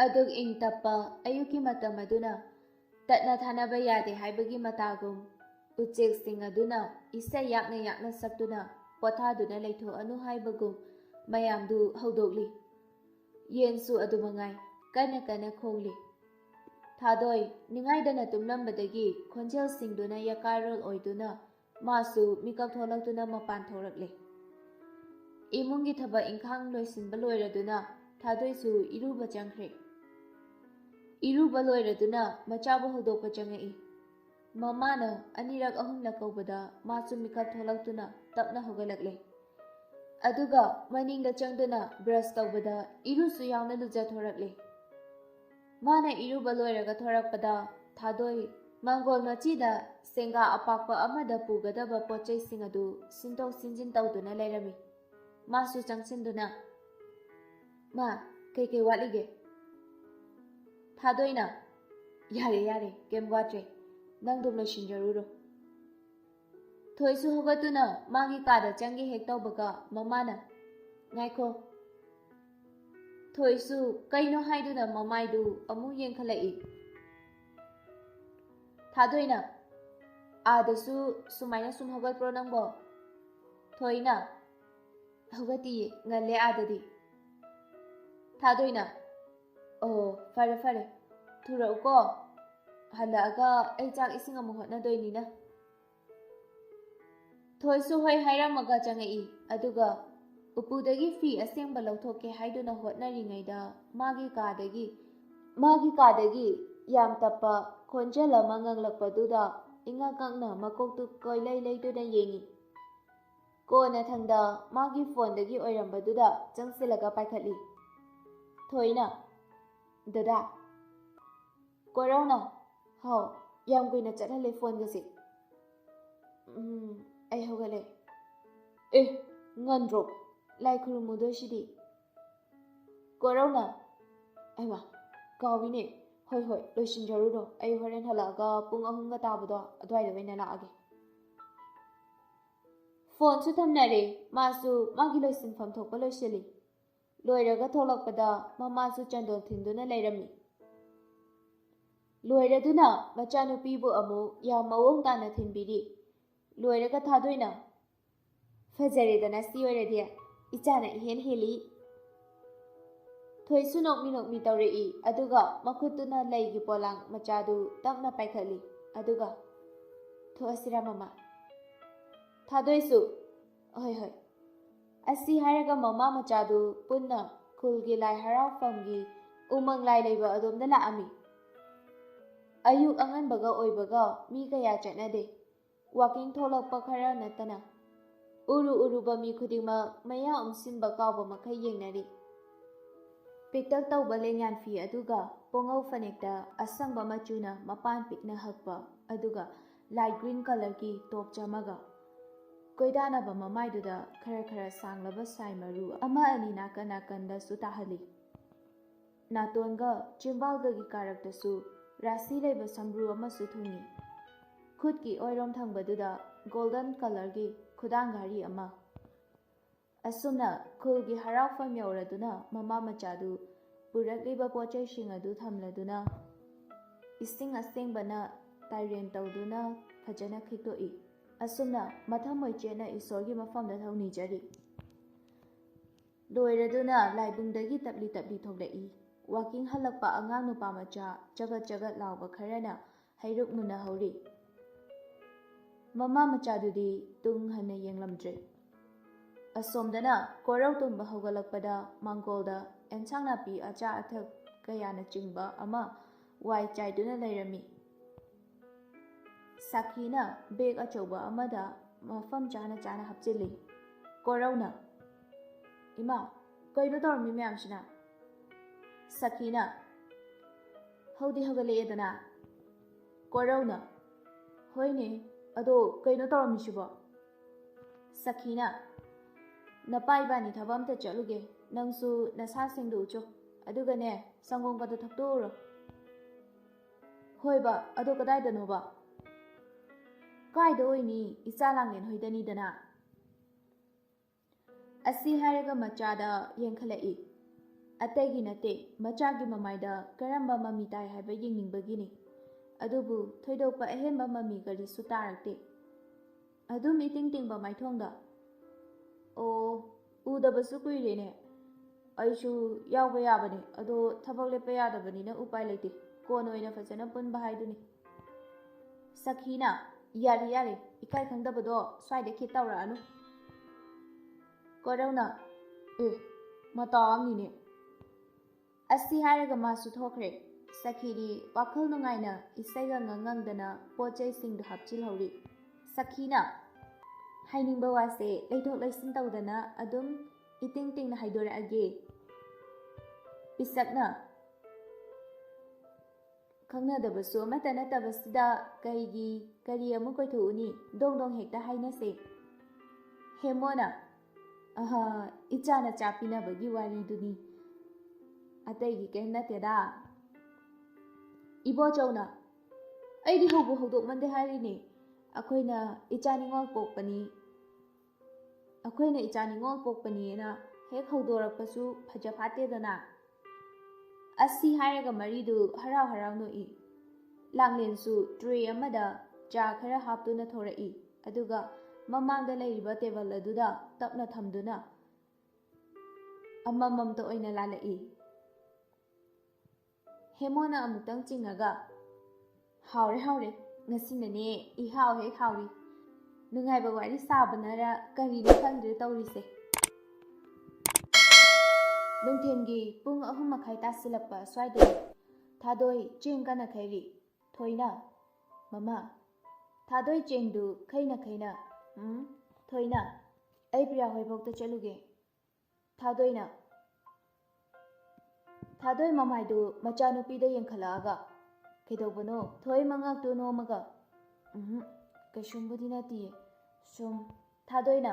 ꯑꯗꯨꯛ ꯏꯪ ꯇꯞꯄ ꯑꯌꯨꯛꯀꯤ ꯃꯇꯝ ꯑꯗꯨꯅ ꯇꯠꯅ ꯊꯥꯅꯕ ꯌꯥꯗꯦ ꯍꯥꯏꯕꯒꯤ ꯃꯇꯥꯒꯨꯝ ꯎꯆꯦꯛꯁꯤꯡ ꯑꯗꯨꯅ ꯏꯁꯩ ꯌꯥꯛꯅ ꯌꯥꯛꯅ ꯁꯛꯇꯨꯅ ꯄꯣꯊꯥꯗꯨꯅ ꯂꯩꯊꯣꯛꯑꯅꯨ ꯍꯥꯏꯕꯒꯨꯝ ꯃꯌꯥꯝꯗꯨ ꯍꯧꯗꯣꯛꯂꯤ꯫ ꯌꯦꯟꯁꯨ ꯑꯗꯨꯃꯉꯥꯏ ꯀꯟꯅ ꯀꯟꯅ ꯈꯣꯡꯂꯤ꯫ ꯊꯥꯗꯣꯏ ꯅꯤꯡꯉꯥꯏꯗꯅ ꯇꯨꯝꯂꯝꯕꯗꯒꯤ ꯈꯣꯟꯖꯦꯜꯁꯤꯡꯗꯨꯅ ꯌꯀꯥꯏꯔꯣꯜ ꯑꯣꯏꯗꯨꯅ ꯃꯥꯁꯨ ꯃꯤꯀꯞ ꯊꯣꯛꯂꯛꯇꯨꯅ ꯃꯄꯥꯟ ꯊꯣꯔꯛꯂꯦ꯫ ꯏꯃꯨꯡꯒꯤ ꯊꯕꯛ ꯏꯪꯈꯥꯡ ꯂꯣꯏꯁꯤꯟꯕ ꯂꯣꯏꯔꯗꯨꯅ ꯊꯥꯗꯣꯏꯁꯨ ꯏꯔꯨꯕ ꯆꯪꯈ꯭ꯔꯦ꯫ ꯏꯔꯨꯕ ꯂꯣꯏꯔꯗꯨꯅ ꯃꯆꯥꯕꯨ ꯍꯧꯗꯣꯛꯄ ꯆꯪꯉꯛꯏ꯫ ꯃꯃꯥꯅ ꯑꯅꯤꯔꯛ ꯑꯍꯨꯝꯂꯛ ꯀꯧꯕꯗ ꯃꯥꯁꯨ ꯃꯤꯀꯞ ꯊꯣꯛꯂꯛꯇꯨꯅ ꯇꯞꯅ ꯍꯧꯒꯠꯂꯛꯂꯦ꯫ ꯑꯗꯨꯒ ꯃꯅꯤꯡꯗ ꯆꯪꯗꯨꯅ ꯕ꯭ꯔꯁ ꯇꯧꯕꯗ ꯏꯔꯨꯁꯨ ꯌꯥꯎꯅ ꯂꯨꯖꯊꯣꯔꯛꯂꯦ꯫ ꯃꯥꯅ ꯏꯔꯨꯕ ꯂꯣꯏꯔꯒ ꯊꯣꯔꯛꯄꯗ ꯊꯥꯗꯣꯏ ꯃꯥꯡꯒꯣꯜ ꯃꯆꯤꯗ ꯁꯦꯡꯒꯥ ꯑꯄꯥꯛꯄ ꯑꯃꯗ ꯄꯨꯒꯗꯕ ꯄꯣꯠꯆꯩꯁꯤꯡ ꯑꯗꯨ ꯁꯤꯟꯗꯣꯛ ꯁꯤꯟꯖꯤꯟ ꯇꯧꯗꯨꯅ ꯂꯩꯔꯝꯃꯤ꯫ ꯃꯥꯁꯨ ꯆꯪꯁꯤꯟꯗꯨꯅ "ꯃꯥ, ꯀꯩꯀꯩ ꯋꯥꯠꯂꯤꯒꯦ?" ꯊꯥꯗꯣꯏꯅ "ꯌꯥꯔꯦ ꯌꯥꯔꯦ, ꯀꯩꯝ ꯋꯥꯠꯇ꯭ꯔꯦ, ꯅꯪ ꯗꯨꯝ ꯂꯣꯏꯁꯤꯟꯖꯔꯨꯔꯣ." ꯊꯣꯏꯁꯨ ꯍꯧꯒꯠꯇꯨꯅ ꯃꯥꯒꯤ ꯀꯥꯗ ꯆꯪꯒꯦ ꯍꯦꯛ ꯇꯧꯕꯒ ꯃꯃꯥꯅ "ꯉꯥꯏꯈꯣ." ꯊꯣꯏꯁꯨ ꯀꯩꯅꯣ ꯍꯥꯏꯗꯨꯅ ꯃꯃꯥꯏꯗꯨ ꯑꯃꯨꯛ ꯌꯦꯡꯈꯠꯂꯛꯏ꯫ ꯊꯥꯗꯣꯏꯅ "ꯑꯥꯗꯁꯨ ꯁꯨꯃꯥꯏꯅ ꯁꯨꯝ ꯍꯧꯒꯠꯄ꯭ꯔꯣ ꯅꯪꯕꯣ?" ꯊꯣꯏꯅ "ꯍꯧꯒꯠꯇꯤꯌꯦ, ꯉꯜꯂꯦ ꯑꯥꯗꯗꯤ." ꯊꯥꯗꯣꯏꯅ "ꯑꯣ, ꯐꯔꯦ ꯐꯔꯦ, ꯊꯨꯔꯛꯎꯀꯣ, ꯍꯜꯂꯛꯑꯒ ꯑꯩ ꯆꯥꯛ ꯏꯁꯤꯡ ꯑꯃꯨꯛ ꯍꯣꯠꯅꯗꯣꯏꯅꯤꯅ." ꯊꯣꯏꯁꯨ ꯍꯣꯏ ꯍꯥꯏꯔꯝꯃꯒ ꯆꯪꯉꯛꯏ꯫ ꯑꯗꯨꯒ ꯎꯄꯨꯗꯒꯤ ꯐꯤ ꯑꯁꯦꯡꯕ ꯂꯧꯊꯣꯛꯀꯦ ꯍꯥꯏꯗꯨꯅ ꯍꯣꯠꯅꯔꯤꯉꯩꯗ ꯃꯥꯒꯤ ꯀꯥꯗꯒꯤ ꯌꯥꯝ ꯇꯞꯄ ꯈꯣꯟꯖꯦꯜ ꯑꯃ ꯉꯪꯂꯛꯄꯗꯨꯗ ꯏꯉꯛ ꯉꯛꯅ ꯃꯀꯣꯛꯇꯨ ꯀꯣꯏꯂꯩ ꯂꯩꯗꯨꯅ ꯌꯦꯡꯉꯤ꯫ ꯀꯣꯟꯅꯊꯪꯗ ꯃꯥꯒꯤ ꯐꯣꯟꯗꯒꯤ ꯑꯣꯏꯔꯝꯕꯗꯨꯗ ꯆꯪꯁꯤꯜꯂꯒ ꯄꯥꯏꯈꯠꯂꯤ꯫ ꯊꯣꯏꯅ "ꯗꯗꯥ?" ꯀꯣꯔꯧꯅ "ꯍꯥꯎ, ꯌꯥꯝ ꯀꯨꯏꯅ ꯆꯠꯍꯜꯂꯦ ꯐꯣꯟꯒꯁꯦ." "ꯑꯩ ꯍꯧꯒꯠꯂꯦ." "ꯑꯦ, ꯉꯟꯗ꯭ꯔꯣ? ꯂꯥꯏ ꯈꯨꯔꯨꯝꯃꯨꯗꯣꯏꯁꯤꯗꯤ." ꯀꯣꯔꯧꯅ "ꯑꯩꯃꯥ, ꯀꯥꯎꯏꯅꯦ. ꯍꯣꯏ ꯍꯣꯏ, ꯂꯣꯏꯁꯤꯟꯖꯔꯨꯔꯣ. ꯑꯩ ꯍꯣꯔꯦꯟ ꯍꯜꯂꯛꯑꯒ ꯄꯨꯡ 3ꯒ ꯇꯥꯕꯗꯣ ꯑꯗꯨꯋꯥꯏꯗ ꯑꯣꯏꯅ ꯂꯥꯛꯑꯒꯦ." ꯐꯣꯟꯁꯨ ꯊꯝꯅꯔꯦ꯫ ꯃꯥꯁꯨ ꯃꯥꯒꯤ ꯂꯣꯏꯁꯤꯟꯐꯝ ꯊꯣꯛꯄ ꯂꯣꯏꯁꯤꯜꯂꯤ꯫ ꯂꯣꯏꯔꯒ ꯊꯣꯛꯂꯛꯄꯗ ꯃꯃꯥꯁꯨ ꯆꯟꯗꯣꯜ ꯊꯤꯟꯗꯨꯅ ꯂꯩꯔꯝꯃꯤ꯫ ꯂꯣꯏꯔꯗꯨꯅ ꯃꯆꯥꯅꯨꯄꯤꯕꯨ ꯑꯃꯨꯛ ꯌꯥꯝ ꯃꯑꯣꯡ ꯇꯥꯅ ꯊꯤꯟꯕꯤꯔꯤ꯫ ꯂꯣꯏꯔꯒ ꯊꯥꯗꯣꯏꯅ "ꯐꯖꯔꯦꯗꯅ ꯁꯤ ꯑꯣꯏꯔꯗꯤ, ꯏꯆꯥꯅ ꯏꯍꯦꯟ ꯍꯦꯜꯂꯤ." ꯊꯣꯏꯁꯨ ꯅꯣꯛꯃꯤ ꯅꯣꯛꯃꯤ ꯇꯧꯔꯛꯏ꯫ ꯑꯗꯨꯒ ꯃꯈꯨꯠꯇꯨꯅ ꯂꯩꯒꯤ ꯄꯣꯂꯥꯡ ꯃꯆꯥꯗꯨ ꯇꯞꯅ ꯄꯥꯏꯈꯠꯂꯤ꯫ ꯑꯗꯨꯒ "ꯊꯣꯛꯑꯁꯤꯔꯥ ꯃꯃꯥ?" ꯊꯥꯗꯣꯏꯁꯨ "ꯍꯣꯏ ꯍꯣꯏ." ꯑꯁꯤ ꯍꯥꯏꯔꯒ ꯃꯃꯥ ꯃꯆꯥꯗꯨ ꯄꯨꯟꯅ ꯈꯨꯜꯒꯤ ꯂꯥꯏ ꯍꯔꯥꯎꯐꯝꯒꯤ ꯎꯃꯪ ꯂꯥꯏ ꯂꯩꯕ ꯑꯗꯣꯝꯗ ꯂꯥꯛꯑꯝꯃꯤ꯫ ꯑꯌꯨꯛ ꯑꯉꯟꯕꯒ ꯑꯣꯏꯕꯒ ꯃꯤ ꯀꯌꯥ ꯆꯠꯅꯗꯦ꯫ ꯋꯥꯀꯤꯡ ꯊꯣꯛꯂꯛꯄ ꯈꯔ ꯅꯠꯇꯅ ꯎꯔꯨꯕ ꯃꯤ ꯈꯨꯗꯤꯡꯃꯛ ꯃꯌꯥ ꯎꯝꯁꯤꯟꯕ ꯀꯥꯎꯕ ꯃꯈꯩ ꯌꯦꯡꯅꯔꯤ꯫ ꯄꯤꯛꯇꯛ ꯇꯧꯕ ꯂꯦꯡꯌꯥꯟ ꯐꯤ ꯑꯗꯨꯒ ꯄꯣꯉꯧ ꯐꯅꯦꯛꯇ ꯑꯁꯪꯕ ꯃꯆꯨꯅ ꯃꯄꯥꯟ ꯄꯤꯛꯅ ꯍꯛꯄ ꯑꯗꯨꯒ ꯂꯥꯏꯠ ꯒ꯭ꯔꯤꯟ ꯀꯂꯔꯒꯤ ꯇꯣꯞ ꯆꯥꯃꯒ ꯀꯣꯏꯗꯥꯅꯕ ꯃꯃꯥꯏꯗꯨꯗ ꯈꯔ ꯈꯔ ꯁꯥꯡꯂꯕ ꯁꯥꯏ ꯃꯔꯨ ꯑꯃ ꯑꯅꯤ ꯅꯥꯀꯟ ꯅꯥꯀꯟꯗꯁꯨ ꯇꯥꯍꯜꯂꯤ꯫ ꯅꯥꯇꯣꯟꯒ ꯆꯤꯝꯕꯥꯜꯒꯒꯤ ꯀꯥꯔꯛꯇꯁꯨ ꯔꯥꯁꯤ ꯂꯩꯕ ꯁꯝꯕ꯭ꯔꯨ ꯑꯃꯁꯨ ꯊꯨꯡꯏ꯫ ꯈꯨꯠꯀꯤ ꯑꯣꯏꯔꯣꯝ ꯊꯪꯕꯗꯨꯗ ꯒꯣꯜꯗꯟ ꯀꯂꯔꯒꯤ ꯈꯨꯗꯥꯡ ꯘꯔꯤ ꯑꯃ꯫ ꯑꯁꯨꯝꯅ ꯈꯨꯜꯒꯤ ꯍꯔꯥꯎꯐꯝ ꯌꯧꯔꯗꯨꯅ ꯃꯃꯥ ꯃꯆꯥꯗꯨ ꯄꯨꯔꯛꯂꯤꯕ ꯄꯣꯠꯆꯩꯁꯤꯡ ꯑꯗꯨ ꯊꯝꯂꯗꯨꯅ ꯏꯁꯤꯡ ꯑꯁꯦꯡꯕꯅ ꯇꯥꯏꯔꯦꯟ ꯇꯧꯗꯨꯅ ꯐꯖꯅ ꯈꯤꯛꯇꯣꯛꯏ꯫ ꯑꯁꯨꯝꯅ ꯃꯊꯃꯣꯏ ꯆꯦꯠꯅ ꯏꯁꯣꯔꯒꯤ ꯃꯐꯝꯗ ꯊꯧꯅꯤꯖꯔꯤ꯫ ꯂꯣꯏꯔꯗꯨꯅ ꯂꯥꯏꯕꯨꯡꯗꯒꯤ ꯇꯞꯂꯤ ꯇꯞꯂꯤ ꯊꯣꯛꯂꯛꯏ꯫ ꯋꯥꯀꯤꯡ ꯍꯜꯂꯛꯄ ꯑꯉꯥꯡ ꯅꯨꯄꯥ ꯃꯆꯥ ꯆꯒꯠ ꯆꯒꯠ ꯂꯥꯎꯕ ꯈꯔꯅ ꯍꯩꯔꯨꯛ ꯃꯨꯟꯅꯍꯧꯔꯤ꯫ ꯃꯃꯥ ꯃꯆꯥꯗꯨꯗꯤ ꯇꯨꯡ ꯍꯟꯅ ꯌꯦꯡꯂꯝꯗ꯭ꯔꯦ꯫ ꯑꯁꯣꯝꯗꯅ ꯀꯣꯔꯧ ꯇꯨꯝꯕ ꯍꯧꯒꯠꯂꯛꯄꯗ ꯃꯥꯡꯒꯣꯜꯗ ꯑꯦꯟꯁꯥꯡ ꯅꯥꯄꯤ ꯑꯆꯥ ꯑꯊꯛ ꯀꯌꯥꯅꯆꯤꯡꯕ ꯑꯃ ꯋꯥꯏ ꯆꯥꯏꯗꯨꯅ ꯂꯩꯔꯝꯃꯤ꯫ ꯁꯥꯈꯤꯅ ꯕꯦꯒ ꯑꯆꯧꯕ ꯑꯃꯗ ꯃꯐꯝ ꯆꯥꯅ ꯆꯥꯅ ꯍꯥꯞꯆꯤꯜꯂꯤ꯫ ꯀꯣꯔꯧꯅ "ꯏꯃꯥ, ꯀꯩꯅꯣ ꯇꯧꯔꯝꯃꯤ ꯃꯌꯥꯝꯁꯤꯅ?" ꯁꯥꯈꯤꯅ "ꯍꯧꯗꯤ ꯍꯧꯒꯠꯂꯛꯑꯦꯗꯅ." ꯀꯣꯔꯧꯅ "ꯍꯣꯏꯅꯦ, ꯑꯗꯣ ꯀꯩꯅꯣ ꯇꯧꯔꯝꯃꯤꯁꯤꯕꯣ?" ꯁꯥꯈꯤꯅ "ꯅꯄꯥ ꯏꯕꯥꯅꯤ ꯊꯕꯛ ꯑꯝꯇ ꯆꯠꯂꯨꯒꯦ, ꯅꯪꯁꯨ ꯅꯁꯥ ꯁꯦꯡꯗꯣꯛꯎꯆꯣ, ꯑꯗꯨꯒꯅꯦ ꯁꯪꯒꯣꯝꯒꯗꯣ ꯊꯛꯇꯣꯛꯎꯔꯣ." "ꯍꯣꯏꯕ, ꯑꯗꯣ ꯀꯗꯥꯏꯗꯅꯣꯕ?" "ꯀꯥꯏꯗ ꯑꯣꯏꯅꯤ, ꯏꯆꯥ ꯂꯥꯡꯂꯦꯟ ꯍꯣꯏꯗꯅꯤꯗꯅ." ꯑꯁꯤ ꯍꯥꯏꯔꯒ ꯃꯆꯥꯗ ꯌꯦꯡꯈꯠꯂꯛꯏ꯫ ꯑꯇꯩꯒꯤ ꯅꯠꯇꯦ ꯃꯆꯥꯒꯤ ꯃꯃꯥꯏꯗ ꯀꯔꯝꯕ ꯃꯃꯤ ꯇꯥꯏ ꯍꯥꯏꯕ ꯌꯦꯡꯅꯤꯡꯕꯒꯤꯅꯤ ꯑꯗꯨꯕꯨ ꯊꯣꯏꯗꯣꯛꯄ ꯑꯍꯦꯟꯕ ꯃꯃꯤ ꯀꯔꯤꯁꯨ ꯇꯥꯔꯛꯇꯦ ꯑꯗꯨꯝ ꯏꯇꯤꯡ ꯇꯤꯡꯕ ꯃꯥꯏꯊꯣꯡꯗ ꯑꯣ ꯎꯗꯕꯁꯨ ꯀꯨꯏꯔꯦꯅꯦ ꯑꯩꯁꯨ ꯌꯥꯎꯕ ꯌꯥꯕꯅꯦ ꯑꯗꯣ ꯊꯕꯛ ꯂꯦꯞꯄ ꯌꯥꯗꯕꯅꯤꯅ ꯎꯄꯥꯏ ꯂꯩꯇꯦ ꯀꯣꯟꯅ ꯑꯣꯏꯅ ꯐꯖꯅ ꯄꯨꯟꯕ ꯍꯥꯏꯗꯨꯅꯤ ꯁꯈꯤꯅ ꯌꯥꯔꯦ ꯌꯥꯔꯦ ꯏꯀꯥꯏ ꯈꯪꯗꯕꯗꯣ ꯁ꯭ꯋꯥꯏꯗ ꯈꯤꯠ ꯇꯧꯔꯛꯑꯅꯨ ꯀꯣꯔꯧꯅ ꯃꯇꯥ ꯑꯃꯅꯤꯅꯦ ꯑꯁꯤ ꯍꯥꯏꯔꯒ ꯃꯥꯁꯨ ꯊꯣꯛꯈ꯭ꯔꯦ ꯁꯈꯤꯗꯤ ꯋꯥꯈꯜ ꯅꯨꯡꯉꯥꯏꯅ ꯏꯁꯩꯒ ꯉꯪꯉꯪꯗꯅ ꯄꯣꯠ ꯆꯩꯁꯤꯡꯗꯨ ꯍꯥꯞꯆꯤꯜꯍꯧꯔꯤ ꯁꯈꯤꯅ ꯍꯥꯏꯅꯤꯡꯕ ꯋꯥꯁꯦ ꯂꯩꯊꯣꯛ ꯂꯩꯁꯤꯟ ꯇꯧꯗꯅ ꯑꯗꯨꯝ ꯏꯇꯤꯡ ꯇꯤꯡꯅ ꯍꯥꯏꯗꯣꯔꯛꯑꯒꯦ ꯄꯤꯁꯛꯅ ꯈꯪꯅꯗꯕꯁꯨ ꯑꯃꯠꯇ ꯅꯠꯇꯕꯁꯤꯗ ꯀꯔꯤ ꯑꯃꯨꯛ ꯀꯣꯏꯊꯣꯛꯎꯅꯤ ꯗꯣꯡ ꯗꯣꯡ ꯍꯦꯛꯇ ꯍꯥꯏꯅꯁꯦ ꯍꯦꯃꯣꯅ ꯏꯆꯥꯅ ꯆꯥꯛ ꯄꯤꯅꯕꯒꯤ ꯋꯥꯔꯤꯗꯨꯅꯤ ꯑꯇꯩꯒꯤ ꯀꯔꯤꯝ ꯅꯠꯇꯦꯗ ꯏꯕꯣꯆꯧꯅ ꯑꯩꯗꯤ ꯍꯧꯕꯨ ꯍꯧꯗꯣꯛꯃꯟꯗꯦ ꯍꯥꯏꯔꯤꯅꯦ ꯑꯩꯈꯣꯏꯅ ꯏꯆꯥ ꯅꯤꯉꯣꯜ ꯄꯣꯛꯄꯅꯤꯅ ꯍꯦꯛ ꯍꯧꯗꯣꯔꯛꯄꯁꯨ ꯐꯖ ꯐꯥꯠꯇꯦꯗꯅ ꯑꯁꯤ ꯍꯥꯏꯔꯒ ꯃꯔꯤꯗꯨ ꯍꯔꯥꯎ ꯍꯔꯥꯎ ꯅꯣꯛꯏ ꯂꯥꯡꯂꯦꯟꯁꯨ ꯇ꯭ꯔꯦ ꯑꯃꯗ ꯆꯥ ꯈꯔ ꯍꯥꯞꯇꯨꯅ ꯊꯣꯔꯛꯏ ꯑꯗꯨꯒ ꯃꯃꯥꯡꯗ ꯂꯩꯔꯤꯕ ꯇꯦꯕꯜ ꯑꯗꯨꯗ ꯇꯞꯅ ꯊꯝꯗꯨꯅ ꯑꯃꯃꯝꯇ ꯑꯣꯏꯅ ꯂꯥꯜꯂꯛꯏ ꯍꯦꯃꯣꯅ ꯑꯃꯨꯛꯇꯪ ꯆꯤꯡꯉꯒ ꯍꯥꯎꯔꯦ ꯉꯁꯤꯅꯅꯦ ꯏꯍꯥꯎ ꯍꯦꯛ ꯍꯥꯎꯔꯤ ꯅꯨꯡꯉꯥꯏꯕ ꯋꯥꯔꯤ ꯁꯥꯕꯅꯔ ꯀꯔꯤꯅꯣ ꯈꯪꯗ꯭ꯔꯦ ꯇꯧꯔꯤꯁꯦ ꯅꯨꯡꯊꯤꯜꯒꯤ ꯄꯨꯡ 3:30 ꯇꯥꯁꯤꯜꯂꯛꯄ ꯁ꯭ꯋꯥꯏꯗꯅꯤ ꯊꯥꯗꯣꯏ ꯆꯦꯡ ꯀꯟꯅ ꯈꯩꯔꯤ ꯊꯣꯏꯅ ꯃꯃꯥ ꯊꯥꯗꯣꯏ ꯆꯦꯡꯗꯨ ꯈꯩꯅ ꯊꯣꯏꯅ ꯑꯩ ꯄ꯭ꯔꯤꯌꯥ ꯍꯣꯏꯐꯥꯎꯇ ꯆꯠꯂꯨꯒꯦ ꯊꯥꯗꯣꯏ ꯃꯃꯥꯏꯗꯨ ꯃꯆꯥꯅꯨꯄꯤꯗ ꯌꯦꯡꯈꯠꯂꯛꯑꯒ ꯀꯩꯗꯧꯕꯅꯣ ꯊꯣꯏ ꯃꯉꯛꯇꯨ ꯅꯣꯝꯃꯒ ꯀꯩꯁꯨꯝꯕꯨꯗꯤ ꯅꯠꯇꯤꯌꯦ ꯁꯨꯝ ꯊꯥꯗꯣꯏꯅ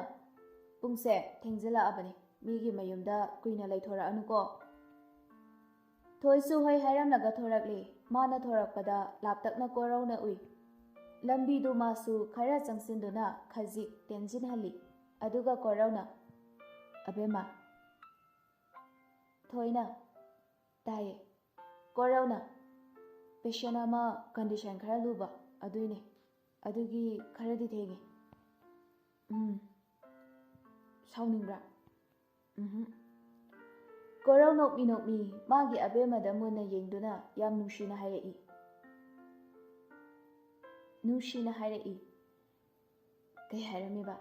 ꯄꯨꯡꯁꯦ ꯊꯦꯡꯖꯤꯜꯂꯛꯑꯕꯅꯤ ꯃꯤꯒꯤ ꯃꯌꯨꯝꯗ ꯀꯨꯏꯅ ꯂꯩꯊꯣꯔꯛꯑꯅꯨꯀꯣ ꯊꯣꯏꯁꯨ ꯍꯣꯏ ꯍꯥꯏꯔꯝꯂꯒ ꯊꯣꯔꯛꯂꯦ ꯃꯥꯅ ꯊꯣꯔꯛꯄꯗ ꯂꯥꯞꯇꯛꯅ ꯀꯣꯔꯧꯅ ꯎꯏ ꯂꯝꯕꯤꯗꯨ ꯃꯥꯁꯨ ꯈꯔ ꯆꯪꯁꯤꯟꯗꯨꯅ ꯈꯖꯤꯛ ꯇꯦꯟꯁꯤꯟꯍꯜꯂꯤ ꯑꯗꯨꯒ ꯀꯣꯔꯧꯅ ꯑꯕꯦꯝꯃ ꯊꯣꯏꯅ ꯇꯥꯏꯌꯦ ꯀꯣꯔꯧꯅ ꯄꯦꯁꯦꯟ ꯑꯃ ꯀꯟꯗꯤꯁꯟ ꯈꯔ ꯂꯨꯕ ꯑꯗꯨꯏꯅꯦ ꯑꯗꯨꯒꯤ ꯈꯔꯗꯤ ꯊꯦꯡꯉꯦ ꯁꯥꯎꯅꯤꯡꯕ꯭ꯔꯥ ꯀꯣꯔꯧ ꯅꯣꯛꯃꯤ ꯃꯥꯒꯤ ꯑꯕꯦꯝꯃꯗ ꯃꯨꯟꯅ ꯌꯦꯡꯗꯨꯅ ꯌꯥꯝ ꯅꯨꯡꯁꯤꯅ ꯍꯥꯏꯔꯛꯏ ꯀꯩ ꯍꯥꯏꯔꯝꯃꯤꯕ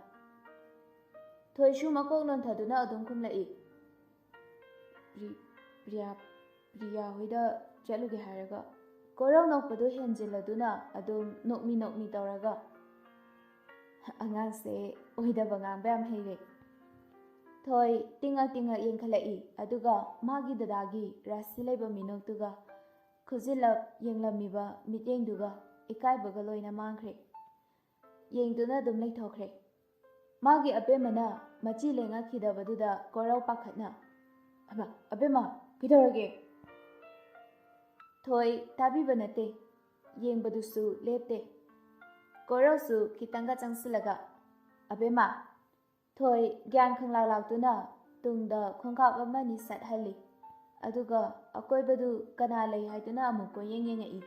ꯊꯣꯏꯁꯨ ꯃꯀꯣꯛ ꯅꯣꯟꯊꯗꯨꯅ ꯑꯗꯨꯝ ꯈꯨꯝꯂꯛꯏ ꯄ꯭ꯔꯤꯌꯥ ꯍꯣꯏꯗ ꯆꯠꯂꯨꯒꯦ ꯍꯥꯏꯔꯒ ꯀꯣꯔꯧ ꯅꯣꯛꯄꯗꯨ ꯍꯦꯟꯖꯤꯜꯂꯗꯨꯅ ꯑꯗꯨꯝ ꯅꯣꯛꯃꯤ ꯇꯧꯔꯒ ꯑꯉꯥꯡꯁꯦ ꯑꯣꯏꯗꯕ ꯉꯥꯡꯕ ꯌꯥꯝ ꯍꯩꯔꯦ ꯊꯣꯏ ꯇꯤꯡꯉꯛ ꯌꯦꯡꯈꯠꯂꯛꯏ ꯑꯗꯨꯒ ꯃꯥꯒꯤ ꯗꯗꯥꯒꯤ ꯔꯥꯁꯤ ꯂꯩꯕ ꯃꯤꯅꯣꯛꯇꯨꯒ ꯈꯨꯖꯤꯜꯂꯞ ꯌꯦꯡꯂꯝꯃꯤꯕ ꯃꯤꯠꯌꯦꯡꯗꯨꯒ ꯏꯀꯥꯏꯕꯒ ꯂꯣꯏꯅ ꯃꯥꯡꯈ꯭ꯔꯦ ꯌꯦꯡꯗꯨꯅ ꯑꯗꯨم ꯂꯩꯊꯣꯛꯈ꯭ꯔꯦ ꯃꯥꯒꯤ ꯑꯕꯦꯝꯃꯅ ꯃꯆꯤ ꯂꯦꯡꯉꯛꯈꯤꯗꯕꯗꯨꯗ ꯀꯣꯔꯧ ꯄꯥꯈꯠꯅ ꯑꯕꯦꯝꯃ ꯀꯩꯗꯧꯔꯒꯦ ꯊꯣꯏ ꯇꯥꯕꯤꯕ ꯅꯠꯇꯦ ꯌꯦꯡꯕꯗꯨꯁꯨ ꯂꯦꯞꯇꯦ ꯀꯣꯔꯧꯁꯨ ꯈꯤꯇꯪꯒ ꯆꯪꯁꯤꯜꯂꯒ ꯑꯕꯦꯝꯃ ꯊꯣꯏ ꯒ꯭ꯌꯥꯟ ꯈꯪꯂꯥꯛ ꯂꯥꯛꯇꯨꯅ ꯇꯨꯡꯗ ꯈꯣꯡꯀꯥꯞ ꯑꯃꯅꯤ ꯁꯠꯍꯜꯂꯤ ꯑꯗꯨꯒ ꯑꯀꯣꯏꯕꯗꯨ ꯀꯅꯥ ꯂꯩ ꯍꯥꯏꯗꯨꯅ ꯑꯃꯨꯛ ꯀꯣꯏꯌꯦꯡ ꯌꯦꯡꯉꯛꯏ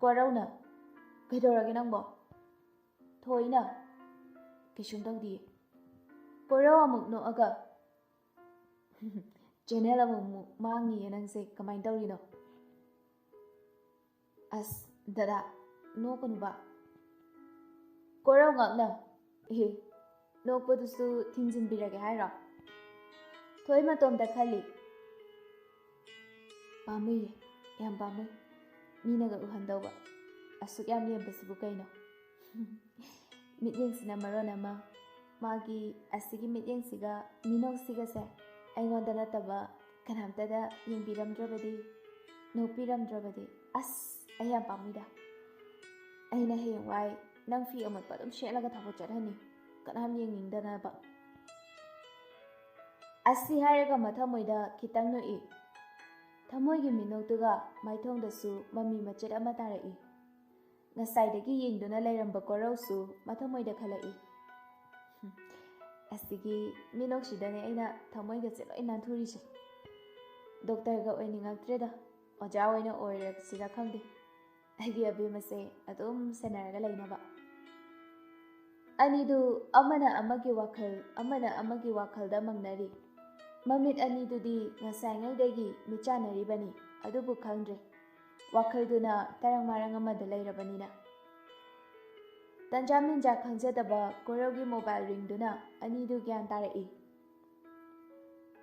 ꯀꯣꯔꯧꯅ ꯀꯩꯗꯧꯔꯒꯦ ꯅꯪꯕꯣ ꯊꯣꯏꯅ ꯀꯩꯁꯨꯝ ꯇꯧꯗꯤꯌꯦ ꯀꯣꯔꯧ ꯑꯃꯨꯛ ꯅꯣꯛꯑꯒ ꯆꯦꯅꯦꯜ ꯑꯃꯨꯛ ꯃꯥꯡꯉꯤꯌꯦ ꯅꯪꯁꯦ ꯀꯃꯥꯏꯅ ꯇꯧꯔꯤꯅꯣ ꯑꯁ ꯗꯗꯥ ꯅꯣꯛꯀꯅꯨꯕ ꯀꯣꯔꯧ ꯉꯛꯅ ꯅꯣꯛꯄꯗꯨꯁꯨ ꯊꯤꯡꯖꯤꯟꯕꯤꯔꯒꯦ ꯍꯥꯏꯔꯣ ꯊꯣꯏ ꯃꯇꯣꯝꯇ ꯈꯜꯂꯤ ꯄꯥꯝꯃꯨꯏꯌꯦ ꯌꯥꯝ ꯄꯥꯝꯃꯨꯏ ꯃꯤꯅꯒ ꯎꯍꯟꯗꯧꯕ ꯑꯁꯨꯛ ꯌꯥꯝ ꯂꯦꯝꯕꯁꯤꯕꯨ ꯀꯩꯅꯣ ꯃꯤꯠꯌꯦꯡꯁꯤꯅ ꯃꯔꯣꯟ ꯑꯃ ꯃꯥꯒꯤ ꯑꯁꯤꯒꯤ ꯃꯤꯠꯌꯦꯡꯁꯤꯒ ꯃꯤꯅꯣꯛꯁꯤꯒꯁꯦ ꯑꯩꯉꯣꯟꯗ ꯅꯠꯇꯕ ꯀꯅꯥꯝꯇꯗ ꯌꯦꯡꯕꯤꯔꯝꯗ꯭ꯔꯕꯗꯤ ꯅꯣꯛꯄꯤꯔꯝꯗ꯭ꯔꯕꯗꯤ ꯑꯁ ꯑꯩ ꯌꯥꯝ ꯄꯥꯝꯃꯨꯏꯗ ꯑꯩꯅ ꯍꯌꯦꯡꯋꯥꯏ ꯅꯪ ꯐꯤ ꯑꯃꯣꯠꯄ ꯑꯗꯨꯝ ꯁꯦꯠꯂꯒ ꯊꯕꯛ ꯆꯠꯍꯟꯅꯤ ꯀꯅꯥꯝ ꯌꯦꯡꯅꯤꯡꯗꯅꯕ ꯑꯁꯤ ꯍꯥꯏꯔꯒ ꯃꯊꯃꯣꯏꯗ ꯈꯤꯇꯪ ꯅꯣꯛꯏ ꯊꯃꯣꯏꯒꯤ ꯃꯤꯅꯣꯛꯇꯨꯒ ꯃꯥꯏꯊꯣꯡꯗꯁꯨ ꯃꯃꯤ ꯃꯆꯦꯠ ꯑꯃ ꯇꯥꯔꯛꯏ ꯉꯁꯥꯏꯗꯒꯤ ꯌꯦꯡꯗꯨꯅ ꯂꯩꯔꯝꯕ ꯀꯣꯔꯧꯁꯨ ꯃꯊꯃꯣꯏꯗ ꯈꯜꯂꯛꯏ ꯑꯁꯤꯒꯤ ꯃꯤꯅꯣꯛꯁꯤꯗꯅꯦ ꯑꯩꯅ ꯊꯃꯣꯏꯒꯁꯦ ꯂꯣꯏ ꯅꯥꯟꯊꯨꯔꯤꯁꯦ ꯗꯣꯛꯇꯔꯒ ꯑꯣꯏꯅꯤꯡꯉꯛꯇ꯭ꯔꯦꯗ ꯑꯣꯖꯥ ꯑꯣꯏꯅ ꯑꯣꯏꯔꯁꯤꯔ ꯈꯪꯗꯦ ꯑꯩꯒꯤ ꯑꯕꯦꯝ ꯑꯁꯦ ꯑꯗꯨꯝ ꯁꯦꯟꯅꯔꯒ ꯂꯩꯅꯕ ꯑꯅꯤꯗꯨ ꯑꯃꯅ ꯑꯃꯒꯤ ꯋꯥꯈꯜꯗ ꯃꯪꯅꯔꯤ ꯃꯃꯤꯠ ꯑꯅꯤꯗꯨꯗꯤ ꯉꯁꯥꯏꯉꯩꯗꯒꯤ ꯃꯤꯠꯆꯥꯟꯅꯔꯤꯕꯅꯤ ꯑꯗꯨꯕꯨ ꯈꯪꯗ꯭ꯔꯦ ꯋꯥꯈꯜꯗꯨꯅ ꯇꯔꯪ ꯃꯔꯪ ꯑꯃꯗ ꯂꯩꯔꯕꯅꯤꯅ ꯇꯟꯖꯥ ꯃꯦꯟꯖꯥ ꯈꯪꯖꯗꯕ ꯀꯣꯔꯧꯒꯤ ꯃꯣꯕꯥꯏꯜ ꯔꯤꯡꯗꯨꯅ ꯑꯅꯤꯗꯨ ꯒ꯭ꯌꯥꯟ ꯇꯥꯔꯛꯏ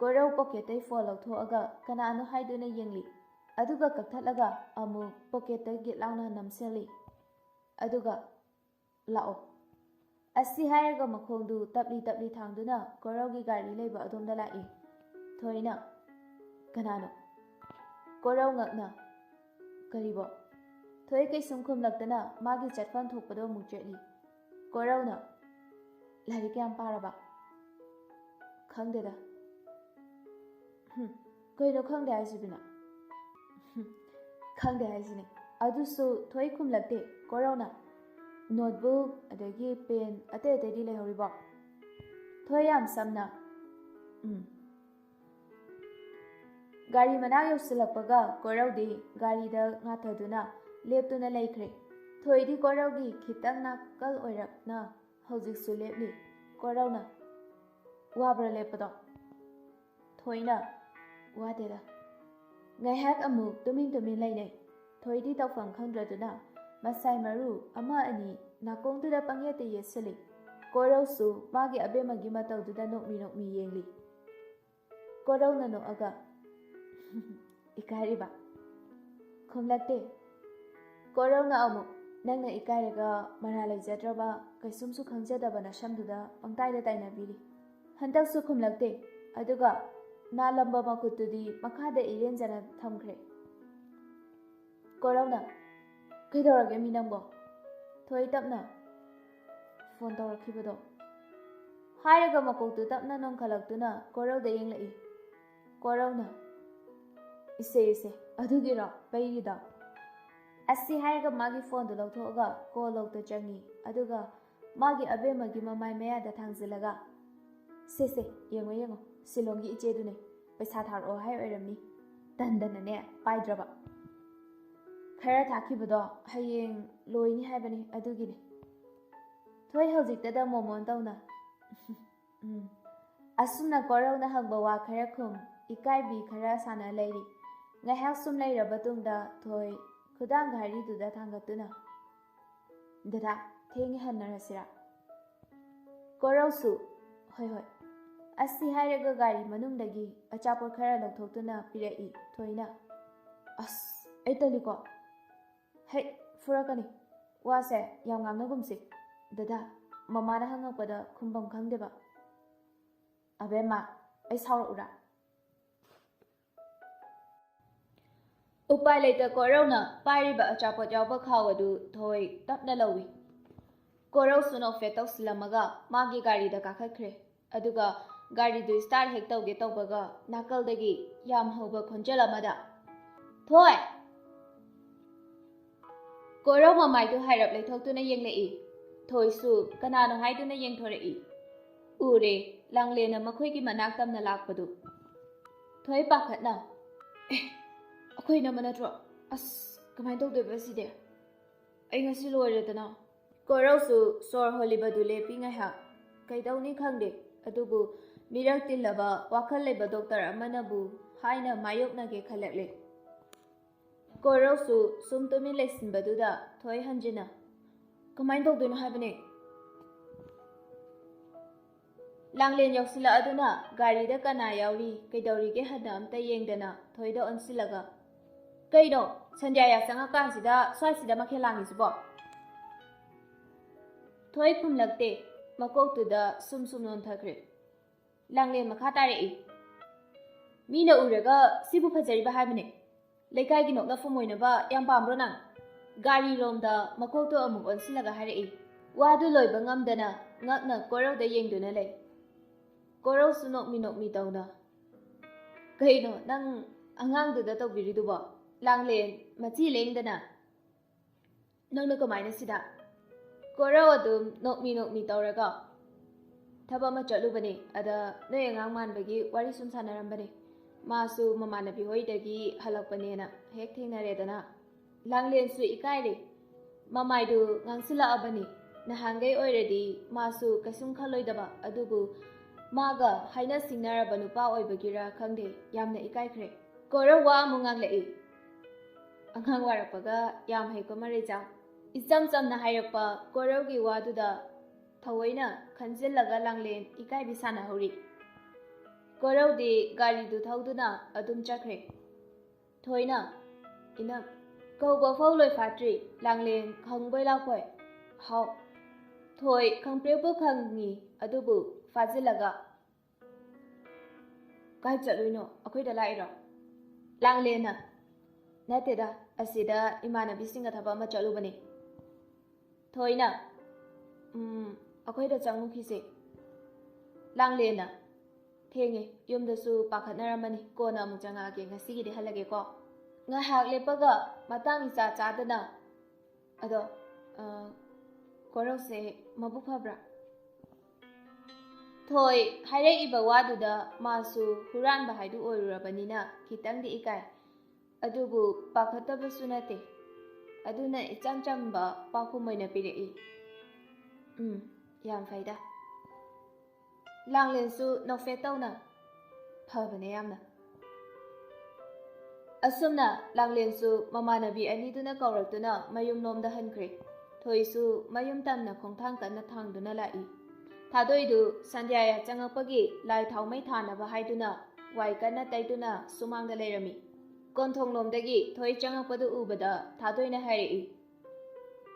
ꯀꯣꯔꯧ ꯄꯣꯀꯦꯠꯇꯩ ꯐꯣꯟ ꯂꯧꯊꯣꯛꯑꯒ ꯀꯅꯥꯅꯣ ꯍꯥꯏꯗꯨꯅ ꯌꯦꯡꯂꯤ ꯑꯗꯨꯒ ꯀꯛꯊꯠꯂꯒ ꯑꯃꯨꯛ ꯄꯣꯀꯦꯠꯇ ꯒꯤꯠ ꯂꯥꯎꯅ ꯅꯝꯁꯤꯜꯂꯤ ꯑꯗꯨꯒ ꯂꯥꯛꯑꯣ ꯑꯁꯤ ꯍꯥꯏꯔꯒ ꯃꯈꯣꯡꯗꯨ ꯇꯞꯂꯤ ꯇꯞꯂꯤ ꯊꯥꯡꯗꯨꯅ ꯀꯣꯔꯧꯒꯤ ꯒꯥꯔꯤ ꯂꯩꯕ ꯑꯗꯣꯝꯗ ꯂꯥꯛꯏ ꯊꯣꯏꯅ ꯀꯅꯥꯅꯣ ꯀꯣꯔꯧ ꯉꯛꯅ ꯀꯔꯤꯕꯣ ꯊꯣꯏ ꯀꯩꯁꯨꯝ ꯈꯨꯝꯂꯛꯇꯅ ꯃꯥꯒꯤ ꯆꯠꯐꯝ ꯊꯣꯛꯄꯗꯣ ꯑꯃꯨꯛ ꯆꯠꯂꯤ ꯀꯣꯔꯧꯅ ꯂꯥꯏꯔꯤꯛ ꯀꯌꯥꯝ ꯄꯥꯔꯕ ꯈꯪꯗꯦꯗ ꯀꯩꯅꯣ ꯈꯪꯗꯦ ꯍꯥꯏꯁꯤꯕꯤꯅ ꯈꯪꯗꯦ ꯍꯥꯏꯁꯤꯅꯦ ꯑꯗꯨꯁꯨ ꯊꯣꯏ ꯈꯨꯝꯂꯛꯇꯦ ꯀꯣꯔꯧꯅ ꯅꯣꯠꯕꯨꯛ ꯑꯗꯒꯤ ꯄꯦꯟ ꯑꯇꯩ ꯑꯇꯩꯗꯤ ꯂꯩꯍꯧꯔꯤꯕꯣ ꯊꯣꯏ ꯌꯥꯝ ꯁꯝꯅ ꯒꯥꯔꯤ ꯃꯅꯥꯛ ꯌꯧꯁꯤꯜꯂꯛꯄꯒ ꯀꯣꯔꯧꯗꯤ ꯒꯥꯔꯤꯗ ꯉꯥꯊꯗꯨꯅ ꯂꯦꯞꯇꯨꯅ ꯂꯩꯈ꯭ꯔꯦ ꯊꯣꯏꯗꯤ ꯀꯣꯔꯧꯒꯤ ꯈꯤꯇꯪ ꯅꯥꯀꯜ ꯑꯣꯏꯔꯞꯅ ꯍꯧꯖꯤꯛꯁꯨ ꯂꯦꯞꯂꯤ ꯀꯣꯔꯧꯅ ꯋꯥꯕ꯭ꯔꯥ ꯂꯦꯞꯄꯗꯣ ꯊꯣꯏꯅ ꯋꯥꯗꯦꯗ ꯉꯥꯏꯍꯥꯛ ꯑꯃꯨꯛ ꯇꯨꯃꯤꯟ ꯂꯩꯅꯩ ꯊꯣꯏꯗꯤ ꯇꯧꯐꯝ ꯈꯪꯗ꯭ꯔꯗꯨꯅ ꯃꯁꯥꯏ ꯃꯔꯨ ꯑꯃ ꯑꯅꯤ ꯅꯥꯀꯣꯡꯗꯨꯗ ꯄꯪꯌꯦꯠꯇ ꯌꯦꯠꯁꯤꯜꯂꯤ ꯀꯣꯔꯧꯁꯨ ꯃꯥꯒꯤ ꯑꯕꯦꯝꯃꯒꯤ ꯃꯇꯧꯗꯨꯗ ꯅꯣꯛꯃꯤ ꯌꯦꯡꯂꯤ ꯀꯣꯔꯧꯅ ꯅꯣꯛꯑꯒ ꯏꯀꯥꯏꯔꯤꯕ ꯈꯨꯝꯂꯛꯇꯦ ꯀꯣꯔꯧꯅ ꯑꯃꯨꯛ ꯅꯪꯅ ꯏꯀꯥꯏꯔꯒ ꯃꯔꯥ ꯂꯩꯖꯗ꯭ꯔꯕ ꯀꯩꯁꯨꯝꯁꯨ ꯈꯪꯖꯗꯕ ꯅꯁꯝꯗꯨꯗ ꯄꯪꯇꯥꯏꯗ ꯇꯥꯏꯅꯕꯤꯔꯤ ꯍꯟꯗꯛꯁꯨ ꯈꯨꯝꯂꯛꯇꯦ ꯑꯗꯨꯒ ꯅꯥꯜꯂꯝꯕ ꯃꯈꯨꯠꯇꯨꯗꯤ ꯃꯈꯥꯗ ꯏꯔꯦꯟꯖꯅ ꯊꯝꯈ꯭ꯔꯦ ꯀꯣꯔꯧꯅ ꯀꯩꯗꯧꯔꯒꯦ ꯃꯤ ꯅꯪꯕꯣ ꯊꯣꯏ ꯇꯞꯅ ꯐꯣꯟ ꯇꯧꯔꯛꯈꯤꯕꯗꯣ ꯍꯥꯏꯔꯒ ꯃꯀꯣꯛꯇꯨ ꯇꯞꯅ ꯅꯣꯡꯈꯠꯂꯛꯇꯨꯅ ꯀꯣꯔꯧꯗ ꯌꯦꯡꯂꯛꯏ ꯀꯣꯔꯧꯅ ꯏꯁꯦ ꯑꯗꯨꯒꯤꯔꯣ ꯄꯩꯔꯤꯗꯣ ꯑꯁꯤ ꯍꯥꯏꯔꯒ ꯃꯥꯒꯤ ꯐꯣꯟꯗꯨ ꯂꯧꯊꯣꯛꯑꯒ ꯀꯣꯜ ꯂꯣꯛꯇ ꯆꯪꯉꯤ ꯑꯗꯨꯒ ꯃꯥꯒꯤ ꯑꯕꯦꯝꯃꯒꯤ ꯃꯃꯥꯏ ꯃꯌꯥꯗ ꯊꯥꯡꯖꯤꯜꯂꯒ ꯁꯦ ꯌꯦꯡꯉꯣ ꯁꯤꯂꯣꯡꯒꯤ ꯏꯆꯦꯗꯨꯅꯦ ꯄꯩꯁꯥ ꯊꯥꯔꯛꯑꯣ ꯍꯥꯏ ꯑꯣꯏꯔꯝꯅꯤ ꯇꯟꯗꯅꯅꯦ ꯄꯥꯏꯗ꯭ꯔꯕ ꯈꯔ ꯊꯥꯈꯤꯕꯗꯣ ꯍꯌꯦꯡ ꯂꯣꯏꯅꯤ ꯍꯥꯏꯕꯅꯤ ꯑꯗꯨꯒꯤꯅꯤ ꯊꯣꯏ ꯍꯧꯖꯤꯛꯇꯗ ꯃꯣꯃꯣꯟ ꯇꯧꯅ ꯑꯁꯨꯝꯅ ꯀꯣꯔꯧꯅ ꯍꯪꯕ ꯋꯥ ꯈꯔ ꯈꯨꯝ ꯏꯀꯥꯏꯕꯤ ꯈꯔ ꯁꯥꯟꯅ ꯂꯩꯔꯤ ꯉꯥꯏꯍꯥꯛ ꯁꯨꯝ ꯂꯩꯔꯕ ꯇꯨꯡꯗ ꯊꯣꯏ ꯈꯨꯗꯥꯡ ꯘꯥꯔꯤꯗꯨꯗ ꯊꯥꯡꯒꯠꯇꯨꯅ ꯗꯗꯥ ꯊꯦꯡꯉꯦ ꯍꯟꯅꯔꯁꯤꯔꯥ ꯀꯣꯔꯧꯁꯨ ꯍꯣꯏ ꯑꯁꯤ ꯍꯥꯏꯔꯒ ꯒꯥꯔꯤ ꯃꯅꯨꯡꯗꯒꯤ ꯑꯆꯥꯄꯣꯠ ꯈꯔ ꯂꯧꯊꯣꯛꯇꯨꯅ ꯄꯤꯔꯛꯏ ꯊꯣꯏꯅ ꯑꯁ ꯑꯩ ꯇꯜꯂꯤꯀꯣ ꯍꯦꯛ ꯐꯨꯔꯛꯀꯅꯤ ꯋꯥꯁꯦ ꯌꯥꯝ ꯉꯥꯡꯅꯒꯨꯝꯁꯤ ꯗꯗꯥ ꯃꯃꯥꯅ ꯍꯪꯉꯛꯄꯗ ꯈꯨꯝꯐꯝ ꯈꯪꯗꯦꯕ ꯑꯕꯦꯝꯃ ꯑꯩ ꯁꯥꯎꯔꯛꯎꯔꯥ ꯎꯄꯥꯏ ꯂꯩꯇ ꯀꯣꯔꯧꯅ ꯄꯥꯏꯔꯤꯕ ꯑꯆꯥꯄꯣꯠ ꯌꯥꯎꯕ ꯈꯥꯎ ꯑꯗꯨ ꯊꯣꯏ ꯇꯞꯅ ꯂꯧꯏ ꯀꯣꯔꯧꯁꯨ ꯅꯣꯛꯐꯦꯠ ꯇꯧꯁꯤꯜꯂꯝꯃꯒ ꯃꯥꯒꯤ ꯒꯥꯔꯤꯗ ꯀꯥꯈꯠꯈ꯭ꯔꯦ ꯑꯗꯨꯒ ꯒꯥꯔꯤꯗꯨ ꯁ꯭ꯇꯥꯔꯠ ꯍꯦꯛ ꯇꯧꯒꯦ ꯇꯧꯕꯒ ꯅꯥꯀꯜꯗꯒꯤ ꯌꯥꯝ ꯍꯧꯕ ꯈꯣꯟꯖꯦꯜ ꯑꯃꯗ ꯊꯣꯏ ꯀꯣꯔꯧ ꯃꯃꯥꯏꯗꯨ ꯍꯥꯏꯔꯞ ꯂꯩꯊꯣꯛꯇꯨꯅ ꯌꯦꯡꯂꯛꯏ ꯊꯣꯏꯁꯨ ꯀꯅꯥꯅꯣ ꯍꯥꯏꯗꯨꯅ ꯌꯦꯡꯊꯣꯔꯛꯏ ꯎꯔꯦ ꯂꯥꯡꯂꯦꯟꯅ ꯃꯈꯣꯏꯒꯤ ꯃꯅꯥꯛ ꯇꯝꯅ ꯂꯥꯛꯄꯗꯨ ꯊꯣꯏ ꯄꯥꯈꯠꯅ ꯑꯩꯈꯣꯏ ꯏꯅꯝꯃ ꯅꯠꯇ꯭ꯔꯣ ꯑꯁ ꯀꯃꯥꯏꯅ ꯇꯧꯗꯣꯏꯕ ꯁꯤꯗꯤ ꯑꯩ ꯉꯁꯤ ꯂꯣꯏꯔꯦꯗꯅ ꯀꯣꯔꯧꯁꯨ ꯁꯣꯔ ꯍꯣꯜꯂꯤꯕꯗꯨ ꯂꯦꯞꯄꯤ ꯉꯥꯏꯍꯥꯛ ꯀꯩꯗꯧꯅꯤ ꯈꯪꯗꯦ ꯑꯗꯨꯕꯨ ꯃꯤꯔꯛ ꯇꯤꯜꯂꯕ ꯋꯥꯈꯜ ꯂꯩꯕ ꯗꯣꯛꯇꯔ ꯑꯃꯅꯕꯨ ꯍꯥꯏꯅ ꯃꯥꯌꯣꯛꯅꯒꯦ ꯈꯜꯂꯛꯂꯦ ꯀꯣꯔꯧꯁꯨ ꯁꯨꯝ ꯇꯨꯃꯤꯟ ꯂꯩꯁꯤꯟꯕꯗꯨꯗ ꯊꯣꯏ ꯍꯟꯖꯤꯟꯅ ꯀꯃꯥꯏꯅ ꯇꯧꯗꯣꯏꯅꯣ ꯍꯥꯏꯕꯅꯦ ꯂꯥꯡꯂꯦꯟ ꯌꯧꯁꯤꯜꯂꯛꯑꯗꯨꯅ ꯒꯥꯔꯤꯗ ꯀꯅꯥ ꯌꯥꯎꯔꯤ ꯀꯩꯗꯧꯔꯤꯒꯦ ꯍꯟꯅ ꯑꯝꯇ ꯌꯦꯡꯗꯅ ꯊꯣꯏꯗ ꯑꯣꯟꯁꯤꯜꯂꯒ ꯀꯩꯅꯣ ꯁꯟꯗ꯭ꯌꯥ ꯆꯪꯉꯀꯥꯟꯁꯤꯗ ꯁ꯭ꯋꯥꯏꯁꯤꯗ ꯃꯈꯦꯜ ꯂꯥꯡꯉꯤꯁꯤꯕꯣ ꯊꯣꯏ ꯈꯨꯝꯂꯛꯇꯦ ꯃꯀꯣꯛꯇꯨꯗ ꯁꯨꯝ ꯅꯣꯟꯊꯈ꯭ꯔꯦ ꯂꯥꯡꯂꯦꯟ ꯃꯈꯥ ꯇꯥꯔꯛꯏ ꯃꯤꯅ ꯎꯔꯒ ꯁꯤꯕꯨ ꯐꯖꯔꯤꯕ ꯍꯥꯏꯕꯅꯦ ꯂꯩꯀꯥꯏꯒꯤ ꯅꯣꯛꯅꯐꯝ ꯑꯣꯏꯅꯕ ꯌꯥꯝ ꯄꯥꯝꯕ꯭ꯔꯣ ꯅꯪ ꯒꯥꯔꯤꯔꯣꯝꯗ ꯃꯀꯣꯛꯇꯣ ꯑꯃꯨꯛ ꯑꯣꯟꯁꯤꯜꯂꯒ ꯍꯥꯏꯔꯛꯏ ꯋꯥꯗꯨ ꯂꯣꯏꯕ ꯉꯝꯗꯅ ꯉꯛꯅ ꯀꯣꯔꯧꯗ ꯌꯦꯡꯗꯨꯅ ꯂꯩ ꯀꯣꯔꯧꯁꯨ ꯅꯣꯛꯃꯤ ꯇꯧꯅ ꯀꯩꯅꯣ ꯅꯪ ꯑꯉꯥꯡꯗꯨꯗ ꯇꯧꯕꯤꯔꯤꯗꯨꯕꯣ ꯂꯥꯡꯂꯦꯟ ꯃꯆꯤ ꯂꯦꯡꯗꯅ ꯅꯪꯅ ꯀꯃꯥꯏꯅ ꯁꯤꯗ ꯀꯣꯔꯧ ꯑꯗꯨꯝ ꯅꯣꯛꯃꯤ ꯇꯧꯔꯒ ꯊꯕꯛ ꯑꯃ ꯆꯠꯂꯨꯕꯅꯦ ꯑꯗ ꯅꯣꯏ ꯑꯉꯥꯡ ꯃꯥꯟꯕꯒꯤ ꯋꯥꯔꯤ ꯁꯨꯝ ꯁꯥꯟꯅꯔꯝꯕꯅꯦ ꯃꯥꯁꯨ ꯃꯃꯥꯟꯅꯕꯤ ꯍꯣꯏꯗꯒꯤ ꯍꯜꯂꯛꯄꯅꯦꯅ ꯍꯦꯛ ꯊꯦꯡꯅꯔꯦꯗꯅ ꯂꯥꯡꯂꯦꯟꯁꯨ ꯏꯀꯥꯏꯔꯦ ꯃꯃꯥꯏꯗꯨ ꯉꯥꯡꯁꯤꯜꯂꯛꯑꯕꯅꯤ ꯅꯍꯥꯟꯒꯩ ꯑꯣꯏꯔꯗꯤ ꯃꯥꯁꯨ ꯀꯩꯁꯨꯝ ꯈꯜꯂꯣꯏꯗꯕ ꯑꯗꯨꯕꯨ ꯃꯥꯒ ꯍꯥꯏꯅ ꯁꯤꯡꯅꯔꯕ ꯅꯨꯄꯥ ꯑꯣꯏꯕꯒꯤꯔ ꯈꯪꯗꯦ ꯌꯥꯝꯅ ꯏꯀꯥꯏꯈ꯭ꯔꯦ ꯀꯣꯔꯧ ꯋꯥ ꯑꯃꯨꯛ ꯉꯥꯡꯂꯛꯏ ꯑꯉꯥꯡ ꯋꯥꯔꯛꯄꯒ ꯌꯥꯝ ꯍꯩꯀꯣ ꯃꯔꯩꯆꯥ इचम चमना हायरक्पा कोरौगी वादुदा थवैना खंजिल्लगा लांगलेन इकायबी सानाहौरी कोरौदी गारीदु थौदुना अदुम चख्रे थोइना इना कौबा फौलोय फाट्री लांगलेन खंगबोय लाखोय हाउ थोय खंप्रेबो खंगी अदुबु फाजिल्लगा काय चलुइनो अखोइदा लाइरो लांगलेना नतेदा असिदा इमानबीसिंगा थबा अमा चलुबने थोइना अखोइदा चंगुखिसे लांगलेना थेंगे युमदसु पाखतनरमनी कोना अमुक चंगागे ngasiगीदि हलगे को ngahak lepaga matang icha chadana ado korose mabu phabra thoi haire iba waduda masu huran ba haidu oirurabanina khitangdi ikai adubu pakhatabasu nate aduna icham chamba pakhumai pirei yam faida langlensu nokfe tawna phabane yamna asumna langlensu mamanabi aniduna kawraktuna mayum lomda hankre thoisu mayum tamna khongthang kanna thangduna lai thadoidu sandhyaya changapagi lai thaumai thanaba haiduna wai kanna taiduna sumangda leirami konthong lomdagi thoi changapadu ubada thadoina hairei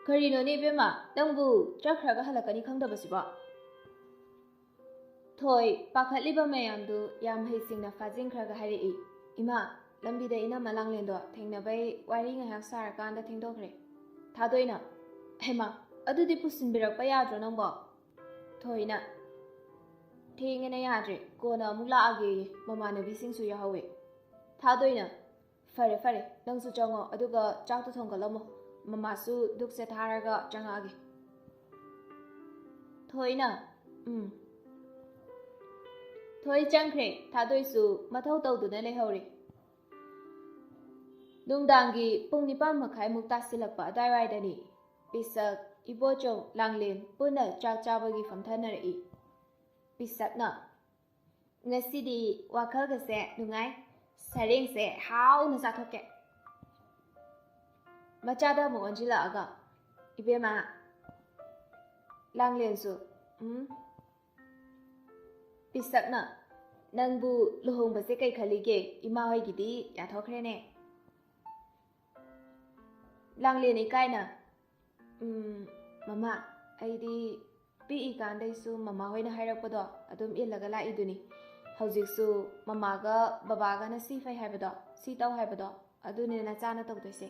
karino ne bema nangbu chakhraga halakani khangdabasiba thoi pakhatliba mayamdu yam heisingna fajingkhraga hairei ima lambida ina malanglendo thengnabai wari ngahak sarakanda thengdokre thadoina hema adudi pusinbirakpa yadro nangbo thoina thengena yadre kona amuk laage mamanabi singsu yahawe thadoina fare fare nangsu chango aduga chaktu thonggalamo mamasu dukse tharaga changage thoina thoi changkhre thadoisu mathau tawduna lehore nungdangi pung 9 makhai muk tasilakpa adaiwaidani pisak ibochong langlen puna chak chabagi famthanarei pisakna ngasidi wakhalgase nungai sarengse hauna sathokke machada mo onjila aga ibema langlensu pisakna nangbu luhongbase kai khalige ima hoigidi yathokhrene langlen ikaina mama aidi pi ikandaisu mama hoina hairakpado adum illaga laiduni hojiksu mamaga babaga na si fai haibado si taw haibado adune na chana tawdoise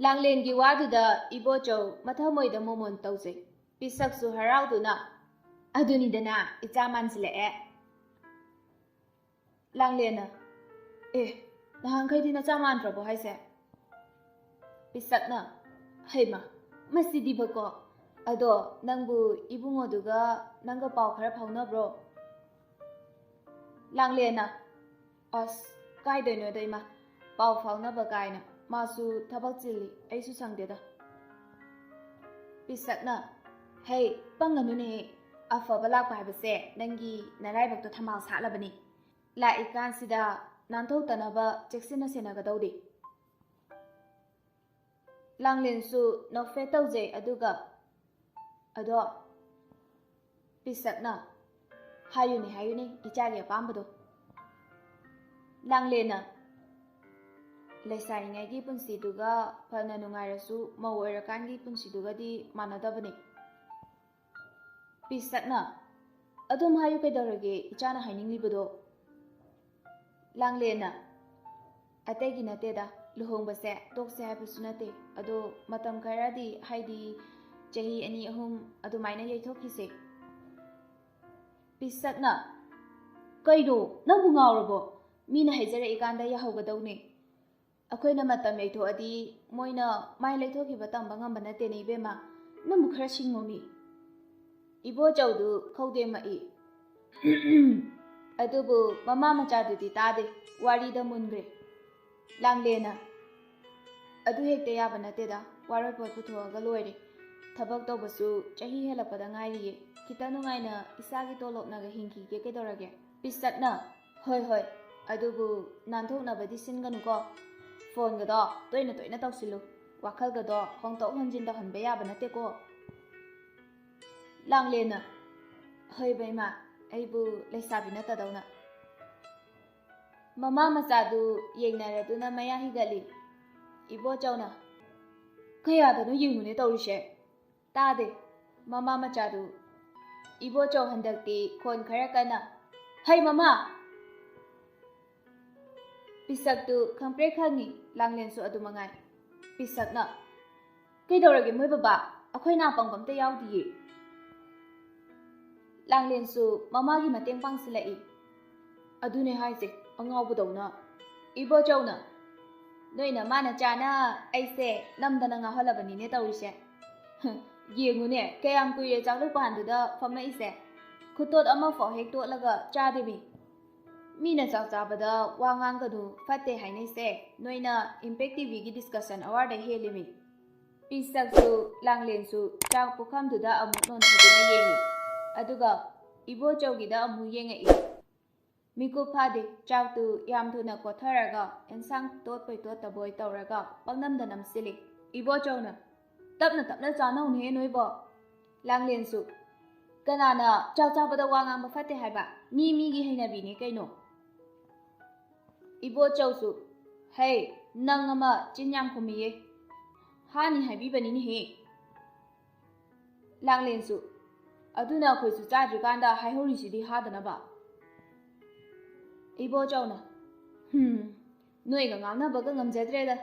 langlen gi waduda ibochou mathamoida momon tawse pisaksu harauduna aduni dana ichamanjile langlena nahangkhaidi na chamandrabo haise pisakna heima masidi bako ado nangbu ibungoduga nanga paw khara phaunabro langlena as kaidoino daima paw phaunaba kaina masu thabak chili aisu sangdeda pisakna hey panganune afaba lakpa habase nangi naraibakto thamal salabani la ikan sida nanthau tanaba cheksina senaga dawdi langlensu nokfe tawje aduga ado pisakna hayuni ichage pambado langlena lesaringai punsi duga phana nungairasu mawoirakangi punsi dugadi manadabani pisakna adum hayu kaidorage ichana haininglibado langlena ategi nateda luhongbase tokse haibusu nate ado matam kharadi haidi chahi ani ahum adumaina yaithokise pisakna kaido nangbu ngawrabo mina haijara ikanda yahawgadawne akoina matam yaithoadi moina mai laithokhiba tamba ngamba nate ne ibema namu khara singmomi ibo chawdu khawde mai ꯑꯗꯨꯕꯨ ꯃꯃꯥ ꯃꯆꯥꯗꯨꯗꯤ ꯇꯥꯗꯦ, ꯋꯥꯔꯤꯗ ꯃꯨꯟꯈ꯭ꯔꯦ꯫ ꯂꯥꯡꯂꯦꯟꯅ ꯑꯗꯨ ꯍꯦꯛꯇ ꯌꯥꯕ ꯅꯠꯇꯦꯗ, ꯋꯥꯔꯣꯏꯄꯣꯠ ꯄꯨꯊꯣꯛꯑꯒ ꯂꯣꯏꯔꯦ꯫ ꯊꯕꯛ ꯇꯧꯕꯁꯨ ꯆꯍꯤ ꯍꯦꯜꯂꯛꯄꯗ ꯉꯥꯏꯔꯤꯌꯦ, ꯈꯤꯇ ꯅꯨꯡꯉꯥꯏꯅ ꯏꯁꯥꯒꯤ ꯇꯣꯂꯣꯞꯅꯒ ꯍꯤꯡꯈꯤꯒꯦ ꯀꯩꯗꯧꯔꯒꯦ? ꯄꯤꯁꯛꯅ ꯍꯣꯏ ꯍꯣꯏ, ꯑꯗꯨꯕꯨ ꯅꯥꯟꯊꯣꯛꯅꯕꯗꯤ ꯁꯤꯟꯒꯅꯨꯀꯣ, ꯐꯣꯟꯒꯗꯣ ꯇꯣꯏꯅ ꯇꯣꯏꯅ ꯇꯧꯁꯤꯜꯂꯨ, ꯋꯥꯈꯜꯒꯗꯣ ꯍꯣꯡꯗꯣꯛ ꯍꯣꯟꯖꯤꯟ ꯇꯧꯍꯟꯕ ꯌꯥꯕ ꯅꯠꯇꯦꯀꯣ꯫ ꯂꯥꯡꯂꯦꯟꯅ ꯍꯣꯏꯕ ꯏꯃꯥ, ꯑꯩꯕꯨ ꯂꯩꯁꯥꯕꯤ ꯅꯠꯇꯗꯧꯅ꯫ ꯃꯃꯥ ꯃꯆꯥꯗꯨ ꯌꯦꯡꯅꯔꯗꯨꯅ ꯃꯌꯥ ꯍꯤꯒꯠꯂꯤ꯫ ꯏꯕꯣꯆꯧꯅ ꯀꯌꯥꯗꯅꯣ ꯌꯦꯡꯉꯨꯅꯦ ꯇꯧꯔꯤꯁꯦ? ꯇꯥꯗꯦ ꯃꯃꯥ ꯃꯆꯥꯗꯨ꯫ ꯏꯕꯣꯆꯧ ꯍꯟꯗꯛꯇꯤ ꯈꯣꯟ ꯈꯔ ꯀꯟꯅ ꯍꯩ ꯃꯃꯥ! ꯄꯤꯁꯛꯇꯨ ꯈꯪꯄ꯭ꯔꯦꯛ ꯈꯪꯉꯤ, ꯂꯥꯡꯂꯦꯟꯁꯨ ꯑꯗꯨ ꯃꯉꯥꯏ꯫ ꯄꯤꯁꯛꯅ ꯀꯩꯗꯧꯔꯒꯦ ꯃꯣꯏ ꯕꯕꯥ? ꯑꯩꯈꯣꯏ ꯅꯥꯄꯪꯕ ꯑꯝꯇ ꯌꯥꯎꯗꯤꯌꯦ꯫ ꯂꯥꯡꯂꯦꯟꯁꯨ ꯃꯃꯥꯒꯤ ꯃꯇꯦꯡ ꯄꯥꯡꯁꯤꯜꯂꯛꯏ꯫ ꯑꯗꯨꯅꯦ ꯍꯥꯏꯁꯦ, ꯑꯉꯥꯎꯕꯗꯧꯅ꯫ ꯏꯕꯣꯆꯧꯅ ꯅꯣꯏ ꯅꯃꯥꯅ ꯆꯥꯅ ꯑꯩꯁꯦ ꯅꯝꯗꯅ ꯉꯥꯎꯍꯜꯂꯕꯅꯤꯅꯦ ꯇꯧꯔꯤꯁꯦ꯫ ꯌꯦꯡꯉꯨꯅꯦ ꯀꯌꯥꯝ ꯀꯨꯏꯔꯦ ꯆꯥꯛꯂꯨꯛ ꯄꯥꯟꯗꯨꯗ ꯐꯝꯃꯛꯏꯁꯦ, ꯈꯨꯇꯣꯠ ꯑꯃꯐꯥꯎ ꯍꯦꯛ ꯇꯣꯠꯂꯒ ꯆꯥꯗꯦꯃꯤ꯫ ꯃꯤꯅ ꯆꯥꯛ ꯆꯥꯕꯗ ꯋꯥ ꯉꯥꯡꯒꯅꯨ ꯐꯠꯇꯦ ꯍꯥꯏꯅꯩꯁꯦ ꯅꯣꯏꯅ ꯏꯝꯄꯦꯛ ꯇꯤꯚꯤꯒꯤ ꯗꯤꯁꯀꯁꯟ ꯑꯋꯥꯔꯗ ꯍꯦꯜꯂꯤꯃꯤ꯫ ꯄꯤꯁꯛꯁꯨ ꯂꯥꯡꯂꯦꯟꯁꯨ ꯆꯥꯛ ꯄꯨꯈꯝꯗꯨꯗ ꯑꯃꯨꯛ ꯅꯣꯟꯊꯗꯨꯅ ꯌꯦꯡꯉꯤ, ꯑꯗꯨꯒ ꯏꯕꯣꯆꯧꯒꯤꯗ ꯑꯃꯨꯛ ꯌꯦꯡꯉꯛꯏ꯫ ꯃꯤꯀꯨꯞ ꯐꯥꯗꯦ, ꯆꯥꯛꯇꯨ ꯌꯥꯝ ꯊꯨꯅ ꯀꯣꯠꯊꯔꯒ ꯑꯦꯟꯁꯥꯡ ꯇꯣꯠꯄꯣꯏ ꯇꯣꯠꯇꯕꯣꯏ ꯇꯧꯔꯒ ꯄꯪꯅꯝꯗ ꯅꯝꯁꯤꯜꯂꯤ꯫ ꯏꯕꯣꯆꯧꯅ ꯇꯞꯅ ꯇꯞꯅ ꯆꯥꯅꯧꯅꯦ ꯅꯣꯏꯕꯣ꯫ ꯂꯥꯡꯂꯦꯟꯁꯨ ꯀꯅꯥꯅ ꯆꯥꯛ ꯆꯥꯕꯗ ꯋꯥ ꯉꯥꯡꯕ ꯐꯠꯇꯦ ꯍꯥꯏꯕ? ꯃꯤ ꯃꯤꯒꯤ ꯍꯩꯅꯕꯤꯅꯦ ꯀꯩꯅꯣ꯫ ꯏꯕꯣꯆꯧꯁꯨ ꯍꯩ ꯅꯪ ꯑꯃ ꯆꯤꯟ ꯌꯥꯝ ꯈꯨꯝꯃꯤꯌꯦ, ꯍꯥꯅꯤ ꯍꯥꯏꯕꯤꯕꯅꯤꯅꯦꯍꯦ꯫ ꯂꯥꯡꯂꯦꯟꯁꯨ ꯑꯗꯨꯅ ꯑꯩꯈꯣꯏꯁꯨ ꯆꯥꯗ꯭ꯔꯤꯀꯥꯟꯗ ꯍꯥꯏꯍꯧꯔꯤꯁꯤꯗꯤ ꯍꯥꯗꯅꯕ꯫ ꯏꯕꯣꯆꯧꯅ ꯅꯣꯏꯒ ꯉꯥꯡꯅꯕꯒ ꯉꯝꯖꯗ꯭ꯔꯦꯗ꯫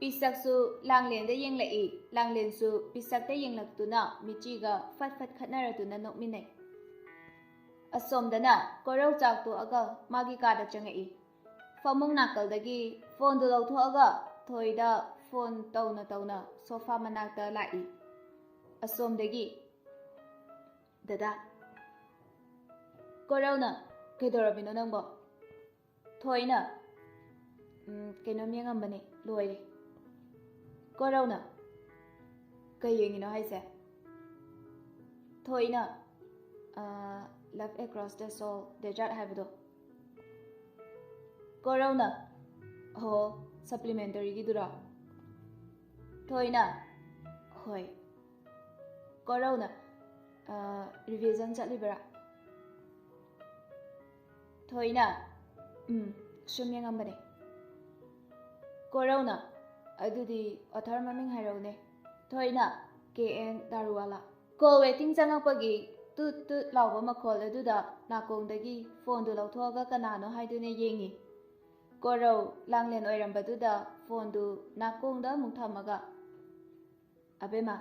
ꯄꯤꯁꯛꯁꯨ ꯂꯥꯡꯂꯦꯟꯗ ꯌꯦꯡꯂꯛꯏ, ꯂꯥꯡꯂꯦꯟꯁꯨ ꯄꯤꯁꯛꯇ ꯌꯦꯡꯂꯛꯇꯨꯅ ꯃꯤꯆꯤꯒ ꯐꯠ ꯐꯠ ꯈꯠꯅꯔꯗꯨꯅ ꯅꯣꯛꯃꯤꯟꯅꯩ꯫ ꯑꯁꯣꯝꯗꯅ ꯀꯣꯔꯧ ꯆꯥꯛ ꯇꯣꯛꯑꯒ ꯃꯥꯒꯤ ꯀꯥꯗ ꯆꯪꯉꯛꯏ꯫ ꯐꯃꯨꯡ ꯅꯥꯀꯜꯗꯒꯤ ꯐꯣꯟꯗꯨ ꯂꯧꯊꯣꯛꯑꯒ ꯊꯣꯏꯗ ꯐꯣꯟ ꯇꯧꯅ ꯇꯧꯅ ꯁꯣꯐꯥ ꯃꯅꯥꯛꯇ ꯂꯥꯛꯏ꯫ ꯑꯁꯣꯝꯗꯒꯤ ꯗꯗꯥ꯫ ꯀꯣꯔꯧꯅ ꯀꯩꯗꯧꯔꯝꯃꯤꯅꯣ ꯅꯪꯕꯣ? ꯊꯣꯏꯅ ꯀꯩꯅꯣꯝ ꯌꯦꯡꯉꯝꯕꯅꯦ, ꯂꯣꯏꯔꯦ꯫ ꯀꯣꯔꯧꯅ ꯀꯩ ꯌꯦꯡꯉꯤꯅꯣ ꯍꯥꯏꯁꯦ? ꯊꯣꯏꯅ Love Across the Salt Desert ꯍꯥꯏꯕꯗꯣ꯫ ꯀꯣꯔꯧꯅ ꯑꯣ ꯁꯄ꯭ꯂꯤꯃꯦꯟꯇꯔꯤꯒꯤꯗꯨꯔꯣ? ꯊꯣꯏꯅ ꯍꯣꯏ꯫ ꯀꯣꯔꯧꯅ ꯔꯤꯚꯤꯖꯟ ꯆꯠꯂꯤꯕ꯭ꯔꯥ? ꯊꯣꯏꯅ ꯁꯨꯝ ꯌꯦꯡꯉꯝꯕꯅꯦ꯫ ꯀꯣꯔꯧꯅ ꯑꯗꯨꯗꯤ ꯑꯣꯊꯔ ꯃꯃꯤꯡ ꯍꯥꯏꯔꯧꯅꯦ꯫ ꯊꯣꯏꯅ KN ꯗꯥꯔꯨꯋꯥꯂꯥ꯫ ꯀꯣꯜ ꯋꯦꯇꯤꯡ ꯆꯪꯉꯛꯄꯒꯤ ꯇꯨꯠ ꯇꯨꯠ ꯂꯥꯎꯕ ꯃꯈꯣꯜ ꯑꯗꯨꯗ ꯅꯥꯀꯣꯡꯗꯒꯤ ꯐꯣꯟꯗꯨ ꯂꯧꯊꯣꯛꯑꯒ ꯀꯅꯥꯅꯣ ꯍꯥꯏꯗꯨꯅ ꯌꯦꯡꯉꯤ꯫ ꯀꯣꯔꯧ ꯂꯥꯡꯂꯦꯟ ꯑꯣꯏꯔꯝꯕꯗꯨꯗ ꯐꯣꯟꯗꯨ ꯅꯥꯀꯣꯡꯗ ꯑꯃꯨꯛ ꯊꯝꯃꯒ ꯑꯕꯦꯝꯃ꯫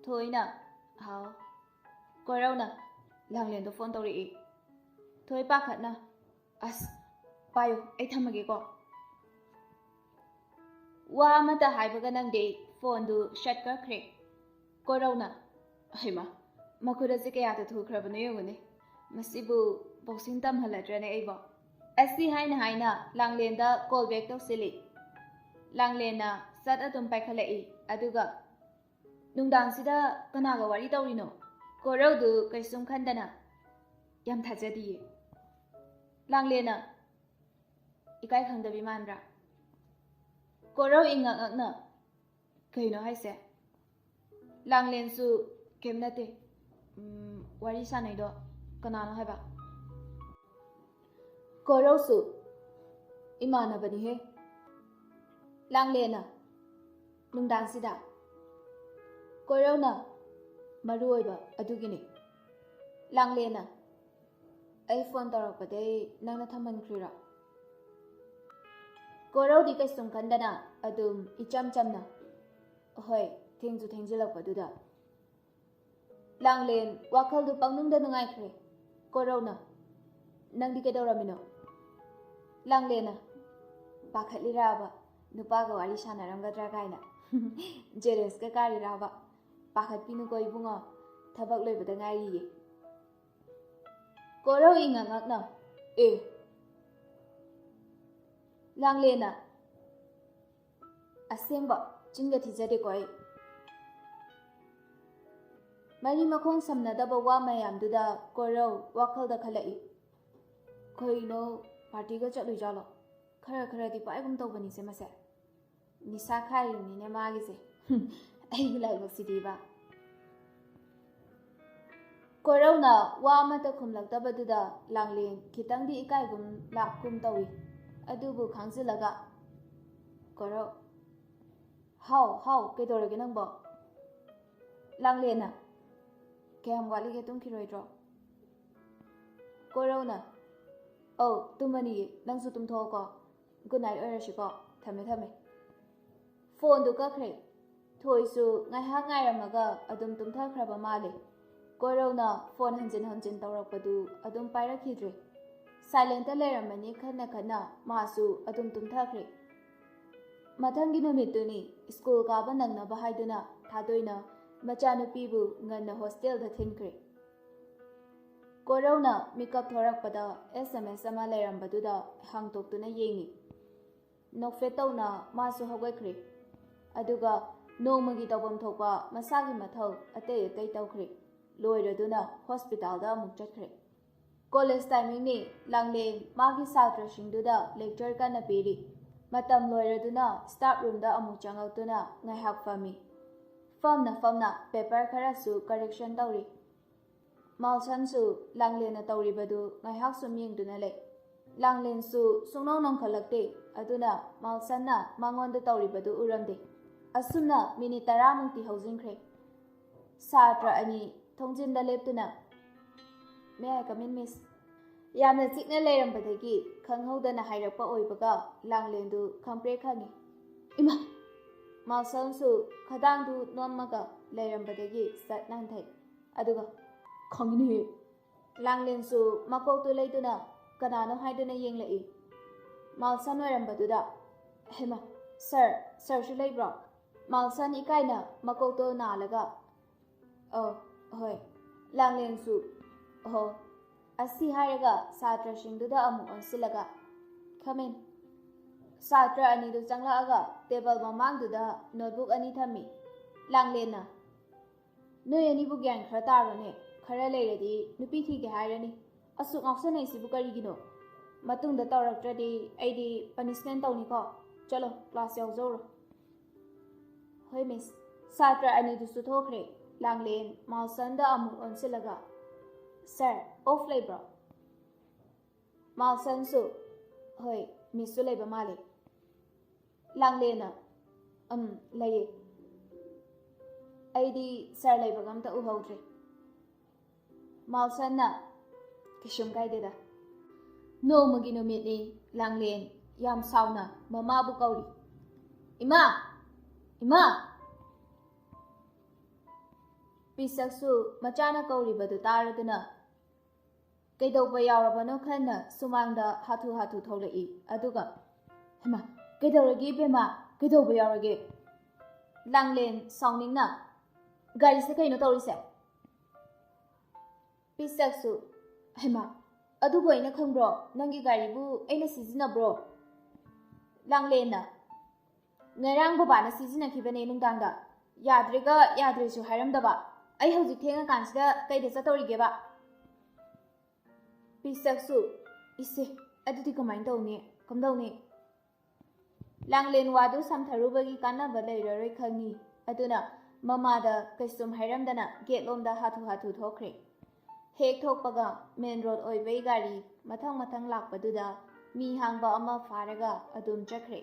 ꯊꯣꯏꯅ ꯍꯥꯎ꯫ ꯀꯣꯔꯧꯅ ꯂꯥꯡꯂꯦꯟꯗꯣ ꯐꯣꯟ ꯇꯧꯔꯛꯏ꯫ ꯊꯣꯏ ꯄꯥꯈꯠꯅ ꯑꯁ ꯄꯥꯏꯌꯨ ꯑꯩ ꯊꯝꯃꯒꯦꯀꯣ꯫ ꯋꯥ ꯑꯃꯠꯇ ꯍꯥꯏꯕꯒ ꯅꯪꯗꯦ, ꯐꯣꯟꯗꯨ ꯁꯠ ꯀꯛꯈ꯭ꯔꯦ꯫ ꯀꯣꯔꯧꯅ ꯍꯩꯃꯥ ꯃꯈꯨꯠ ꯑꯁꯤ ꯀꯌꯥꯗ ꯊꯨꯈ꯭ꯔꯕꯅꯣ ꯌꯦꯡꯉꯨꯅꯦ, ꯃꯁꯤꯕꯨ ꯕꯣꯛꯁꯤꯡ ꯇꯝꯍꯜꯂꯗ꯭ꯔꯅꯦ ꯑꯩꯕꯣ? ꯑꯁꯤ ꯍꯥꯏꯅ ꯍꯥꯏꯅ ꯂꯥꯡꯂꯦꯟꯗ ꯀꯣꯜ ꯕꯦꯛ ꯇꯧꯁꯤꯜꯂꯤ꯫ ꯂꯥꯡꯂꯦꯟꯅ ꯁꯠ ꯑꯗꯨꯝ ꯄꯥꯏꯈꯠꯂꯛꯏ, ꯑꯗꯨꯒ ꯅꯨꯡꯗꯥꯡꯁꯤꯗ ꯀꯅꯥꯒ ꯋꯥꯔꯤ ꯇꯧꯔꯤꯅꯣ? ꯀꯣꯔꯧꯗꯨ ꯀꯩꯁꯨꯝ ꯈꯟꯗꯅ ꯌꯥꯝ ꯊꯥꯖꯗꯤꯌꯦ꯫ ꯂꯥꯡꯂꯦꯟꯅ ꯏꯀꯥꯏ ꯈꯪꯗꯕꯤ ꯃꯥꯟꯕ꯭ꯔꯥ? ꯀꯣꯔꯧ ꯏꯉꯛ ꯉꯛꯅ ꯀꯩꯅꯣ ꯍꯥꯏꯁꯦ? ꯂꯥꯡꯂꯦꯟꯁꯨ ꯀꯩꯝ ꯅꯠꯇꯦ, ꯋꯥꯔꯤ ꯁꯥꯟꯅꯩꯗꯣ ꯀꯅꯥꯅꯣ ꯍꯥꯏꯕ? ꯀꯣꯔꯧꯁꯨ ꯏꯃꯥꯟꯅꯕꯅꯤꯍꯦ꯫ ꯂꯥꯡꯂꯦꯟꯅ ꯅꯨꯡꯗꯥꯡꯁꯤꯗ? ꯀꯣꯔꯧꯅ ꯃꯔꯨ ꯑꯣꯏꯕ ꯑꯗꯨꯒꯤꯅꯤ꯫ ꯂꯥꯡꯂꯦꯟꯅ ꯑꯩ ꯐꯣꯟ ꯇꯧꯔꯛꯄꯗꯩ ꯅꯪꯅ ꯊꯝꯍꯟꯈ꯭ꯔꯤꯔꯣ? ꯀꯣꯔꯧꯗꯤ ꯀꯩꯁꯨꯝ ꯈꯟꯗꯅ ꯑꯗꯨꯝ ꯏꯆꯝ ꯆꯝꯅ ꯍꯣꯏ ꯊꯦꯡꯁꯨ ꯊꯦꯡꯖꯤꯜꯂꯛꯄꯗꯨꯗ꯫ ꯂꯥꯡꯂꯦꯟ ꯋꯥꯈꯜꯗꯨ ꯄꯪꯅꯨꯡꯗ ꯅꯨꯡꯉꯥꯏꯈ꯭ꯔꯦ꯫ ꯀꯣꯔꯧꯅ ꯅꯪꯗꯤ ꯀꯩꯗꯧꯔꯝꯃꯤꯅꯣ? ꯂꯥꯡꯂꯦꯟꯅ ꯄꯥꯈꯠꯂꯤꯔꯥꯕ ꯅꯨꯄꯥꯒ ꯋꯥꯔꯤ ꯁꯥꯟꯅꯔꯝꯒꯗ꯭ꯔꯥ ꯀꯥꯏꯅ? ꯖꯦꯂꯦꯁꯀ ꯀꯥꯔꯤꯔꯥꯕ? ꯄꯥꯈꯠꯄꯤꯅꯨꯀꯣ ꯏꯕꯨꯡꯉꯣ, ꯊꯕꯛ ꯂꯣꯏꯕꯗ ꯉꯥꯏꯔꯤꯌꯦ꯫ ꯀꯣꯔꯧꯏ ꯉꯛꯉꯛꯅ ꯑꯦ ꯂꯥꯡꯂꯦꯟꯅ ꯑꯁꯦꯡꯕ ꯆꯤꯟꯒ ꯊꯤꯖꯗꯦꯀꯣ ꯑꯩ ꯃꯔꯤ ꯃꯈꯣꯡ ꯁꯝꯅꯗꯕ ꯋꯥ ꯃꯌꯥꯝꯗꯨꯗ ꯀꯣꯔꯧ ꯋꯥꯈꯜꯗ ꯈꯜꯂꯛꯏ ꯀꯩꯅꯣ ꯄꯥꯔꯇꯤꯒ ꯆꯠꯂꯣꯏꯖꯥꯠꯂꯣ ꯈꯔꯗꯤ ꯄꯥꯏꯒꯨꯝ ꯇꯧꯕꯅꯤꯁꯦ ꯃꯁꯦ ꯅꯤꯁꯥ ꯈꯥꯏꯔꯤꯕꯅꯤꯅꯦ ꯃꯥꯒꯤꯁꯦ ꯑꯩꯒꯤ ꯂꯥꯏꯕꯛꯁꯤꯗꯤꯕ ꯀꯣꯔꯧꯅ ꯋꯥ ꯑꯃꯠꯇ ꯈꯨꯝꯂꯛꯇꯕꯗꯨꯗ ꯂꯥꯡꯂꯦꯟ ꯈꯤꯇꯪꯗꯤ ꯏꯀꯥꯏꯒꯨꯝ ꯂꯥꯛꯀꯨꯝ ꯇꯧꯏ ꯑꯗꯨꯕꯨ ꯈꯥꯡꯖꯤꯜꯂꯒ ꯀꯣꯔꯧ ꯍꯥꯎ ꯀꯩꯗꯧꯔꯒꯦ ꯅꯪꯕꯣ ꯂꯥꯡꯂꯦꯟꯅ ꯀꯌꯥꯝ ꯋꯥꯠꯂꯤꯒꯦ ꯇꯨꯝꯈꯤꯔꯣꯏꯗ꯭ꯔꯣ ꯀꯣꯔꯧꯅ ꯑꯧ ꯇꯨꯝꯃꯅꯤꯌꯦ ꯅꯪꯁꯨ ꯇꯨꯝꯊꯣꯛꯑꯣꯀꯣ ꯒꯨꯗ ꯅꯥꯏꯠ ꯑꯣꯏꯔꯁꯤꯀꯣ ꯊꯝꯃꯦ ꯐꯣꯟꯗꯨ ꯀꯛꯈ꯭ꯔꯦ ꯊꯣꯏꯁꯨ ꯉꯥꯏꯍꯥꯛ ꯉꯥꯏꯔꯝꯃꯒ ꯑꯗꯨꯝ ꯇꯨꯝꯊꯈ꯭ꯔꯕ ꯃꯥꯜꯂꯦ ꯀꯣꯔꯧꯅ ꯐꯣꯟ ꯍꯟꯖꯤꯟ ꯇꯧꯔꯛꯄꯗꯨ ꯑꯗꯨꯝ ꯄꯥꯏꯔꯛꯈꯤꯗ꯭ꯔꯦ ꯁꯥꯏꯂꯦꯟꯇ ꯂꯩꯔꯝꯃꯅꯤ ꯈꯟꯅ ꯃꯥꯁꯨ ꯑꯗꯨꯝ ꯇꯨꯝꯊꯈ꯭ꯔꯦ ꯃꯊꯪꯒꯤ ꯅꯨꯃꯤꯠꯇꯨꯅꯤ ꯁ꯭ꯀꯨꯜ ꯀꯥꯕ ꯅꯪꯅꯕ ꯍꯥꯏꯗꯨꯅ ꯊꯥꯗꯣꯏꯅ ꯃꯆꯥꯅꯨꯄꯤꯕꯨ ꯉꯟꯅ ꯍꯣꯁꯇꯦꯜꯗ ꯊꯤꯟꯈ꯭ꯔꯦ ꯀꯣꯔꯧꯅ ꯃꯤꯀꯞ ꯊꯣꯔꯛꯄꯗ SMS ꯑꯃ ꯂꯩꯔꯝꯕꯗꯨꯗ ꯍꯥꯡꯇꯣꯛꯇꯨꯅ ꯌꯦꯡꯉꯤ ꯅꯣꯛꯐꯦꯠ ꯇꯧꯅ ꯃꯥꯁꯨ ꯍꯧꯒꯠꯈ꯭ꯔꯦ ꯑꯗꯨꯒ ꯅꯣꯡꯃꯒꯤ ꯇꯧꯐꯝ ꯊꯣꯛꯄ ꯃꯁꯥꯒꯤ ꯃꯊꯧ ꯑꯇꯩ ꯇꯧꯈ꯭ꯔꯦ ꯂꯣꯏꯔꯗꯨꯅ ꯍꯣꯁꯄꯤꯇꯥꯜꯗ ꯑꯃꯨꯛ ꯆꯠꯈ꯭ꯔꯦ ꯀꯣꯂꯦꯖ ꯇꯥꯏꯃꯤꯡꯅꯤ ꯂꯥꯡꯂꯦꯟ ꯃꯥꯒꯤ ꯁꯥꯇ꯭ꯔꯁꯤꯡꯗꯨꯗ ꯂꯦꯛꯆꯔ ꯀꯟꯅ ꯄꯤꯔꯤ ꯃꯇꯝ ꯂꯣꯏꯔꯗꯨꯅ ꯁ꯭ꯇꯥꯐ ꯔꯨꯝꯗ ꯑꯃꯨꯛ ꯆꯪꯉꯛꯇꯨꯅ ꯉꯥꯏꯍꯥꯛ ꯐꯝꯃꯤ ꯐꯝꯅ ꯄꯦꯄꯔ ꯈꯔꯁꯨ ꯀꯔꯦꯛꯁꯟ ꯇꯧꯔꯤ ꯃꯥꯜꯁꯟꯁꯨ ꯂꯥꯡꯂꯦꯟꯅ ꯇꯧꯔꯤꯕꯗꯨ ꯉꯥꯏꯍꯥꯛ ꯁꯨꯝ ꯌꯦꯡꯗꯨꯅ ꯂꯩ ꯂꯥꯡꯂꯦꯟꯁꯨ ꯁꯨꯡꯅꯣꯡ ꯅꯣꯡꯈꯠꯂꯛꯇꯦ ꯑꯗꯨꯅ ꯃꯥꯜꯁꯟꯅ ꯃꯉꯣꯟꯗ ꯇꯧꯔꯤꯕꯗꯨ ꯎꯔꯝꯗꯦ ꯑꯁꯨꯝꯅ ꯃꯤꯅꯤꯠ 10ꯃꯨꯛꯇꯤ ꯍꯧꯖꯤꯟꯈ꯭ꯔꯦ ꯁꯥꯇ꯭ꯔ ꯑꯅꯤ ꯊꯣꯡꯖꯤꯟꯗ ꯂꯦꯞꯇꯨꯅ ꯃꯦ ꯑꯥꯏ ꯀꯝ ꯏꯟ ꯃꯤꯁ ꯌꯥꯝꯅ ꯆꯤꯛꯅ ꯂꯩꯔꯝꯕꯗꯒꯤ ꯈꯪꯍꯧꯗꯅ ꯍꯥꯏꯔꯛꯄ ꯑꯣꯏꯕꯒ ꯂꯥꯡꯂꯦꯟꯗꯨ ꯈꯪꯄ꯭ꯔꯦꯛ ꯈꯪꯉꯤ ꯏꯃꯥ ꯃꯥꯜꯁꯟꯁꯨ ꯈꯗꯥꯡꯗꯨ ꯅꯣꯝꯃꯒ ꯂꯩꯔꯝꯕꯗꯒꯤ ꯁꯠ ꯅꯥꯟꯊꯩ ꯑꯗꯨꯒ ꯈꯪꯉꯤꯅꯦꯍꯦ ꯂꯥꯡꯂꯦꯟꯁꯨ ꯃꯀꯣꯛꯇꯨ ꯂꯩꯗꯨꯅ ꯀꯅꯥꯅꯣ ꯍꯥꯏꯗꯨꯅ ꯌꯦꯡꯂꯛꯏ ꯃꯥꯜꯁꯟ ꯑꯣꯏꯔꯝꯕꯗꯨꯗ ꯍꯦꯃ ꯁꯔꯁꯨ ꯂꯩꯕ꯭ꯔꯣ ꯃꯥꯜꯁꯟ ꯏꯀꯥꯏꯅ ꯃꯀꯣꯛꯇꯣ ꯅꯥꯜꯂꯒ ꯍꯣꯏ ꯂꯥꯡꯂꯦꯟꯁꯨ ꯑꯣꯍꯣ ꯑꯁꯤ ꯍꯥꯏꯔꯒ ꯁꯥꯇ꯭ꯔꯁꯤꯡꯗꯨꯗ ꯑꯃꯨꯛ ꯑꯣꯟꯁꯤꯜꯂꯒ ꯈꯃꯦꯟ ꯁꯥꯇ꯭ꯔ ꯑꯅꯤꯗꯨ ꯆꯪꯂꯛꯑꯒ ꯇꯦꯕꯜ ꯃꯃꯥꯡꯗꯨꯗ ꯅꯣꯠꯕꯨꯛ ꯑꯅꯤ ꯊꯝꯃꯤ ꯂꯥꯡꯂꯦꯟꯅ ꯅꯣꯏ ꯑꯅꯤꯕꯨ ꯒ꯭ꯌꯥꯟ ꯈꯔ ꯇꯥꯔꯣꯅꯦ ꯈꯔ ꯂꯩꯔꯗꯤ ꯅꯨꯄꯤ ꯊꯤꯒꯦ ꯍꯥꯏꯔꯅꯤ ꯑꯁꯨꯛ ꯉꯥꯎꯁꯟꯅꯩꯁꯤꯕꯨ ꯀꯔꯤꯒꯤꯅꯣ ꯃꯇꯨꯡꯗ ꯇꯧꯔꯛꯇ꯭ꯔꯗꯤ ꯑꯩꯗꯤ ꯄꯅꯤꯁꯃꯦꯟ ꯇꯧꯅꯤꯀꯣ ꯆꯠꯂꯣ ꯀ꯭ꯂꯥꯁ ꯌꯥꯎꯖꯧꯔꯣ ꯍꯣꯏ ꯃꯤꯁ ꯁꯥꯇ꯭ꯔ ꯑꯅꯤꯗꯨꯁꯨ ꯊꯣꯛꯈ꯭ꯔꯦ ꯂꯥꯡꯂꯦꯟ ꯃꯥꯜꯁꯟꯗ ꯑꯃꯨꯛ ꯑꯣꯟꯁꯤꯜꯂꯒ ꯁꯔ ꯑꯣꯐ ꯂꯩꯕ꯭ꯔꯣ ꯃꯥꯜꯁꯟꯁꯨ ꯍꯣꯏ ꯃꯤꯁꯁꯨ ꯂꯩꯕ ꯃꯥꯜꯂꯦ ꯂꯥꯡꯂꯦꯟꯅ ꯂꯩꯌꯦ ꯑꯩꯗꯤ ꯁꯔ ꯂꯩꯕꯒ ꯑꯝꯇ ꯎꯍꯧꯗ꯭ꯔꯦ ꯃꯥꯜꯁꯟꯅ ꯀꯩꯁꯨꯝ ꯀꯥꯏꯗꯦꯗ ꯅꯣꯡꯃꯒꯤ ꯅꯨꯃꯤꯠꯅꯤ ꯂꯥꯡꯂꯦꯟ ꯌꯥꯝ ꯁꯥꯎꯅ ꯃꯃꯥꯕꯨ ꯀꯧꯔꯤ ꯏꯃꯥ ꯄꯤꯁꯛꯁꯨ ꯃꯆꯥꯅ ꯀꯧꯔꯤꯕꯗꯨ ꯇꯥꯔꯗꯨꯅ ꯀꯩꯗꯧꯕ ꯌꯥꯎꯔꯕꯅꯣ ꯈꯟꯅ ꯁꯨꯃꯥꯡꯗ ꯍꯥꯊꯨ ꯊꯣꯛꯂꯛꯏ ꯑꯗꯨꯒ ꯍꯦꯃꯥ ꯀꯩꯗꯧꯔꯒꯦ ꯏꯕꯦꯝꯃ ꯀꯩꯗꯧꯕ ꯌꯥꯎꯔꯒꯦ ꯂꯥꯡꯂꯦꯟ ꯁꯥꯎꯅꯤꯡꯅ ꯒꯥꯔꯤꯁꯦ ꯀꯩꯅꯣ ꯇꯧꯔꯤꯁꯦ ꯄꯤꯁꯛꯁꯨ ꯍꯦꯃꯥ ꯑꯗꯨꯕꯨ ꯑꯩꯅ ꯈꯪꯕ꯭ꯔꯣ ꯅꯪꯒꯤ ꯒꯥꯔꯤꯕꯨ ꯑꯩꯅ ꯁꯤꯖꯤꯟꯅꯕ꯭ꯔꯣ ꯂꯥꯡꯂꯦꯟꯅ ꯉꯔꯥꯡ ꯕꯕꯥꯅ ꯁꯤꯖꯤꯟꯅꯈꯤꯕꯅꯦ ꯅꯨꯡꯗꯥꯡꯗ ꯌꯥꯗ꯭ꯔꯦꯁꯨ ꯍꯥꯏꯔꯝꯗꯕ ꯑꯩ ꯍꯧꯖꯤꯛ ꯊꯦꯡꯉꯀꯥꯟꯁꯤꯗ ꯀꯩꯗ ꯆꯠꯇꯧꯔꯤꯒꯦꯕ ꯄꯤꯁꯛꯁꯨ ꯏꯁꯦ ꯑꯗꯨꯗꯤ ꯀꯃꯥꯏꯅ ꯇꯧꯅꯤ ꯀꯝꯗꯧꯅꯤ ꯂꯥꯡꯂꯦꯟ ꯋꯥꯗꯨ ꯁꯝꯊꯔꯨꯕꯒꯤ ꯀꯥꯟꯅꯕ ꯂꯩꯔꯔꯣꯏ ꯈꯪꯉꯤ ꯑꯗꯨꯅ ꯃꯃꯥꯗ ꯀꯩꯁꯨꯝ ꯍꯥꯏꯔꯝꯗꯅ ꯒꯦꯠꯂꯣꯝꯗ ꯍꯥꯊꯨ ꯊꯣꯛꯈ꯭ꯔꯦ ꯍꯦꯛ ꯊꯣꯛꯄꯒ ꯃꯦꯟ ꯔꯣꯗ ꯑꯣꯏꯕꯩ ꯒꯥꯔꯤ ꯃꯊꯪ ꯂꯥꯛꯄꯗꯨꯗ ꯃꯤ ꯍꯥꯡꯕ ꯑꯃ ꯐꯥꯔꯒ ꯑꯗꯨꯝ ꯆꯠꯈ꯭ꯔꯦ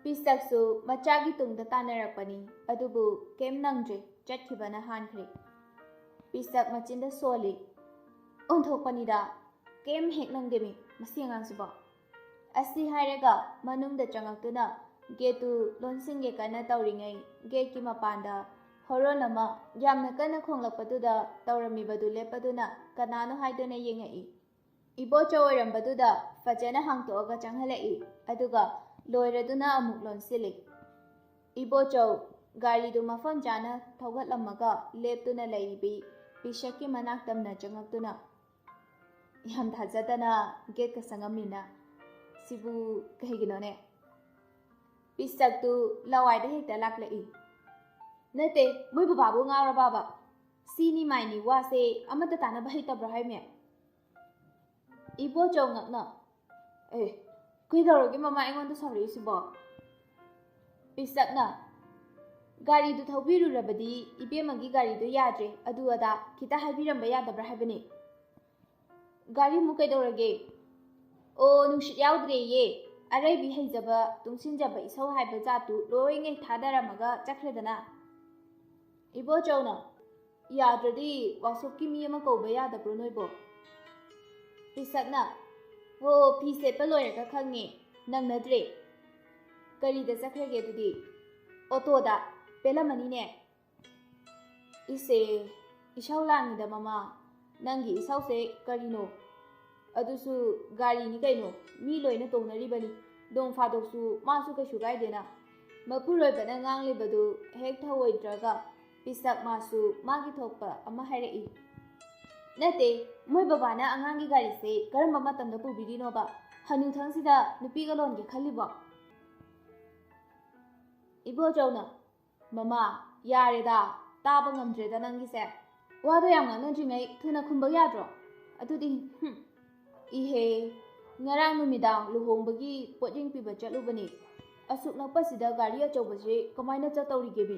ꯄꯤꯁꯛꯁꯨ ꯃꯆꯥꯒꯤ ꯇꯨꯡꯗ ꯇꯥꯟꯅꯔꯛꯄꯅꯤ ꯑꯗꯨꯕꯨ ꯀꯩꯝ ꯅꯪꯗ꯭ꯔꯦ ꯆꯠꯈꯤꯕꯅ ꯍꯥꯟꯈ꯭ꯔꯦ ꯄꯤꯁꯛ ꯃꯆꯤꯟꯗ ꯁꯣꯜꯂꯤ ꯑꯣꯟꯊꯣꯛꯄꯅꯤꯗ ꯀꯩꯝ ꯍꯦꯛ ꯅꯪꯗꯦꯃꯤ ꯃꯁꯤ ꯑꯉꯥꯡꯁꯤꯕꯣ ꯑꯁꯤ ꯍꯥꯏꯔꯒ ꯃꯅꯨꯡꯗ ꯆꯪꯉꯛꯇꯨꯅ ꯒꯦꯠꯇꯨ ꯂꯣꯟꯁꯤꯟꯒꯦ ꯀꯟꯅ ꯇꯧꯔꯤꯉꯩ ꯒꯦꯠꯀꯤ ꯃꯄꯥꯟꯗ ꯍꯣꯔꯣꯟ ꯑꯃ ꯌꯥꯝꯅ ꯀꯟꯅ ꯈꯣꯡꯂꯛꯄꯗꯨꯗ ꯇꯧꯔꯝꯃꯤꯕꯗꯨ ꯂꯦꯞꯄꯗꯨꯅ ꯀꯅꯥꯅꯣ ꯍꯥꯏꯗꯨꯅ ꯌꯦꯡꯉꯛꯏ ꯏꯕꯣꯆꯧ ꯑꯣꯏꯔꯝꯕꯗꯨꯗ ꯐꯖꯅ ꯍꯥꯡꯇꯣꯛꯑꯒ ꯆꯪꯍꯜꯂꯛꯏ ꯑꯗꯨꯒ ꯂꯣꯏꯔꯗꯨꯅ ꯑꯃꯨꯛ ꯂꯣꯟꯁꯤꯜꯂꯤ ꯏꯕꯣꯆꯧ ꯒꯥꯔꯤꯗꯨ ꯃꯐꯝ ꯆꯥꯅ ꯊꯧꯒꯠꯂꯝꯃꯒ ꯂꯦꯞꯇꯨꯅ ꯂꯩꯔꯤꯕꯤ ꯄꯤꯁꯛꯀꯤ ꯃꯅꯥꯛ ꯇꯝꯅ ꯆꯪꯉꯛꯇꯨꯅ ꯌꯥꯝ ꯊꯥꯖꯗꯅ ꯒꯦꯠꯀ ꯁꯪꯉꯝꯃꯤꯅ ꯁꯤꯕꯨ ꯀꯩꯒꯤꯅꯣꯅꯦ? ꯄꯤꯁꯛꯇꯨ ꯂꯋꯥꯏꯗ ꯍꯦꯛꯇ ꯂꯥꯛꯂꯛꯏ꯫ ꯅꯠꯇꯦ, ꯃꯣꯏ ꯕꯕꯥꯕꯨ ꯉꯥꯎꯔꯕꯕ? ꯁꯤꯅꯤ ꯃꯥꯏꯅꯤ ꯋꯥꯁꯦ ꯑꯃꯠꯇ ꯇꯥꯟꯅꯕ ꯍꯩꯇꯕ꯭ꯔꯣ ꯍꯥꯏꯃꯦ? ꯏꯕꯣꯆꯧ ꯉꯛꯅ ꯀꯩꯗꯧꯔꯒꯦ ꯃꯃꯥ ꯑꯩꯉꯣꯟꯗ ꯁꯥꯎꯔꯛꯏꯁꯤꯕꯣ? ꯄꯤꯁꯛꯅ ꯒꯥꯔꯤꯗꯨ ꯊꯧꯕꯤꯔꯨꯔꯕꯗꯤ 이베ꯝꯃꯒꯤ ꯒꯥꯔꯤꯗꯨ ꯌꯥꯗ꯭ꯔꯦ ꯑꯗꯨ ꯑꯗꯥ ꯈꯤꯇ ꯍꯥꯏꯕꯤꯔꯝꯕ ꯌꯥꯗꯕ꯭ꯔꯥ ꯍꯥꯏꯕꯅꯤ꯫ ꯒꯥꯔꯤꯃꯨꯛ ꯀꯩꯗꯧꯔꯒꯦ? ꯑꯣ ꯅꯨꯡꯁꯤꯠ ꯌꯥꯎꯗ꯭ꯔꯦꯌꯦ, ꯑꯔꯩꯕꯤ ꯍꯩꯖꯕ ꯇꯨꯡꯁꯤꯟꯖꯕ ꯏꯁꯧ ꯍꯥꯏꯕ ꯖꯥꯠꯇꯨ ꯂꯣꯏꯉꯩ ꯊꯥꯗꯔꯝꯃꯒ ꯆꯠꯈ꯭ꯔꯦꯗꯅ꯫ ꯏꯕꯣꯆꯧꯅ ꯌꯥꯗ꯭ꯔꯗꯤ ꯋꯥꯛꯁꯣꯞꯀꯤ ꯃꯤ ꯑꯃ ꯀꯧꯕ ꯌꯥꯗꯕ꯭ꯔꯣ ꯅꯣꯏꯕꯣ? ꯄꯤꯁꯛꯅ ꯍꯣ ꯐꯤ ꯁꯦꯠꯄ ꯂꯣꯏꯔꯒ ꯈꯪꯉꯦ, ꯅꯪꯅꯗ꯭ꯔꯦ꯫ ꯀꯔꯤꯗ ꯆꯠꯈ꯭ꯔꯒꯦ ꯑꯗꯨꯗꯤ? ꯑꯣꯇꯣꯗ ꯄꯦꯜꯂꯝꯃꯅꯤꯅꯦ꯫ ꯏꯁꯦ ꯏꯁꯧ ꯂꯥꯡꯉꯤꯗ ꯃꯃꯥ, ꯅꯪꯒꯤ ꯏꯁꯧꯁꯦ ꯀꯔꯤꯅꯣ? ꯑꯗꯨꯁꯨ ꯒꯥꯔꯤꯅꯤ ꯀꯩꯅꯣ, ꯃꯤ ꯂꯣꯏꯅ ꯇꯣꯡꯅꯔꯤꯕꯅꯤ, ꯅꯣꯡ ꯐꯥꯗꯣꯛꯁꯨ ꯃꯥꯁꯨ ꯀꯩꯁꯨ ꯀꯥꯏꯗꯦꯅ꯫ ꯃꯄꯨꯔꯣꯏꯕꯅ ꯉꯥꯡꯂꯤꯕꯗꯨ ꯍꯦꯛ ꯊꯧꯑꯣꯏꯗ꯭ꯔꯒ ꯄꯤꯁꯛ ꯃꯥꯁꯨ ꯃꯥꯒꯤ ꯊꯣꯛꯄ ꯑꯃ ꯍꯥꯏꯔꯛꯏ꯫ ꯅꯠꯇꯦ, ꯃꯣꯏ ꯕꯕꯥꯅ ꯑꯉꯥꯡꯒꯤ ꯒꯥꯔꯤꯁꯦ ꯀꯔꯝꯕ ꯃꯇꯝꯗ ꯄꯨꯕꯤꯔꯤꯅꯣꯕ? ꯍꯅꯨꯊꯪꯁꯤꯗ ꯅꯨꯄꯤꯒ ꯂꯣꯟꯒꯦ ꯈꯜꯂꯤꯕꯣ? 이보ꯆꯧꯅ ꯃꯃꯥ ꯌꯥꯔꯦꯗ, ꯇꯥꯕ ꯉꯝꯗ꯭ꯔꯦꯗ ꯅꯪꯒꯤꯁꯦ꯫ ꯋꯥꯗꯣ ꯌꯥꯝ ꯉꯥꯡꯅꯗ꯭ꯔꯤꯉꯩ ꯊꯨꯅ ꯈꯨꯝꯕ ꯌꯥꯗ꯭ꯔꯣ? ꯑꯗꯨꯗꯤ 이ꯍꯦ, ꯉꯔꯥꯡ ꯅꯨꯃꯤꯗꯥꯡ ꯂꯨꯍꯣꯡꯕꯒꯤ ꯄꯣꯠꯌꯦꯡ ꯄꯤꯕ ꯆꯠꯂꯨꯕꯅꯤ꯫ ꯑꯁꯨꯛ ꯅꯛꯄꯁꯤꯗ ꯒꯥꯔꯤ ꯑꯆꯧꯕꯁꯦ ꯀꯃꯥꯏꯅ ꯆꯠꯇꯧꯔꯤꯒꯦꯕꯤ?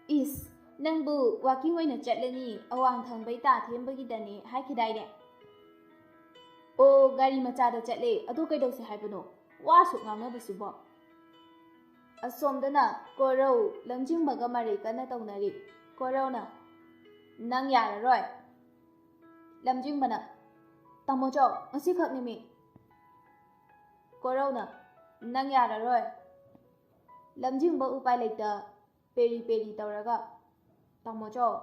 이ꯁ, ꯅꯪꯕꯨ ꯋꯥꯀꯤꯡ ꯑꯣꯏꯅ ꯆꯠꯂꯅꯤ, ꯑꯋꯥꯡ ꯊꯪꯕꯩ ꯇꯥ ꯊꯦꯝꯕꯒꯤꯗꯅꯦ ꯍꯥꯏꯈꯤꯗꯥꯏꯅꯦ? ꯑꯣ ꯒꯥꯔꯤ ꯃꯆꯥꯗ ꯆꯠꯂꯦ, ꯑꯗꯣ ꯀꯩꯗꯧꯁꯦ ꯍꯥꯏꯕꯅꯣ? ꯋꯥꯁꯨꯛ ꯉꯥꯡꯅꯕꯁꯤꯕꯣ? ꯑꯁꯣꯝꯗꯅ ꯀꯣꯔꯧ ꯂꯝꯖꯤꯡꯕꯒ ꯃꯔꯩ ꯀꯟꯅ ꯇꯧꯅꯔꯤ꯫ ꯀꯣꯔꯧꯅ ꯅꯪ ꯌꯥꯔꯔꯣꯏ꯫ ꯂꯝꯖꯤꯡꯕꯅ ꯇꯥꯃꯣꯆꯧ ꯉꯁꯤꯈꯛꯅꯤꯃꯤ꯫ ꯀꯣꯔꯧꯅ ꯅꯪ ꯌꯥꯔꯔꯣꯏ꯫ ꯂꯝꯖꯤꯡꯕ ꯎꯄꯥꯏ ꯂꯩꯇ ꯄꯦꯔꯤ ꯄꯦꯔꯤ ꯇꯧꯔꯒ ꯇꯥꯃꯣꯆꯧ꯫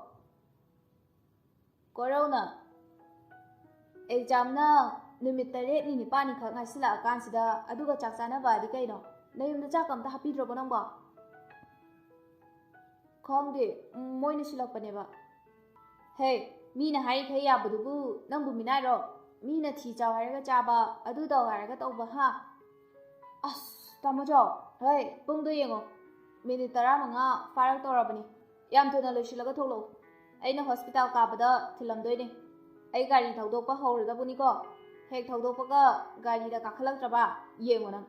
ꯀꯣꯔꯧꯅ ꯑꯦꯛꯖꯥꯝꯅ ꯅꯨꯃꯤꯠ 8ꯅꯤ 9ꯅꯤꯈꯛ ꯉꯥꯏꯁꯤꯜꯂꯛꯑꯀꯥꯟꯁꯤꯗ ꯑꯗꯨꯒ ꯆꯥꯛ ꯆꯥꯅꯕꯗꯤ ꯀꯩꯅꯣ? ꯅꯌꯨꯝꯗ ꯆꯥꯛ ꯑꯝꯇ ꯍꯥꯞꯄꯤꯗ꯭ꯔꯕꯣ ꯅꯪꯕꯣ? ꯈꯪꯗꯦ, ꯃꯣꯏꯅ ꯁꯤꯜꯂꯛꯄꯅꯦꯕ꯫ ꯍꯦ, ꯃꯤꯅ ꯍꯥꯏꯔꯤꯈꯩ ꯌꯥꯕꯗꯨꯕꯨ ꯅꯪꯕꯨ ꯃꯤꯅꯥꯏꯔꯣ? ꯃꯤꯅ ꯊꯤ ꯆꯥꯎ ꯍꯥꯏꯔꯒ ꯆꯥꯕ, ꯑꯗꯨ ꯇꯧ ꯍꯥꯏꯔꯒ ꯇꯧꯕ, ꯍꯥ? ꯑꯁ ꯇꯥꯃꯣꯆꯧ, ꯍꯦ ꯄꯨꯡꯗꯣ ꯌꯦꯡꯉꯣ, ꯃꯤꯅꯤꯠ 15 ꯐꯥꯔꯛꯇꯧꯔꯕꯅꯤ꯫ ꯌꯥꯝ ꯊꯨꯅ ꯂꯣꯏꯁꯤꯜꯂꯒ ꯊꯣꯛꯂꯛꯎ, ꯑꯩꯅ ꯍꯣꯁꯄꯤꯇꯥꯜ ꯀꯥꯕꯗ ꯊꯤꯜꯂꯝꯗꯣꯏꯅꯦ꯫ ꯑꯩ ꯒꯥꯔꯤ ꯊꯧꯗꯣꯛꯄ ꯍꯧꯔꯗꯕꯅꯤꯀꯣ, ꯍꯦꯛ ꯊꯧꯗꯣꯛꯄꯒ ꯒꯥꯔꯤꯗ ꯀꯥꯈꯠꯂꯛꯇ꯭ꯔꯕ ꯌꯦꯡꯉꯣ ꯅꯪ꯫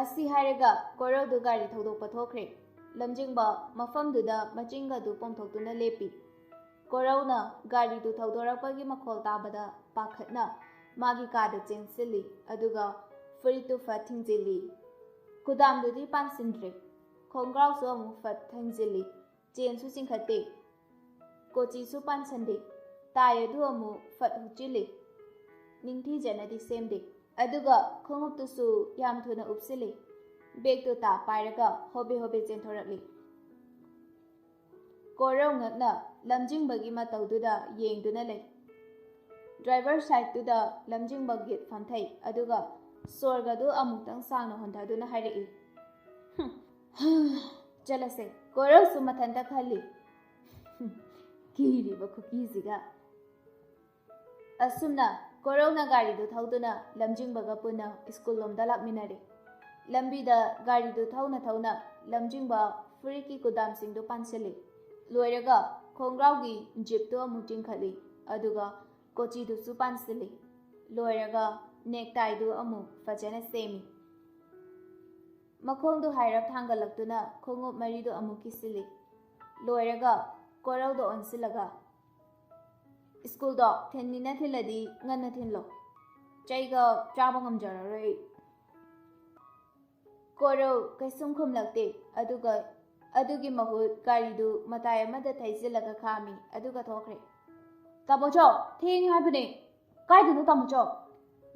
ꯑꯁꯤ ꯍꯥꯏꯔꯒ ꯀꯣꯔꯧꯗꯨ ꯒꯥꯔꯤ ꯊꯧꯗꯣꯛꯄ ꯊꯣꯛꯈ꯭ꯔꯦ꯫ ꯂꯝꯖꯤꯡꯕ ꯃꯐꯝꯗꯨꯗ ꯃꯆꯤꯟꯒꯗꯨ ꯄꯣꯝꯊꯣꯛꯇꯨꯅ ꯂꯦꯞꯄꯤ꯫ ꯀꯣꯔꯧꯅ ꯒꯥꯔꯤꯗꯨ ꯊꯧꯗꯣꯔꯛꯄꯒꯤ ꯃꯈꯣꯜ ꯇꯥꯕꯗ ꯄꯥꯈꯠꯅ ꯃꯥꯒꯤ ꯀꯥꯗ ꯆꯦꯟꯁꯤꯜꯂꯤ, ꯑꯗꯨꯒ ꯐꯨꯔꯤꯠꯇꯨ ꯐꯠ ꯊꯤꯡꯖꯤꯜꯂꯤ꯫ ꯀꯨꯗꯥꯝꯗꯨꯗꯤ ꯄꯥꯟꯁꯤꯟꯗ꯭ꯔꯦ, ꯈꯣꯡꯒ꯭ꯔꯥꯎꯁꯨ ꯑꯃꯨꯛ ꯐꯠ ꯊꯤꯡꯖꯤꯜꯂꯤ, ꯆꯦꯟꯁꯨ ꯆꯤꯡꯈꯠꯇꯦ, ꯀꯣꯆꯤꯁꯨ ꯄꯥꯟꯁꯟꯗꯦ, ꯇꯥꯏ ꯑꯗꯨ ꯑꯃꯨꯛ ꯐꯠ ꯍꯨꯛꯆꯤꯜꯂꯤ, ꯅꯤꯡꯊꯤꯖꯅꯗꯤ ꯁꯦꯝꯗꯦ, ꯑꯗꯨꯒ ꯈꯣꯡꯎꯞꯇꯨꯁꯨ ꯌꯥꯝ ꯊꯨꯅ ꯎꯞꯁꯤꯜꯂꯤ꯫ ꯕꯦꯒꯇꯨ ꯇꯥ ꯄꯥꯏꯔꯒ ꯍꯣꯕꯦ ꯍꯣꯕꯦ ꯆꯦꯟꯊꯣꯔꯛꯂꯤ꯫ ꯀꯣꯔꯧ ꯉꯛꯅ ꯂꯝꯖꯤꯡꯕꯒꯤ ꯃꯇꯧꯗꯨꯗ ꯌꯦꯡꯗꯨꯅ ꯂꯩ꯫ ꯗ꯭ꯔꯥꯏꯚꯔ ꯁꯥꯏꯠꯇꯨꯗ ꯂꯝꯖꯤꯡꯕ ꯒꯤꯠ ꯐꯝꯊꯩ, ꯑꯗꯨꯒ ꯁꯣꯔꯒꯗꯨ ꯑꯃꯨꯛꯇꯪ ꯁꯥꯡꯅ ꯍꯣꯟꯊꯗꯨꯅ ꯍꯥꯏꯔꯛꯏ, ꯆꯠꯂꯁꯦ꯫ ꯀꯣꯔꯧꯁꯨ ꯃꯊꯟꯇ ꯈꯜꯂꯤ, ꯀꯤꯔꯤꯕ ꯈꯨꯀꯤꯁꯤꯒ꯫ ꯑꯁꯨꯝꯅ ꯀꯣꯔꯧꯅ ꯒꯥꯔꯤꯗꯨ ꯊꯧꯗꯨꯅ ꯂꯝꯖꯤꯡꯕꯒ ꯄꯨꯟꯅ ꯁ꯭ꯀꯨꯜ ꯂꯣꯝꯗ ꯂꯥꯛꯃꯤꯟꯅꯔꯦ꯫ ꯂꯝꯕꯤꯗ ꯒꯥꯔꯤꯗꯨ ꯊꯧꯅ ꯊꯧꯅ ꯂꯝꯖꯤꯡꯕ ꯐꯨꯔꯤꯠꯀꯤ ꯀꯨꯗꯥꯝꯁꯤꯡꯗꯨ ꯄꯥꯟꯁꯤꯜꯂꯤ꯫ ꯂꯣꯏꯔꯒ ꯈꯣꯡꯒ꯭ꯔꯥꯎꯒꯤ ꯖꯤꯞꯇꯨ ꯑꯃꯨꯛ ꯆꯤꯡꯈꯠꯂꯤ, ꯑꯗꯨꯒ ꯀꯣꯆꯤꯗꯨꯁꯨ ꯄꯥꯟꯁꯤꯜꯂꯤ꯫ ꯂꯣꯏꯔꯒ ꯅꯦꯛꯇꯥꯏꯗꯨ ꯑꯃꯨꯛ ꯐꯖꯅ ꯁꯦꯝꯃꯤ꯫ ꯃꯈꯣꯡꯗꯨ ꯍꯥꯏꯔꯞ ꯊꯥꯡꯒꯠꯂꯛꯇꯨꯅ ꯈꯣꯡꯎꯞ ꯃꯔꯤꯗꯨ ꯑꯃꯨꯛ ꯀꯤꯁꯤꯜꯂꯤ꯫ ꯂꯣꯏꯔꯒ ꯀꯣꯔꯧꯗ ꯑꯣꯟꯁꯤꯜꯂꯒ ꯁ꯭ꯀꯨꯜꯗꯣ ꯊꯤꯟꯅꯤꯅ ꯊꯤꯜꯂꯗꯤ ꯉꯟꯅ ꯊꯤꯜꯂꯣ, ꯆꯩꯒ ꯆꯥꯕ ꯉꯝꯖꯔꯔꯣꯏ ꯑꯩ꯫ ꯀꯣꯔꯧ ꯀꯩꯁꯨꯝ ꯈꯨꯝꯂꯛꯇꯦ, ꯑꯗꯨꯒ ꯑꯗꯨꯒꯤ ꯃꯍꯨꯠ ꯒꯥꯔꯤꯗꯨ ꯃꯇꯥꯏ ꯑꯃꯗ ꯊꯩꯖꯤꯜꯂꯒ ꯈꯥꯝꯃꯤ, ꯑꯗꯨꯒ ꯊꯣꯛꯈ꯭ꯔꯦ꯫ ꯇꯥꯃꯣꯆꯧ ꯊꯦꯡꯉꯦ ꯍꯥꯏꯕꯅꯦ꯫ ꯀꯥꯏꯗꯅꯣ ꯇꯥꯃꯣꯆꯧ?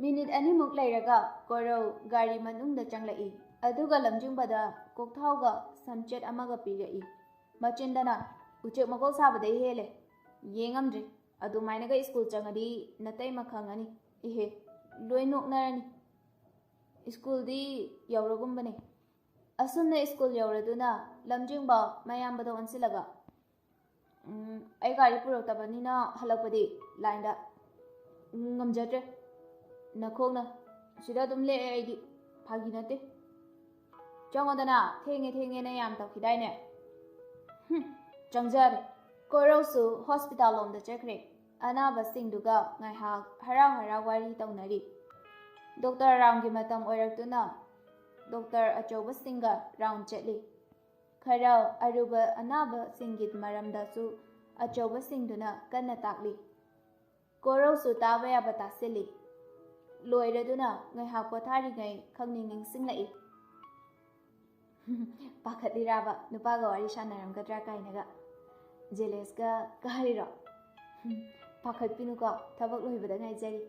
ꯃꯤꯅꯤꯠ 2ꯃꯨꯛ ꯂꯩꯔꯒ ꯀꯣꯔꯧ ꯒꯥꯔꯤ ꯃꯅꯨꯡꯗ ꯆꯪꯂꯛꯏ, ꯑꯗꯨꯒ ꯂꯝꯖꯤꯡꯕꯗ ꯀꯣꯛꯊꯥꯎꯒ ꯁꯝꯆꯦꯠ ꯑꯃꯒ ꯄꯤꯔꯛꯏ꯫ ꯃꯆꯤꯟꯗꯅ ꯎꯆꯦꯛ ꯃꯀꯣꯜ ꯁꯥꯕꯗꯩ ꯍꯦꯜꯂꯦ, ꯌꯦꯡꯉꯝꯗ꯭ꯔꯦ, ꯑꯗꯨꯃꯥꯏꯅꯒ ꯁ꯭ꯀꯨꯜ ꯆꯪꯉꯗꯤ ꯅꯇꯩꯃ ꯈꯪꯉꯅꯤ, ꯏꯍꯦ ꯂꯣꯏ ꯅꯣꯛꯅꯔꯅꯤ꯫ ꯁ꯭ꯀꯨꯜꯗꯤ ꯌꯧꯔꯒꯨꯝꯕꯅꯦ꯫ ꯑꯁꯨꯝꯅ ꯁ꯭ꯀꯨꯜ ꯌꯧꯔꯗꯨꯅ ꯂꯝꯖꯤꯡꯕ ꯃꯌꯥꯝꯕꯗ ꯑꯣꯟꯁꯤꯜꯂꯒ Ai gari puraktabanina halakpadi lainda ngamjadre nakhongna sida adum le aidi phagi nate changodana thenge na yam takhidaine changjare koirosu hospital lomda chakre anaba singduga ngai ha harau wari taunari doctor Ramgi matam oiraktuna doctor achauba singa round chetli kharau aruba anaba singit maramdasu achauba singduna kanna takli koirosu taba yaba tasili loiraduna ngai ha pothari ngai khangning singlai pakhatli raba nupaga wari sanaramgadra kainaga jealous ga kariro pakhat pinuko thabak loibada ngai jari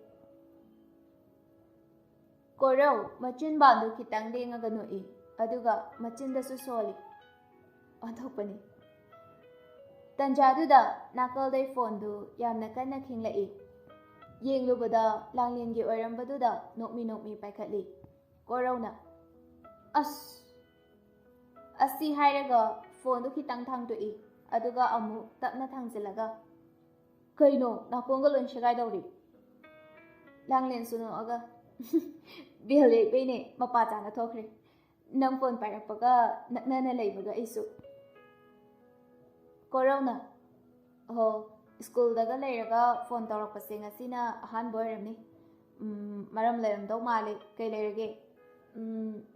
Korau machin bandu kitang denga ganoi aduga machin da su soli onthokpani tanjaduda nakal dai phone du yamna kanna khinglai yenglubada langlengi oirambaduda nokmi paikhatli korauna asi hairaga phone du kitang thangtoi aduga amu tapna thangjilaga kaino nakonga lon shagai dawri langlen suno aga Bele bene mapa jana thokre nang phone pairakpaga naknana leibaga isu Corona ho school daga leiraga phone tawrakpase ngasina ahan boiramni maram leiramdau male kai leirage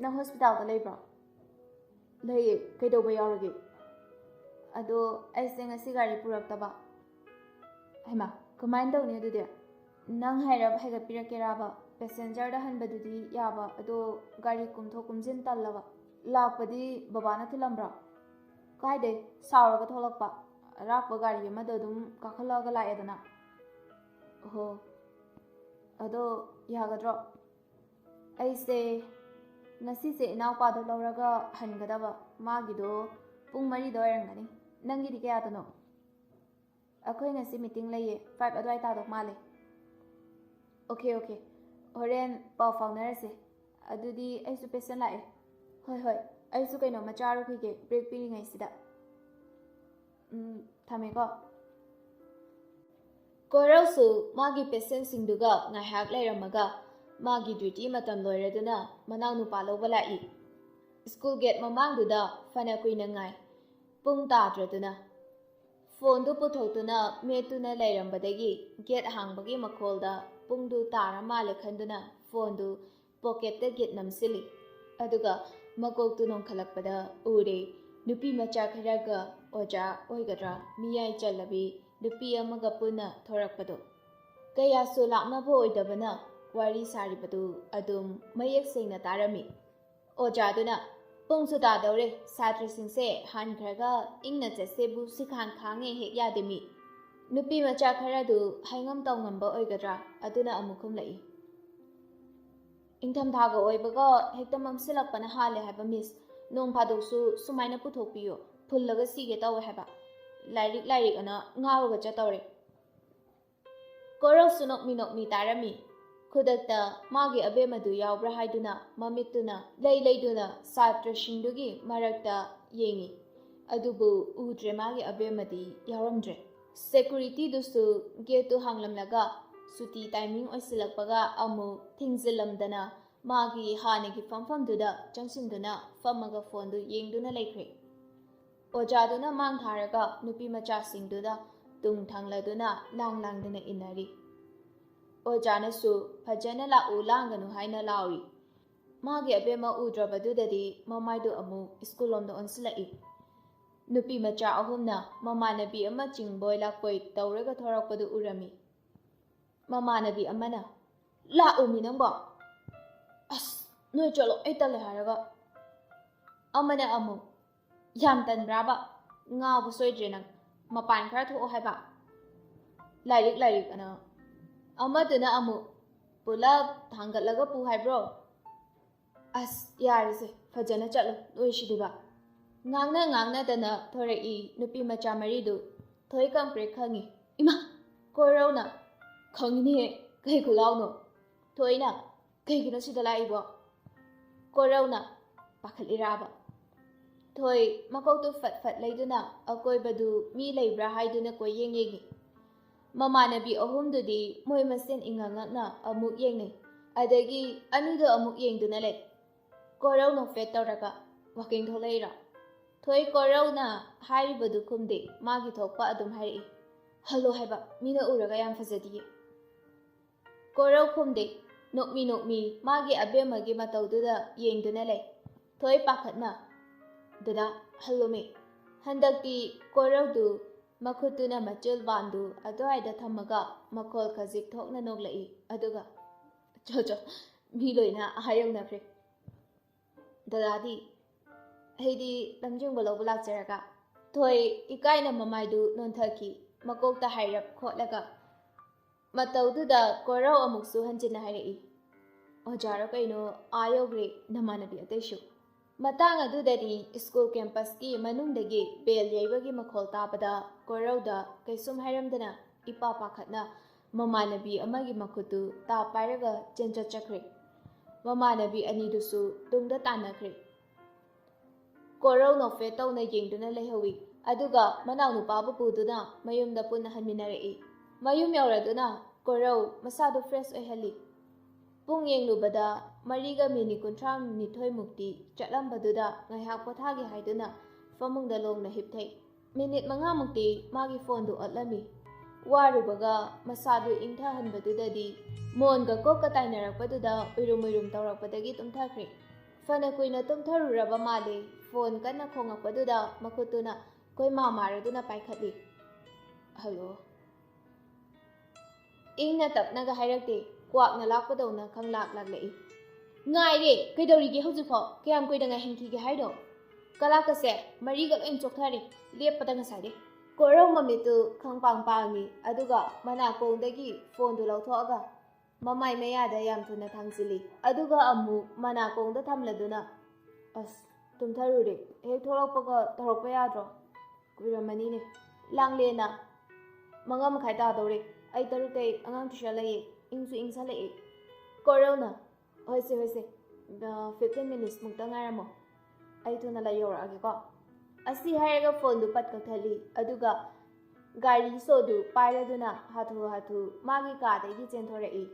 nang hospital da leibra lei kaidoba yaurage ado aise ngasi gari puraktaba hema kamain dawni adude nang hairab haiga pirakeraba passenger da hanbadudi yaba ado gari kumtho kumjin tallaba lakpadi babana thilambra kaide sauraga tholakpa rakpa gari amada dum kakhalaga laedana ho ado yagadro aise ngasi se inawpa do lauraga hangadaba magido pung 3 da oirangani nangi di kaya tano akhoi ngasi meeting laiye 5 adwai ta dok male okay Horen pau faunarase adudi aisu patient lae hoi aisu kaino macharu khige break piri ngai sida thameko Korausu magi patient singduga ngai hak lairamaga magi duty matam loiraduna manau nupa loba lai school gate mamangduda fana kuina ngai pung tadraduna phone du puthotuna metuna lairambadagi gate hangbagi makholda pungdu tara male khanduna phone du pocket ta gate namsili aduga makok tu nong khalakpada ure nupi macha kharaga oja oigadra miyai chalabi nupi amaga puna thorakpado kaya so lakna bo oidabana wari saribadu adum mayek sengna tarami oja duna pungsu ta dore satri singse han kharaga ingna chesebu sikhan khange he yademi nupi macha kharadu haingam tawngamba oigadra aduna amukhum lai ingtham thaga oibaga hektam amsilakpana hale haba miss nong phadoksu sumaina puthokpiyo phullaga sige tawe haba lairik ana ngawaga chatawre korok sunok mi tarami khudakta magi abe madu yawbra haiduna mamituna leiduna satra singdugi marakta yengi adubu udre magi abe madi yawramdre security dusu gate hanglamlaga suti timing oisilakpaga amu thingzilamdana magi hanegi famfamduda changsinduna famaga phone du yengduna laikre ojaduna mang tharaga nupi macha singduda tung thangladuna langduna inari ojana su phajana la ulanganu haina lawi magi abema udrabadudadi mamaidu amu school lomda onsilai nupi macha ahumna mamanabi ama chingboy lakpoi tawraga thorakpadu urami mamanabi amana la umi nangbo noi cholo etale haraga amana amu yam tanbraba ngabu soidre nang mapan khara tho haiba lairik ana amaduna amu pulap thangatlaga pu haibro yarise fajana chalo noi shidiba ngangna dana thorei nupi macha maridu thoi kampre khangi ima korauna khangni kai kulauno thoina kai gino sidala ibo korauna pakhaliraba Thoi makautu fat fat leiduna akoibadu mi leibra haiduna ko yengi. Mamanabi ahumdudi moi masen ingangakna amuk yengnei. Adagi anudo amuk yengduna le. Korau no fet tawraga waking tholeira. Thoi korau na hairibadu kumde magi thokpa adum hairi. Hello haiba mina uraga yam fazadiye. Korau kumde nokmi magi abemagi mataududa yengduna le. Thoi pakhatna dada hello me. Handakti korau du makutuna machul bandu adoaida thamaga makol khazik thokna noglai aduga cho mi loina hayang na fre. Dadadi heidi lamjung balo bulak jaraga thoi ikaina mamaidu nonthaki makokta hairap khotlaga mataududa korau amuksu hanjina hairi ojara kaino ayogre namanabi ateshu matang adudadi school campus ki manungdagi bel yaibagi makhol tabada korauda kaisum hairamdana ipa pakhatna mamanabi amagi makutu ta pairaga chencha chakre mamanabi anidusu tungda tanakhre korau no fe tawna yengduna lehawi aduga manau nupabu puduna mayumda punna hanminarei mayum yauraduna korau masadu fresh oihali pung yenglubada mariga mini kunthram nithoi mukti chatlambaduda ngaihak pothagi haiduna famungda longna hipthei minute manga mukti magi phone du atlami warubaga masadu ingtha hanbadudadi monga kokka tainarakpaduda uirum tawrakpadagi tumthakre fana kuina tumtharuraba male phone kana khongakpaduda makutuna koi mamaraduna paikhatli hello ingna tapnaga hairakte kwakna lakpadawna khanglak laklai ngaire kaidawrige hojikho kayam koida ngai hengki ge haido kalakase mariga loin chokthare leppada ngasare korau mamitu khangpang pangi aduga manakongdagi phone du lauthoaga mamai mayada yam thuna thangsili aduga amu manakongda thamladuna as tumtharure he thorokpaga thorokpa yadro kuiramani ne langlena mangam khaita dore ai tarutei angang tishalai ingsu ingsalai korona hoise 15 minutes mukta ngairamo ai thuna la yorage ko asi hairaga phone du pat kathali aduga gari sodu pairaduna hathu magi ka dagi chenthorei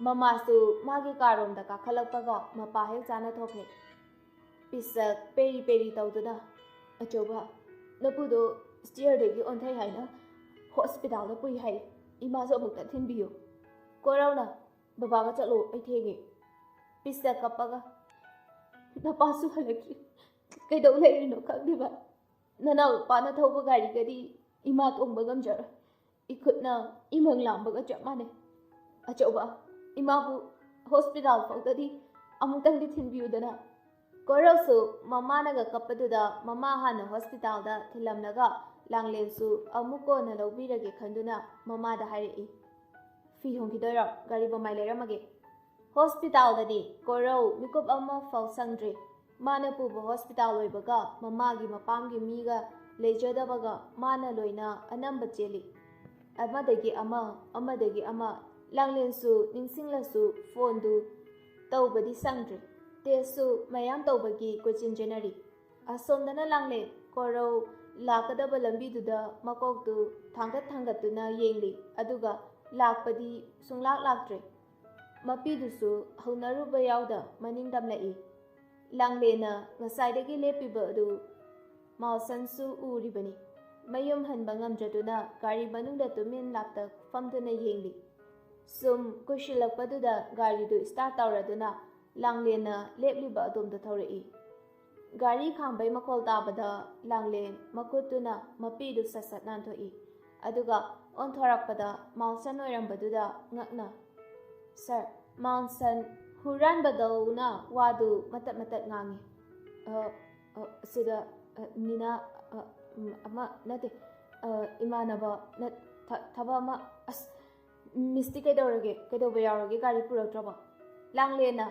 mamasu magi karomda ka khalakpaga mapa hek chana thokhe pisak peri tawduna achoba napudo steer dagi onthai haina hospital da pui hai ima so mukta thinbiyo korona baba ga chalo ai thege pisak kapaga napasu halaki kaidau leirino khangdiba nanau pana thauba gari gadi ima tongba gamjar ikutna imang lambaga chapmane achoba imabu hospital faudadi amutang di thinbiudana korausu mamanaga kappaduda mama hana hospital da thilamnaga langlensu amuko na lobirage khanduna mama da hairi fi hongkidoira gari bomai leramage hospital dadi korau mikup amma fau sangdre mana pubu hospital loibaga mamagi mapamgi miga leijadabaga mana loina anamba cheli amadagi ama langlensu ningsinglasu phone du tawbadi sangdre tesu mayam tawbagi kochin jenari asomdana langle korau lakadaba lambi duda makok du thangatuna yengli aduga lakpadi sunglak laktre mapi dusu haunaruba yauda maningdam lai langlena ngasaidagi lepiba du mausansu uribani mayum hanba ngamjaduna gari manungda tumin lapta famduna yengli sum kushilakpaduda gari du start tawraduna langlena lepliba adomda thawrei gari khangbai makol tabada langlen makutuna mapi du sasat nanthoi aduga onthorakpada mausan oirambaduda ngakna sir mausan huran badawna wadu matat ngangi sida nina ama nate imanaba na thaba ama as misti kaidoba yaurage gari puraktraba langlena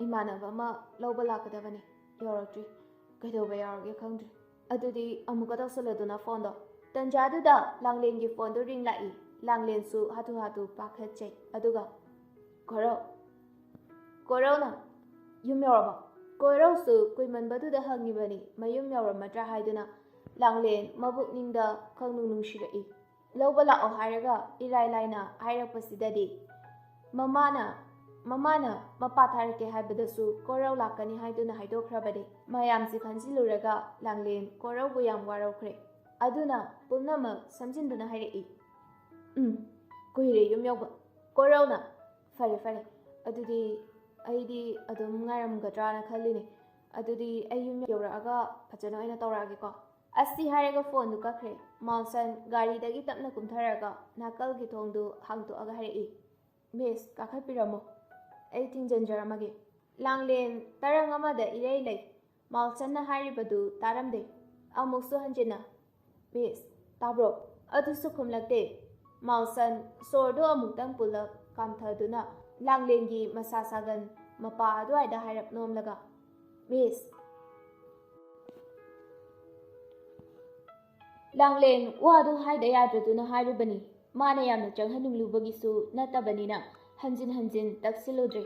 imanaba ama lawba lakadabane yaurakdri kaidoba yaurage khangdri adudi amuka tawsaladuna phone do tanjaduda langlengi phone do ring lai langlensu hatu pakhatchei aduga korona yum yoraba ꯀꯣꯏꯔꯧꯁꯨ ꯀꯨꯏꯃꯟꯕꯗꯨꯗ ꯍꯪꯉꯤꯕꯅꯤ ꯃꯌꯨꯝ ꯌꯧꯔꯝꯃꯗ꯭ꯔꯥ ꯍꯥꯏꯗꯨꯅ ꯂꯥꯡꯂꯦꯟ ꯃꯕꯨꯛꯅꯤꯡꯗ ꯈꯪꯅꯨꯡ ꯅꯨꯡꯁꯤꯔꯛꯏ꯫ ꯂꯧꯕ ꯂꯥꯛꯑꯣ ꯍꯥꯏꯔꯒ ꯏꯔꯥꯏ ꯂꯥꯏꯅ ꯍꯥꯏꯔꯛꯄꯁꯤꯗꯗꯤ ꯃꯃꯥꯅ ꯃꯄꯥ ꯊꯥꯔꯛꯀꯦ ꯍꯥꯏꯕꯗꯁꯨ ꯀꯣꯏꯔꯧ ꯂꯥꯛꯀꯅꯤ ꯍꯥꯏꯗꯨꯅ ꯍꯥꯏꯗꯣꯛꯈ꯭ꯔꯕꯅꯤ꯫ ꯃꯌꯥꯝꯁꯤ ꯈꯟꯖꯤꯜꯂꯨꯔꯒ ꯂꯥꯡꯂꯦꯟ ꯀꯣꯏꯔꯧꯕꯨ ꯌꯥꯝ ꯋꯥꯔꯧꯈ꯭ꯔꯦ꯫ ꯑꯗꯨꯅ ꯄꯨꯝꯅꯃꯛ ꯁꯝꯖꯤꯟꯗꯨꯅ ꯍꯥꯏꯔꯛꯏ꯫ ꯀꯨꯏꯔꯦ ꯌꯨꯝ ꯌꯧꯕ꯫ ꯀꯣꯏꯔꯧꯅ ꯐꯔꯦ ꯐꯔꯦ ꯑꯗꯨꯗꯤ ꯑꯩꯗꯤ ꯑꯗꯨꯝ ꯉꯥꯏꯔꯝꯒꯗ꯭ꯔꯥꯅ ꯈꯜꯂꯤꯅꯦ꯫ ꯑꯗꯨꯗꯤ ꯑꯩ ꯌꯨꯝ ꯌꯧꯔꯛꯑꯒ ꯐꯖꯅ ꯑꯣꯏꯅ ꯇꯧꯔꯛꯑꯒꯦꯀꯣ꯫ ꯑꯁꯤ ꯍꯥꯏꯔꯒ ꯐꯣꯟꯗꯨ ꯀꯛꯈ꯭ꯔꯦ꯫ ꯃꯥꯜꯁꯟ ꯒꯥꯔꯤꯗꯒꯤ ꯇꯞꯅ ꯀꯨꯝꯊꯔꯒ ꯅꯥꯀꯜꯒꯤ ꯊꯣꯡꯗꯨ ꯍꯥꯡꯇꯣꯛꯑꯒ ꯍꯥꯏꯔꯛꯏ꯫ ꯃꯤꯁ ꯀꯥꯈꯠꯄꯤꯔꯝꯃꯣ ꯑꯩ ꯊꯤꯡꯖꯤꯟꯖꯔꯝꯃꯒꯦ꯫ ꯂꯥꯡꯂꯦꯟ ꯇꯔꯪ ꯑꯃꯗ ꯏꯔꯩ ꯂꯩ꯫ ꯃꯥꯜꯁꯟꯅ ꯍꯥꯏꯔꯤꯕꯗꯨ ꯇꯥꯔꯝꯗꯦ꯫ ꯑꯃꯨꯛꯁꯨ ꯍꯟꯖꯤꯟꯅ ꯃꯤꯁ ꯇꯥꯕ꯭ꯔꯣ? ꯑꯗꯨꯁꯨ ꯈꯨꯝꯂꯛꯇꯦ꯫ ꯃꯥꯜꯁꯟ ꯁꯣꯔꯗꯨ ꯑꯃꯨꯛꯇꯪ ꯄꯨꯂꯞ ꯀꯥꯝꯊꯗꯨꯅ ꯂꯥꯡꯂꯦꯟꯒꯤ ꯃꯁꯥ ꯁꯥꯒꯟ ꯃꯄꯥ ꯑꯗꯨꯋꯥꯏꯗ ꯍꯥꯏꯔꯞ ꯅꯣꯝꯂꯒ ꯃꯤꯁ꯫ ꯂꯥꯡꯂꯦꯟ ꯋꯥꯗꯨ ꯍꯥꯏꯗ ꯌꯥꯗ꯭ꯔꯗꯨꯅ ꯍꯥꯏꯔꯨꯕꯅꯤ꯫ ꯃꯥꯅ ꯌꯥꯝꯅ ꯆꯪꯍꯟꯅꯤꯡꯂꯨꯕꯒꯤꯁꯨ ꯅꯠꯇꯕꯅꯤꯅ ꯍꯟꯖꯤꯟ ꯍꯟꯖꯤꯟ ꯇꯛꯁꯤꯜꯂꯨꯗ꯭ꯔꯦ꯫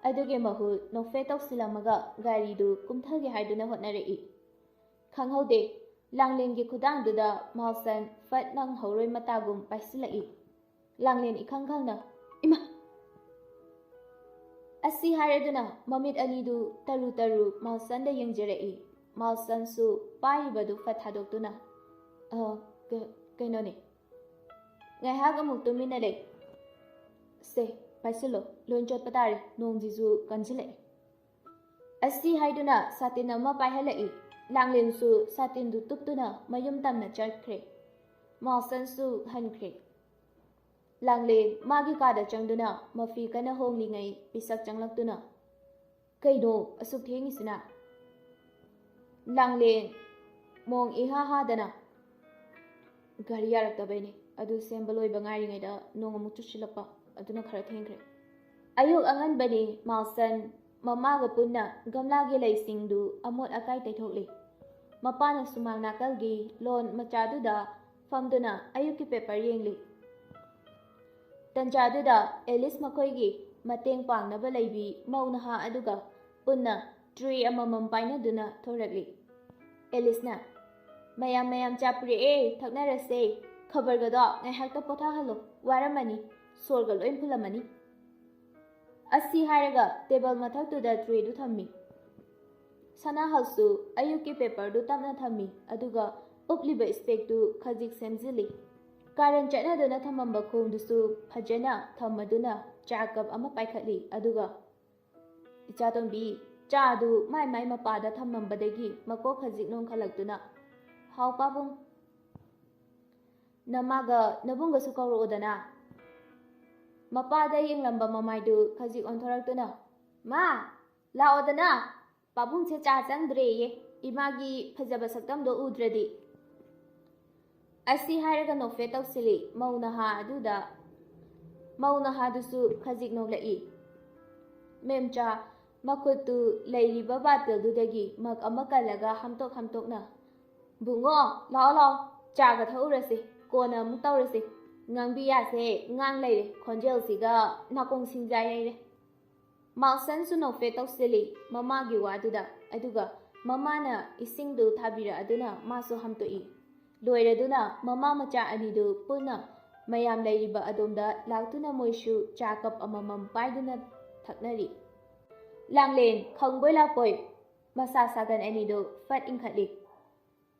ꯑꯗꯨꯒꯤ ꯃꯍꯨꯠ ꯅꯣꯛꯐꯦꯠ ꯇꯧꯁꯤꯜꯂꯝꯃꯒ ꯒꯥꯔꯤꯗꯨ ꯀꯨꯝꯊꯒꯦ ꯍꯥꯏꯗꯨꯅ ꯍꯣꯠꯅꯔꯛꯏ꯫ ꯈꯪꯍꯧꯗꯦ ꯂꯥꯡꯂꯦꯟꯒꯤ ꯈꯨꯗꯥꯡꯗꯨꯗ ꯃꯥꯜꯁꯟ ꯐꯠ ꯅꯪꯍꯧꯔꯣꯏ ꯃꯇꯥꯒꯨꯝ ꯄꯥꯏꯁꯤꯜꯂꯛꯏ꯫ ꯂꯥꯡꯂꯦꯟ ꯏꯈꯪ ꯈꯪꯅ ꯏꯃꯥ! ꯑꯁꯤ ꯍꯥꯏꯔꯗꯨꯅ ꯃꯃꯤꯠ ꯑꯅꯤꯗꯨ ꯇꯔꯨ ꯇꯔꯨ ꯃꯥꯜꯁꯟꯗ ꯌꯦꯡꯖꯔꯛꯏ꯫ ꯃꯥꯜꯁꯟꯁꯨ ꯄꯥꯏꯔꯤꯕꯗꯨ ꯐꯠ ꯊꯥꯗꯣꯛꯇꯨꯅ ꯀꯩꯅꯣꯅꯦ꯫ ꯉꯥꯏꯍꯥꯛ ꯑꯃꯨꯛ ꯇꯨꯃꯤꯟꯅ ꯂꯩ꯫ ꯁꯦ ꯄꯥꯏꯁꯤꯜꯂꯣ ꯂꯣꯏ ꯆꯣꯠꯄ ꯇꯥꯔꯦ ꯅꯣꯡꯁꯤꯁꯨ ꯀꯟꯁꯤꯜꯂꯛꯑꯦ꯫ ꯑꯁꯤ ꯍꯥꯏꯗꯨꯅ ꯁꯥꯇꯤꯟ ꯑꯃ ꯄꯥꯏꯍꯜꯂꯛꯏ꯫ ꯂꯥꯡꯂꯦꯟꯁꯨ ꯁꯥꯇꯤꯟꯗꯨ ꯇꯨꯞꯇꯨꯅ ꯃꯌꯨꯝ ꯇꯝꯅ ꯆꯠꯈ꯭ꯔꯦ꯫ ꯃꯥꯜꯁꯟꯁꯨ ꯍꯟꯈ꯭ꯔꯦ꯫ ꯂꯥꯡꯂꯦꯟ ꯃꯥꯒꯤ ꯀꯥꯗ ꯆꯪꯗꯨꯅ ꯃꯐꯤ ꯀꯟꯅ ꯍꯣꯡꯂꯤꯉꯩ ꯄꯤꯁꯛ ꯆꯪꯂꯛꯇꯨꯅ ꯀꯩꯅꯣ ꯑꯁꯨꯛ ꯊꯦꯡꯉꯤꯁꯤꯅ? ꯂꯥꯡꯂꯦꯟ ꯃꯣꯡ ꯏꯍꯥ ꯍꯥꯗꯅ ꯒꯥꯔꯤ ꯌꯥꯔꯛꯇꯕꯩꯅꯦ ꯑꯗꯨ ꯁꯦꯝꯕ ꯂꯣꯏꯕ ꯉꯥꯏꯔꯤꯉꯩꯗ ꯅꯣꯡ ꯑꯃꯨꯛ ꯆꯨꯁꯤꯜꯂꯛꯄ ꯑꯗꯨꯅ ꯈꯔ ꯊꯦꯡꯈ꯭ꯔꯦ꯫ ꯑꯌꯨꯛ ꯑꯉꯟꯕꯅꯤ꯫ ꯃꯥꯜꯁꯟ ꯃꯃꯥꯒ ꯄꯨꯟꯅ ꯒꯝꯂꯥꯒꯤ ꯂꯩꯁꯤꯡꯗꯨ ꯑꯃꯣꯠ ꯑꯀꯥꯏ ꯇꯩꯊꯣꯛꯂꯤ꯫ ꯃꯄꯥꯅ ꯁꯨꯃꯥꯡ ꯅꯥꯀꯜꯒꯤ ꯂꯣꯟ ꯃꯆꯥꯗꯨꯗ ꯐꯝꯗꯨꯅ ꯑꯌꯨꯛꯀꯤ ꯄꯦꯄꯔ ꯌꯦꯡꯂꯤ꯫ ꯇꯟꯖꯥꯗꯨꯗ ꯑꯦꯂꯤꯁ ꯃꯈꯣꯏꯒꯤ ꯃꯇꯦꯡ ꯄꯥꯡꯅꯕ ꯂꯩꯕꯤ ꯃꯧ ꯅꯍꯥ ꯑꯗꯨꯒ ꯄꯨꯟꯅ ꯇ꯭ꯔꯦ ꯑꯃꯃꯝ ꯄꯥꯏꯅꯗꯨꯅ ꯊꯣꯔꯛꯂꯤ꯫ ꯑꯦꯂꯤꯁꯅ ꯃꯌꯥꯝ ꯆꯥ ꯄꯨꯔꯛꯑꯦ ꯊꯛꯅꯔꯁꯦ꯫ ꯈꯕꯔꯒꯗꯣ ꯉꯥꯏꯍꯥꯛꯇ ꯄꯣꯊꯥꯍꯜꯂꯣ ꯋꯥꯔꯝꯃꯅꯤ ꯁꯣꯔꯒ ꯂꯣꯏ ꯐꯨꯜꯂꯝꯃꯅꯤ꯫ ꯑꯁꯤ ꯍꯥꯏꯔꯒ ꯇꯦꯕꯜ ꯃꯊꯛꯇꯨꯗ ꯇ꯭ꯔꯦꯗꯨ ꯊꯝꯃꯤ꯫ ꯁꯅꯥꯍꯜꯁꯨ ꯑꯌꯨꯛꯀꯤ ꯄꯦꯄꯔꯗꯨ ꯇꯞꯅ ꯊꯝꯃꯤ ꯑꯗꯨꯒ ꯎꯞꯂꯤꯕ ꯏꯁꯄꯦꯛꯇꯨ ꯈꯖꯤꯛ ꯁꯦꯝꯖꯤꯜꯂꯤ꯫ ꯀꯥꯔꯟ ꯆꯠꯅꯗꯨꯅ ꯊꯝꯃꯝꯕ ꯈꯣꯡꯗꯨꯁꯨ ꯐꯖꯅ ꯊꯝꯃꯗꯨꯅ ꯆꯥ ꯀꯞ ꯑꯃ ꯄꯥꯏꯈꯠꯂꯤ ꯑꯗꯨꯒ ꯏꯆꯥꯇꯣꯝꯕꯤ ꯆꯥꯗꯨ ꯃꯥꯏ ꯃꯄꯥꯗ ꯊꯝꯃꯝꯕꯗꯒꯤ ꯃꯀꯣꯛ ꯈꯖꯤꯛ ꯅꯣꯡꯈꯠꯂꯛꯇꯨꯅ ꯍꯥꯎ ꯄꯥꯕꯨꯡ ꯅꯃꯥꯒ ꯅꯕꯨꯡꯒꯁꯨ ꯀꯧꯔꯛꯑꯣꯗꯅ꯫ ꯃꯄꯥꯗ ꯌꯦꯡꯂꯝꯕ ꯃꯃꯥꯏꯗꯨ ꯈꯖꯤꯛ ꯑꯣꯟꯊꯣꯔꯛꯇꯨꯅ ꯃꯥ ꯂꯥꯛꯑꯣꯗꯅ ꯄꯥꯕꯨꯡꯁꯦ ꯆꯥ ꯆꯪꯗ꯭ꯔꯦꯌꯦ ꯏꯃꯥꯒꯤ ꯐꯖꯕ ꯁꯛꯇꯝꯗꯣ ꯎꯗ꯭ꯔꯗꯤ꯫ ꯑꯁꯤ ꯍꯥꯏꯔꯒ ꯅꯣꯛꯐꯦꯠ ꯇꯧꯁꯤꯜꯂꯤ꯫ ꯃꯧ ꯅꯍꯥꯗꯨꯁꯨ ꯈꯖꯤꯛ ꯅꯣꯛꯂꯛꯏ꯫ ꯃꯦꯝꯆꯥ ꯃꯈꯨꯠꯇꯨ ꯂꯩꯔꯤꯕ ꯕꯥꯇꯤꯜꯗꯨꯗꯒꯤ ꯃꯛ ꯑꯃ ꯀꯜꯂꯒ ꯍꯥꯝꯇꯣꯛꯅ ꯕꯨꯡꯉꯣ ꯂꯥꯛꯑꯣ ꯆꯥꯒ ꯊꯛꯎꯔꯁꯤ ꯀꯣꯟꯅ ꯑꯃꯨꯛ ꯇꯧꯔꯁꯤ꯫ ꯉꯥꯡꯕꯤ ꯌꯥꯁꯦ ꯉꯥꯡ ꯂꯩꯔꯦ ꯈꯣꯟꯖꯦꯜꯁꯤꯒ ꯅꯥꯀꯣꯡ ꯁꯤꯡꯖꯥꯏ ꯂꯩꯔꯦ꯫ ꯃꯥꯜꯁꯟꯁꯨ ꯅꯣꯛꯐꯦꯠ ꯇꯧꯁꯤꯜꯂꯤ ꯃꯃꯥꯒꯤ ꯋꯥꯗꯨꯗ ꯑꯗꯨꯒ ꯃꯃꯥꯅ ꯏꯁꯤꯡꯗꯨ ꯊꯥꯕꯤꯔꯛꯑꯗꯨꯅ マꯁꯨ ꯍꯥꯝꯇꯣꯛꯏ꯫ ꯂꯣꯏꯔꯗꯨꯅ ꯃꯃꯥ ꯃꯆꯥ ꯑꯅꯤꯗꯨ ꯄꯨꯟꯅ ꯃꯌꯥꯝ ꯂꯩꯔꯤꯕ ꯑꯗꯣꯝꯗ ꯂꯥꯛꯇꯨꯅ ꯃꯣꯏꯁꯨ ꯆꯥ ꯀꯞ ꯑꯃꯃꯝ ꯄꯥꯏꯗꯨꯅ ꯊꯛꯅꯔꯤ꯫ ꯂꯥꯡꯂꯦꯟ ꯈꯪꯕꯣꯏ ꯂꯥꯛꯄꯣꯏ ꯃꯁꯥ ꯁꯥꯒꯟ ꯑꯅꯤꯗꯨ ꯐꯠ ꯏꯟꯈꯠꯂꯤ꯫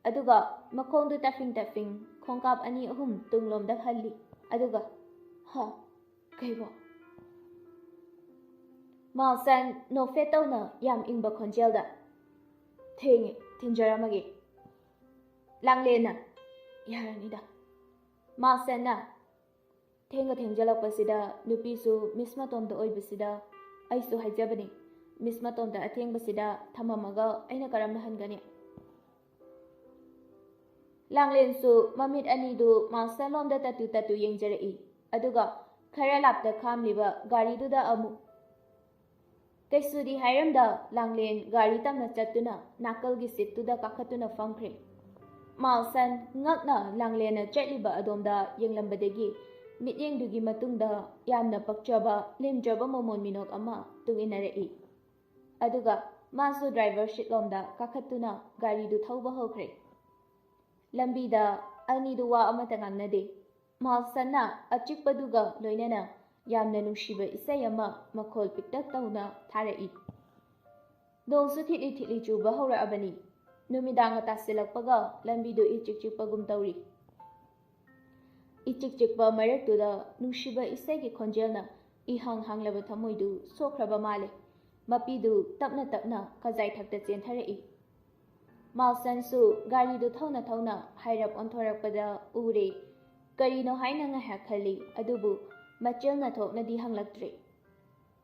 ꯑꯗꯨꯒ ꯃꯈꯣꯡꯗꯨ ꯇꯥꯐꯤꯡ ꯈꯣꯡꯀꯥꯞ ꯑꯅꯤ ꯑꯍꯨꯝ ꯇꯨꯡꯂꯣꯝꯗ ꯍꯜꯂꯤ꯫ ꯑꯗꯨꯒ ꯀꯩꯕꯣ? ꯃꯥꯜꯁꯟ ꯅꯣꯛꯐꯦꯠ ꯇꯧꯅ ꯌꯥꯝ ꯏꯪꯕ ꯈꯣꯟꯖꯦꯜꯗ ꯊꯦꯡꯉꯦ ꯊꯤꯟꯖꯔꯝꯃꯒꯦ꯫ ꯂꯥꯡꯂꯦꯟꯅ ꯌꯥꯔꯅꯤꯗ꯫ ꯃꯥꯜꯁꯟꯅ ꯊꯦꯡꯖꯜꯂꯛꯄꯁꯤꯗ ꯅꯨꯄꯤꯁꯨ ꯃꯤꯁ ꯃꯇꯣꯝꯇ ꯑꯣꯏꯕꯁꯤꯗ ꯑꯩꯁꯨ ꯍꯥꯏꯖꯕꯅꯤ ꯃꯤꯁ ꯃꯇꯣꯝꯇ ꯑꯊꯦꯡꯕꯁꯤꯗ ꯊꯝꯃꯝꯃꯒ ꯑꯩꯅ ꯀꯔꯝꯅ ꯍꯟꯒꯅꯤ? ꯂꯥꯡꯂꯦꯟꯁꯨ ꯃꯃꯤꯠ ꯑꯅꯤꯗꯨ ꯃꯥꯜꯁꯟ ꯂꯣꯝꯗ ꯇꯠꯇꯨ ꯌꯦꯡꯖꯔꯛꯏ꯫ ꯑꯗꯨꯒ ꯈꯔ ꯂꯥꯞꯇ ꯈꯥꯝꯂꯤꯕ ꯒꯥꯔꯤꯗꯨꯗ ꯑꯃꯨꯛ ꯀꯩꯁꯨꯗꯤ ꯍꯥꯏꯔꯝꯗ ꯂꯥꯡꯂꯦꯟ ꯒꯥꯔꯤ ꯇꯝꯅ ꯆꯠꯇꯨꯅ ꯅꯥꯀꯜꯒꯤ ꯁꯤꯠꯇꯨꯗ ꯀꯥꯈꯠꯇꯨꯅ ꯐꯝꯈ꯭ꯔꯦ꯫ ꯃꯥꯜꯁꯟ ꯉꯛꯅ ꯂꯥꯡꯂꯦꯟꯅ ꯆꯠꯂꯤꯕ ꯑꯗꯣꯝꯗ ꯌꯦꯡꯂꯝꯕꯗꯒꯤ ꯃꯤꯠꯌꯦꯡꯗꯨꯒꯤ ꯃꯇꯨꯡꯗ ꯌꯥꯝꯅ ꯄꯛꯆꯕ ꯂꯦꯝꯖꯕ ꯃꯣꯃꯣꯟ ꯃꯤꯅꯣꯛ ꯑꯃ ꯇꯨꯡ ꯏꯟꯅꯔꯛꯏ꯫ ꯑꯗꯨꯒ masu driver seat lomda kakhattuna gari du thauba hokre. Lambida ani du wa amata ngangnade. Malsanna achikpaduga loinana yamna nungshiba isai ama makhol piktak tauna tharai. Nongsu thili chuba hora abani. Numidanga tasilakpaga lambidu ichikchikpagum tauri. Ichikchikpa maraktuda nungshiba isai ki khonjelna ihang hanglaba thamoidu sokraba male. Mapidu tapna kazai thakta chentharai. Malsansu garidu thauna hairap onthorakpada ure. Karino haina ngahak khali adubu machelna thoknadi hanglaktre.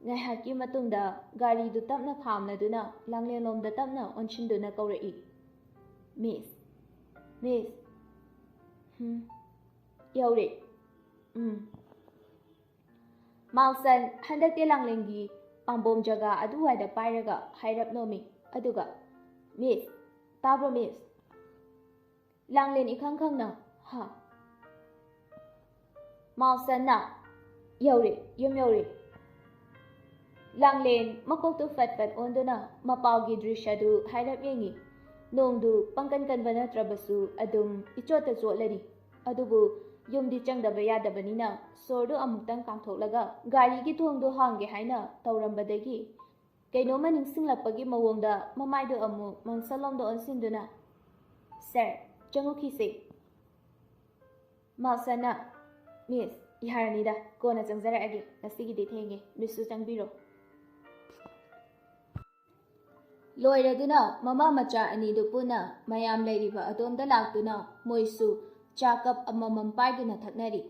Ngahaki matungda garidu tapna khamladuna langlelomda tapna onshinduna kaurai. Miss. Yaure. Malsan handakte langlengi pambom jaga aduwaida pairaga hairap nomi aduga Miss tabro Miss Langlen ikhang na ha Malsan na yaure Langlen makoktu fat onduna mapaugi drishadu hairap yengi nongdu pangkan banatrabasu adum ichota chotlari adubu yumdi changdaba yadabanina sordu amuktang kangthoklaga gari gi thongdu hangge haina taurambadagi kainoma ningsinglakpagi mawongda mamaidu amu mangsalomda onsinduna sir changukhise Malsana Miss iharanida kona changjarage nasigidi thenge misu changbiro Loiraduna mama macha anidu puna mayam leiriba adomda laktuna moisu chakap amamam paiduna thaknari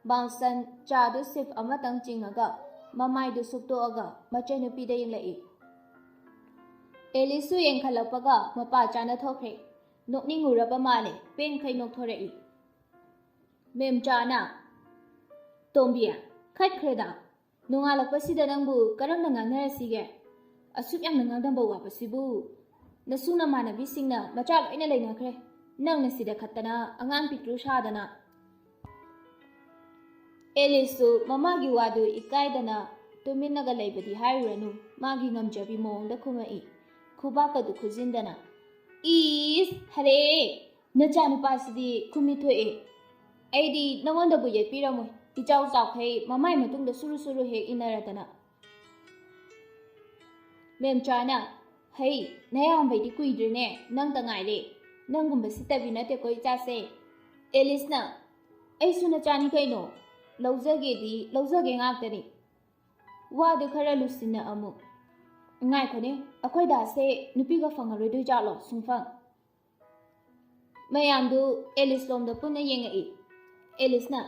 Malsan chadu sip amatang chingaga mamaidu suktoaga machanupida yenglai Elisu yenkhalakpaga mapa chana thokre nokninguraba male pen khai nokthorei Mem chana Tombia khatkreda nongalakpasida nangbu karamna ngangnarasige Asuk yang nangadamba wapasibu nasuna manabisingna macha loina leinakhre nangna sida khattana angang pitru shadana Elisu mamagi wadu ikaidana tuminaga leibadi hairanu magi ngamjabi mongda khumai khubakadu khujindana is hare nachanu pasidi khumithoe aidi namonda bu yepiramoi ichau chaukhai mamai matungda suru hek inaratana Mem chana hey nayam baidi kuidrene nang tangaire nangumba sitabina te koi chase Elisna ai suna chani kaino laujage ngaktani wadu khara lusina amu ngai khone akhoi da se nupiga fangaroi doi jalo sungfang mayamdu Elis lomda punna yengai Elisna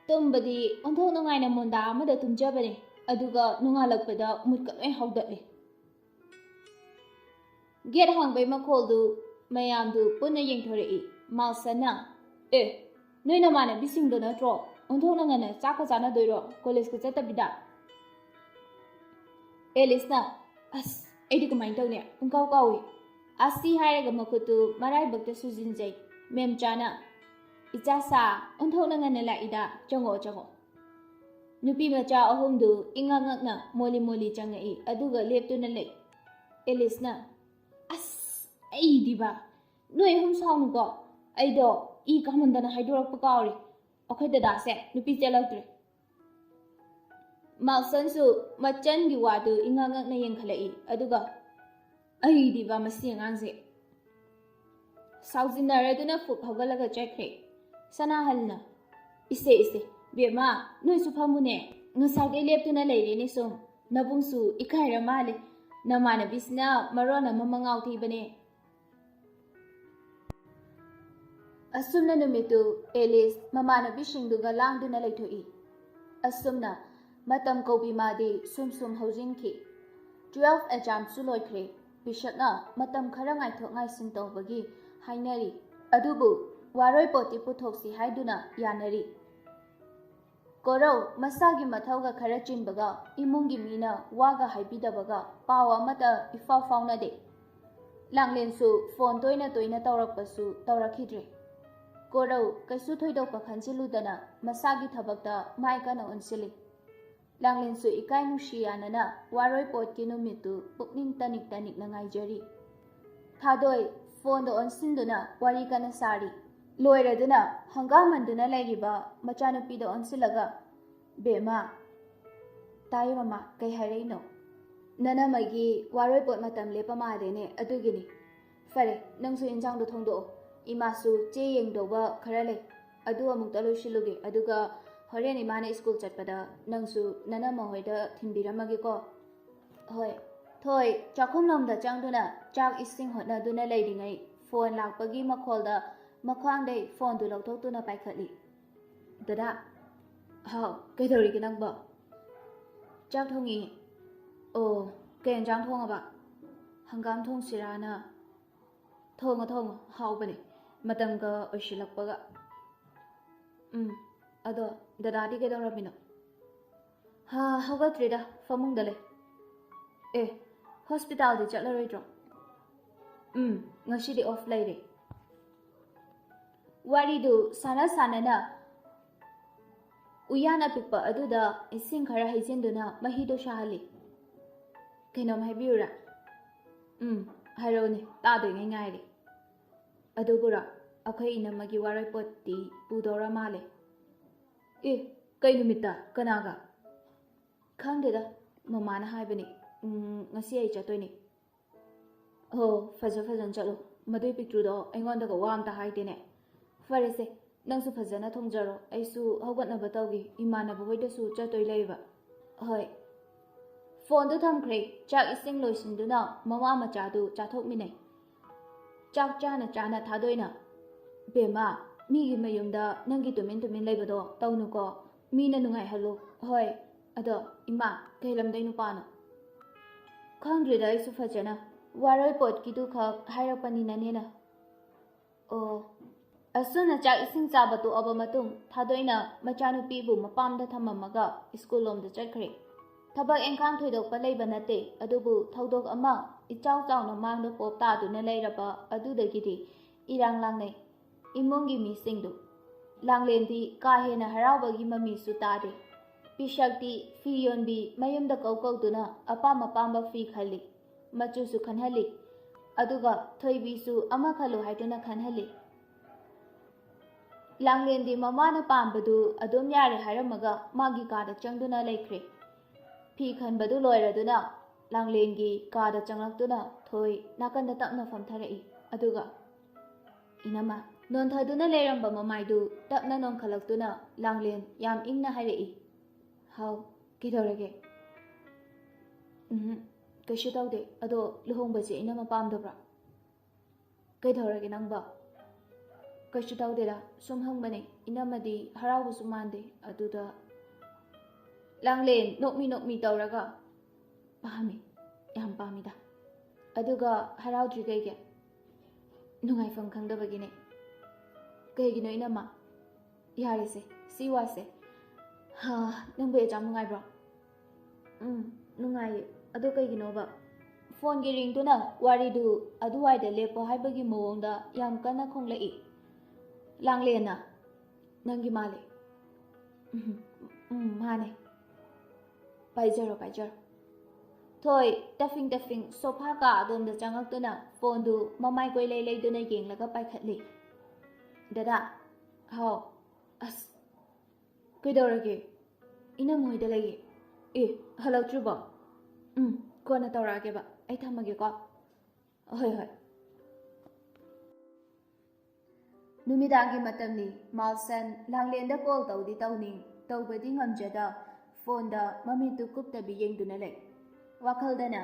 tumbadi onthok nungaina monda amada tumjabane aduga nungalakpada mutka loi haudatle Get hangbai makoldu mayamdu punna yengthorei Malsana noina mana bisingdo natro onthokna ngana chaka chana doiro college ka chatabida Elisna as aidi kamai tawne pungkaw kawi asi hairaga makutu marai bakta sujinjai mem chana ichasa onthokna ngana laida chango nupi macha ahumdu ingangakna moli changai aduga leptuna lei Elisna as aidiba noi hum saunu ko aido I kamandana haidorak pakawri akhoi dada se nupi chelaktre Malsan su machan gi wadu ingangak na yengkhalai aduga aidiba masi angangse saujinaraduna fuk hawalaga chekre sana halna ise bema noi su phamune ngasage leptuna leirene sum nabungsu ikhaira male namana bisna marona mamangau thibane Asumna numitu Elis mamana bishingduga langduna leithoi Asumna matam kobi madi sum haujinki 12 exam su loikre bishakna matam khara ngaithok ngaisin tawbagi hainari adubu waroi poti puthoksi haiduna yanari Korau masagi mathauga khara chinbaga imungi mina waga haibidabaga pawa mata ifa faunade Langlensu phone toina tawrakpasu tawrakhidre Korau kaisu thoidok pakhansiludana masagi thabakta maikana onsili ꯂꯥꯡꯂꯦꯟꯁꯨ ꯏꯀꯥꯏ ꯅꯨꯡꯁꯤ ꯌꯥꯅꯅ ꯋꯥꯔꯣꯏꯄꯣꯠꯀꯤ ꯅꯨꯃꯤꯠꯇꯨ ꯄꯨꯛꯅꯤꯡ ꯇꯅꯤꯛ ꯇꯅꯤꯛꯅ ꯉꯥꯏꯖꯔꯤ꯫ ꯊꯥꯗꯣꯏ ꯐꯣꯟꯗ ꯑꯣꯟꯁꯤꯟꯗꯨꯅ ꯋꯥꯔꯤ ꯀꯟꯅ ꯁꯥꯔꯤ꯫ ꯂꯣꯏꯔꯗꯨꯅ ꯍꯪꯒꯥꯝꯃꯟꯗꯨꯅ ꯂꯩꯔꯤꯕ ꯃꯆꯥꯅꯨꯄꯤꯗ ꯑꯣꯟꯁꯤꯜꯂꯒ ꯕꯦꯝꯃ, ꯇꯥꯏꯌꯦ ꯃꯃꯥ, ꯀꯩ ꯍꯥꯏꯔꯛꯏꯅꯣ? ꯅꯅꯝꯃꯒꯤ ꯋꯥꯔꯣꯏꯄꯣꯠ ꯃꯇꯝ ꯂꯦꯞꯄ ꯃꯥꯜꯂꯦꯅꯦ, ꯑꯗꯨꯒꯤꯅꯤ꯫ ꯐꯔꯦ, ꯅꯪꯁꯨ ꯏꯟꯖꯥꯡꯗꯣ ꯊꯣꯡꯗꯣꯛꯑꯣ, ꯏꯃꯥꯁꯨ ꯆꯦ ꯌꯦꯡꯗꯧꯕ ꯈꯔ ꯂꯩ, ꯑꯗꯨ ꯑꯃꯨꯛꯇ ꯂꯣꯏꯁꯤꯜꯂꯨꯒꯦ, ꯑꯗꯨꯒ ꯍꯣꯔꯦꯟ ꯏꯃꯥꯅ ꯁ꯭ꯀꯨꯜ ꯆꯠꯄꯗ ꯅꯪꯁꯨ ꯅꯅꯝꯃ ꯍꯣꯏꯗ ꯊꯤꯟꯕꯤꯔꯝꯃꯒꯦꯀꯣ꯫ ꯍꯣꯏ꯫ ꯊꯣꯏ ꯆꯥꯛꯈꯨꯝꯂꯣꯝꯗ ꯆꯪꯗꯨꯅ ꯆꯥꯛ ꯏꯁꯤꯡ ꯍꯣꯠꯅꯗꯨꯅ ꯂꯩꯔꯤꯉꯩ ꯐꯣꯟ ꯂꯥꯛꯄꯒꯤ ꯃꯈꯣꯜꯗ ꯃꯈ꯭ꯋꯥꯡꯗꯩ ꯐꯣꯟꯗꯨ ꯂꯧꯊꯣꯛꯇꯨꯅ ꯄꯥꯏꯈꯠꯂꯤ꯫ ꯗꯗꯥ, ꯍꯥꯎ, ꯀꯩꯗꯧꯔꯤꯒꯦ ꯅꯪꯕꯣ? ꯆꯥꯛ ꯊꯣꯡꯉꯤ꯫ ꯑꯣ, ꯀꯩ ꯌꯦꯟꯖꯥꯡ ꯊꯣꯡꯉꯕ? ꯍꯪꯒꯥꯝ ꯊꯣꯡꯁꯤꯔꯥꯅ꯫ ꯊꯣꯡꯉꯣ ꯊꯣꯡꯉꯣ, ꯍꯥꯎꯕꯅꯦ, ꯃꯇꯝꯒ ꯑꯣꯏꯁꯤꯜꯂꯛꯄꯒ꯫ ꯑꯗꯣ ꯗꯗꯥꯗꯤ ꯀꯩꯗꯧꯔꯝꯃꯤꯅꯣ? ꯍꯧꯒꯠꯇ꯭ꯔꯤꯗ, ꯐꯃꯨꯡꯗ ꯂꯩ꯫ ꯑꯦ, ꯍꯣꯁꯄꯤꯇꯥꯜꯗꯤ ꯆꯠꯂꯔꯣꯏꯗ꯭ꯔꯣ? ꯉꯁꯤꯗꯤ ꯑꯣꯐ ꯂꯩꯔꯦ꯫ ꯋꯥꯔꯤꯗꯨ ꯁꯥꯟꯅ ꯁꯥꯟꯅꯅ ꯎꯌꯥꯟ ꯑꯄꯤꯛꯄ ꯑꯗꯨꯗ ꯏꯁꯤꯡ ꯈꯔ ꯍꯩꯖꯤꯟꯗꯨꯅ ꯃꯍꯤꯗꯨ ꯁꯥꯍꯜꯂꯤ꯫ ꯀꯩꯅꯣꯝ ꯍꯥꯏꯕꯤꯌꯨꯔꯥ? ꯍꯥꯏꯔꯛꯎꯅꯦ, ꯇꯥꯗꯣꯏꯉꯩ ꯉꯥꯏꯔꯤ꯫ ꯑꯗꯨꯕꯨꯔꯣ, ꯑꯩꯈꯣꯏ ꯏꯅꯝꯃꯒꯤ ꯋꯥꯔꯣꯏꯄꯣꯠꯇꯤ ꯄꯨꯗꯧꯔ ꯃꯥꯜꯂꯦ꯫ ꯑꯦ, ꯀꯩ ꯅꯨꯃꯤꯠꯇ? ꯀꯅꯥꯒ? ꯈꯪꯗꯦꯗ, ꯃꯃꯥꯅ ꯍꯥꯏꯕꯅꯤ, ꯉꯁꯤ ꯑꯩ ꯆꯠꯇꯣꯏꯅꯤ꯫ ꯑꯣ, ꯐꯖꯅ ꯆꯠꯂꯨ, ꯃꯗꯨꯏ ꯄꯤꯛꯇ꯭ꯔꯨꯗꯣ ꯑꯩꯉꯣꯟꯗꯒ ꯋꯥ ꯑꯝꯇ ꯍꯥꯏꯗꯦꯅꯦ꯫ ꯐꯔꯦꯁꯦ, ꯅꯪꯁꯨ ꯐꯖꯅ ꯊꯣꯡꯖꯔꯣ, ꯑꯩꯁꯨ ꯍꯧꯒꯠꯅꯕ ꯇꯧꯒꯦ, ꯏꯃꯥꯟꯅꯕ ꯍꯣꯏꯗꯁꯨ ꯆꯠꯇꯣꯏ ꯂꯩꯕ꯫ ꯍꯣꯏ꯫ ꯐꯣꯟꯗꯨ ꯊꯝꯈ꯭ꯔꯦ, ꯆꯥꯛ ꯏꯁꯤꯡ ꯂꯣꯏꯁꯤꯟꯗꯨꯅ ꯃꯃꯥ ꯃꯆꯥꯗꯨ ꯆꯥꯊꯣꯛꯃꯤꯟꯅꯩ꯫ ꯆꯥꯛ ꯆꯥꯅ ꯊꯥꯗꯣꯏꯅ, ꯕꯦꯝꯃ, ꯃꯤꯒꯤ ꯃꯌꯨꯝꯗ ꯅꯪꯒꯤ ꯇꯨꯃꯤꯟ ꯂꯩꯕꯗꯣ ꯇꯧꯅꯨꯀꯣ, ꯃꯤꯅ ꯅꯨꯡꯉꯥꯏꯍꯜꯂꯨ꯫ ꯍꯣꯏ, ꯑꯗꯣ ꯏꯃꯥ, ꯀꯩ ꯂꯝꯗꯩ ꯅꯨꯄꯥꯅꯣ? ꯈꯪꯗ꯭ꯔꯤꯗ ꯑꯩꯁꯨ ꯐꯖꯅ, ꯋꯥꯔꯣꯏꯄꯣꯠꯀꯤꯗꯨ ꯈꯛ ꯍꯥꯏꯔꯛꯄꯅꯤꯅꯅꯦꯅ꯫ ꯑꯣ꯫ ꯑꯁꯨꯝꯅ ꯆꯥꯛ ꯏꯁꯤꯡ ꯆꯥꯕ ꯇꯣꯛꯑꯕ ꯃꯇꯨꯡ ꯊꯥꯗꯣꯏꯅ ꯃꯆꯥꯅꯨꯄꯤꯕꯨ ꯃꯄꯥꯝꯗ ꯊꯝꯃꯝꯃꯒ ꯁ꯭ꯀꯨꯜ ꯂꯣꯝꯗ ꯆꯠꯈ꯭ꯔꯦ꯫ ꯊꯕꯛ ꯏꯪꯈꯥꯡ ꯊꯣꯏꯗꯣꯛꯄ ꯂꯩꯕ ꯅꯠꯇꯦ, ꯑꯗꯨꯕꯨ ꯊꯧꯗꯣꯛ ꯑꯃ ꯏꯆꯥꯎ ꯆꯥꯎꯅ ꯃꯥꯡꯗ ꯄꯣꯞ ꯇꯥꯗꯨꯅ ꯂꯩꯔꯕ ꯑꯗꯨꯗꯒꯤꯗꯤ ꯏꯔꯥꯡ ꯂꯥꯡꯅꯩ ꯏꯃꯨꯡꯒꯤ ꯃꯤꯁꯤꯡꯗꯨ꯫ ꯂꯥꯡꯂꯦꯟꯗꯤ ꯀꯥ ꯍꯦꯟꯅ ꯍꯔꯥꯎꯕꯒꯤ ꯃꯃꯤꯁꯨ ꯇꯥꯗꯦ꯫ ꯄꯤꯁꯛꯇꯤ ꯐꯤ ꯌꯣꯟꯕꯤ ꯃꯌꯨꯝꯗ ꯀꯧꯗꯨꯅ ꯑꯄꯥꯝꯕ ꯐꯤ ꯈꯜꯂꯤ, ꯃꯆꯨꯁꯨ ꯈꯟꯍꯜꯂꯤ, ꯑꯗꯨꯒ ꯊꯣꯏꯕꯤꯁꯨ ꯑꯃ ꯈꯜꯂꯨ ꯍꯥꯏꯗꯨꯅ ꯈꯟꯍꯜꯂꯤ꯫ ꯂꯥꯡꯂꯦꯟꯗꯤ ꯃꯃꯥꯅ ꯄꯥꯝꯕꯗꯨ ꯑꯗꯨꯝ ꯌꯥꯔꯦ ꯍꯥꯏꯔꯝꯃꯒ ꯃꯥꯒꯤ ꯀꯥꯗ ꯆꯪꯗꯨꯅ ꯂꯩꯈ꯭ꯔꯦ꯫ ꯐꯤ ꯈꯟꯕꯗꯨ ꯂꯣꯏꯔꯗꯨꯅ ꯂꯥꯡꯂꯦꯟꯒꯤ ꯀꯥꯗ ꯆꯪꯂꯛꯇꯨꯅ ꯊꯣꯏ ꯅꯥꯀꯟꯗ ꯇꯞꯅ ꯐꯝꯊꯔꯛꯏ, ꯑꯗꯨꯒ ꯏꯅꯝꯃ, ꯅꯣꯟꯊꯗꯨꯅ ꯂꯩꯔꯝꯕ ꯃꯃꯥꯏꯗꯨ ꯇꯞꯅ ꯅꯣꯟꯈꯠꯂꯛꯇꯨꯅ ꯂꯥꯡꯂꯦꯟ ꯌꯥꯝ ꯏꯪꯅ ꯍꯥꯏꯔꯛꯏ꯫ ꯍꯥꯎ, ꯀꯩꯗꯧꯔꯒꯦ? ꯀꯩꯁꯨ ꯇꯧꯗꯦ, ꯑꯗꯣ ꯂꯨꯍꯣꯡꯕꯁꯦ ꯏꯅꯝꯃ ꯄꯥꯝꯗꯕ꯭ꯔꯥ? ꯀꯩꯗꯧꯔꯒꯦ ꯅꯪꯕꯣ? ꯀꯩꯁꯨ ꯇꯧꯗꯦꯗ, ꯁꯨꯝ ꯍꯪꯕꯅꯦ, ꯏꯅꯝꯃꯗꯤ ꯍꯔꯥꯎꯕꯁꯨ ꯃꯥꯟꯗꯦ, ꯑꯗꯨꯗ꯫ ꯂꯥꯡꯂꯦꯟ ꯅꯣꯛꯃꯤ ꯇꯧꯔꯒ, ꯄꯥꯝꯃꯤ, ꯌꯥꯝ ꯄꯥꯝꯃꯤꯗ, ꯑꯗꯨꯒ ꯍꯔꯥꯎꯗ꯭ꯔꯤ ꯀꯩꯒꯤ? ꯅꯨꯡꯉꯥꯏꯐꯝ ꯈꯪꯗꯕꯒꯤꯅꯦ꯫ ꯀꯩꯒꯤꯅꯣ ꯏꯅꯝꯃ? ꯌꯥꯔꯦꯁꯦ, ꯁꯤ ꯋꯥꯁꯦ, ꯅꯪꯕꯨ ꯑꯦꯛꯖꯥꯝ ꯅꯨꯡꯉꯥꯏꯕ꯭ꯔꯣ? ꯅꯨꯡꯉꯥꯏꯌꯦ, ꯑꯗꯣ ꯀꯩꯒꯤꯅꯣꯕ? ꯐꯣꯟꯒꯤ ꯔꯤꯡꯗꯨꯅ ꯋꯥꯔꯤꯗꯨ ꯑꯗꯨꯋꯥꯏꯗ ꯂꯦꯞꯄꯣ ꯍꯥꯏꯕꯒꯤ ꯃꯑꯣꯡꯗ ꯌꯥꯝ ꯀꯟꯅ ꯈꯣꯡꯂꯛꯏ꯫ ꯂꯥꯡꯂꯦꯟꯅ, ꯅꯪꯒꯤ ꯃꯥꯜꯂꯦ꯫ ꯃꯥꯅꯦ꯫ ꯄꯥꯏꯖꯔꯣ꯫ ꯊꯣꯏ ꯇꯐꯤꯡ ꯁꯣꯐꯥ ꯀꯥ ꯑꯗꯣꯝꯗ ꯆꯪꯉꯛꯇꯨꯅ ꯐꯣꯟꯗꯨ ꯃꯃꯥꯏ ꯀꯣꯏꯂꯩ ꯂꯩꯗꯨꯅ ꯌꯦꯡꯂꯒ ꯄꯥꯏꯈꯠꯂꯤ꯫ ꯗꯗꯥ, ꯍꯥꯎ, ꯑꯁ, ꯀꯩꯗꯧꯔꯒꯦ? ꯏꯅꯝꯃ ꯍꯣꯏꯗ ꯂꯩꯌꯦ꯫ ꯑꯦ, ꯍꯜꯂꯛꯇ꯭ꯔꯤꯕꯣ? ꯀꯣꯟꯅ ꯇꯧꯔꯛꯑꯒꯦꯕ, ꯑꯩ ꯊꯝꯃꯒꯦꯀꯣ꯫ ꯍꯣꯏ꯫ ꯅꯨꯃꯤꯗꯥꯡꯒꯤ ꯃꯇꯝꯅꯤ꯫ ꯃꯥꯜꯁꯟ ꯂꯥꯡꯂꯦꯟꯗ ꯀꯣꯜ ꯇꯧꯕꯗꯤ ꯉꯝꯖꯗ ꯐꯣꯟꯗ ꯃꯃꯤꯠꯇꯨ ꯀꯨꯞꯇꯕꯤ ꯌꯦꯡꯗꯨꯅ ꯂꯩ꯫ ꯋꯥꯈꯜꯗꯅ,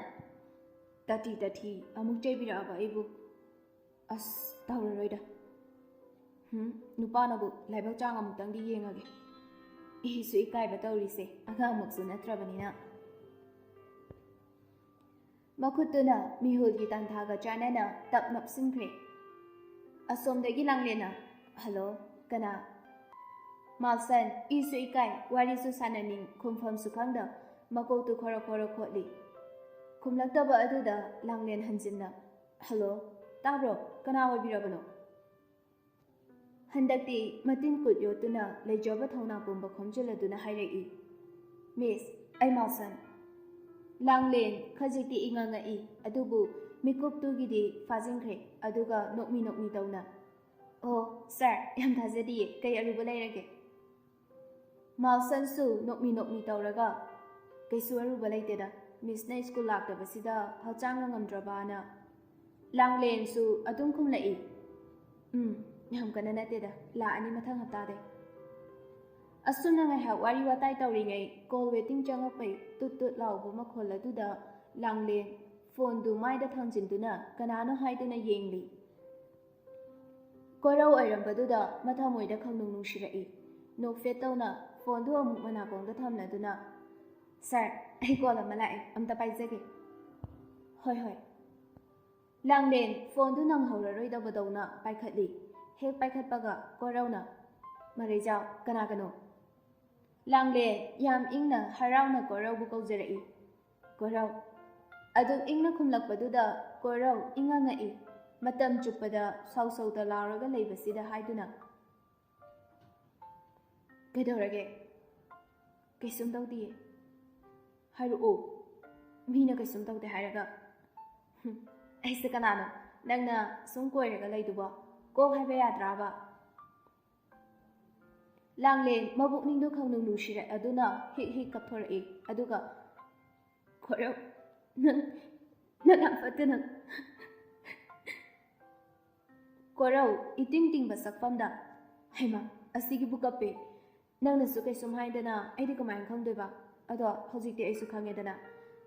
ꯇꯊꯤ ꯑꯃꯨꯛ ꯆꯩꯕꯤꯔꯛꯑꯕ ꯑꯩꯕꯨ? ꯑꯁ, ꯇꯧꯔꯔꯣꯏꯗ꯫ ꯅꯨꯄꯥꯅꯕꯨ ꯂꯥꯏꯕꯛ ꯆꯥꯡ ꯑꯃꯨꯛꯇꯪꯗꯤ ꯌꯦꯡꯉꯒꯦ꯫ ꯑꯩꯁꯨ ꯏꯀꯥꯏꯕ ꯇꯧꯔꯤꯁꯦ, ꯑꯉꯥꯡꯃꯛꯁꯨ ꯅꯠꯇ꯭ꯔꯕꯅꯤꯅ꯫ ꯃꯈꯨꯠꯇꯨꯅ ꯃꯤꯍꯨꯜꯒꯤ ꯇꯥꯟꯊꯥꯒ ꯆꯥꯟꯅꯅ ꯇꯞ ꯅꯞꯁꯤꯟꯈ꯭ꯔꯦ꯫ ꯑꯁꯣꯝꯗꯒꯤ ꯂꯥꯡꯂꯦꯟꯅ, ꯍꯜꯂꯣ, ꯀꯅꯥ? ꯃꯥꯜꯁꯟ ꯏꯁꯨ ꯏꯀꯥꯏ, ꯋꯥꯔꯤꯁꯨ ꯁꯥꯟꯅꯅꯤꯡ, ꯈꯨꯝꯐꯝꯁꯨ ꯈꯪꯗ ꯃꯀꯣꯛꯇꯨ ꯈꯣꯔꯣ ꯈꯣꯠꯂꯤ꯫ ꯈꯨꯝꯂꯛꯇꯕ ꯑꯗꯨꯗ ꯂꯥꯡꯂꯦꯟ ꯍꯟꯖꯤꯟꯅ, ꯍꯜꯂꯣ, ꯇꯥꯕ꯭ꯔꯣ, ꯀꯅꯥ ꯑꯣꯏꯕꯤꯔꯕꯅꯣ? ꯍꯟꯗꯛꯇꯤ ꯃꯇꯤꯟ ꯀꯨꯠ ꯌꯣꯠꯇꯨꯅ ꯂꯩꯖꯕ ꯊꯧꯅꯥ ꯄꯨꯝꯕ ꯈꯣꯝꯖꯤꯜꯂꯗꯨꯅ ꯍꯥꯏꯔꯛꯏ꯫ Miss, ay Malson. Langlen khajikti inganga I, adubu mikup tugidi fazingkre, aduga nokmi tawna. Oh, sir, yam thajadi kay aruba layrage. Malson su nokmi tawraga. Kaysu aruba layteda. Miss na school laktabasida hachanga ngamdrabana. Langlen su adum kumlai. Yam kana nateda. La ani mathang haptade. Asuna ngai ha wari watai tawri ngai call waiting changapai tut lauba makhol aduda Langlen phone du maida thangjinduna kanano haiduna yengli. Korau airambaduda mathamoida khangnung nungsirai. No fetawna phone du amuk manakongda thamladuna. Sir, ai call ama lai amta paijage. Hoi. Langlen phone du nang hauraroi dabadawna paikhatli. Hek paikhatpaga korauna Marejao kanakano. Langlen yam ingna harauna korau bu kaujara'i. Korau. Aduk ingna khumlakpaduda korau inga ngai. Matam chuppada sau-sauta lauraga leibasida haiduna. Kedorage. Kaisum tawdiye. Haru'o. Mina kaisum tawde hairaga. Aisa kanano. Nangna sum koiraga leiduba. Ko haiba yadraba. Langlen mabuk ningdo khangnung nungsirai aduna hik kapthorai aduga korau nang fatana korau iting basakpamda haima asigi bukape nangna su kaisum haidana aidi kamai khangdoiba ado hojikti aisu khangedana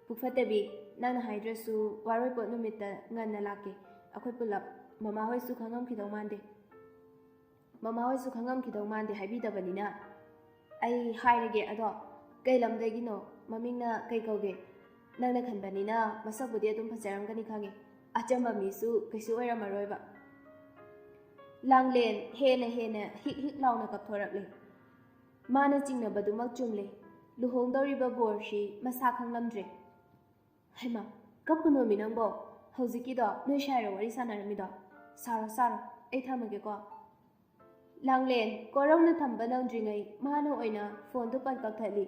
bukfatabi nangna haidrasu waroi pot numitta nganna lake akhoi pulap mama hoisu khangam khidau mande Mama hoisu khangam khidau mande haibidabanina ai hairage ado kai lamdagino mamingna kai kauge nangna khanbanina masakbudi adum phajaramgani khange achamba misu kaisu oiramaroiba Langlen hena hik launa kapthorakle mana chingnabadumak chumle luhongdoriba borshi masa khanglamdre haima kapkuno minangbo haujikido noi shairo wari sanaramido saro ai thamage ko Langlen korona thamba nangdringai mano oina phone du pan kakthali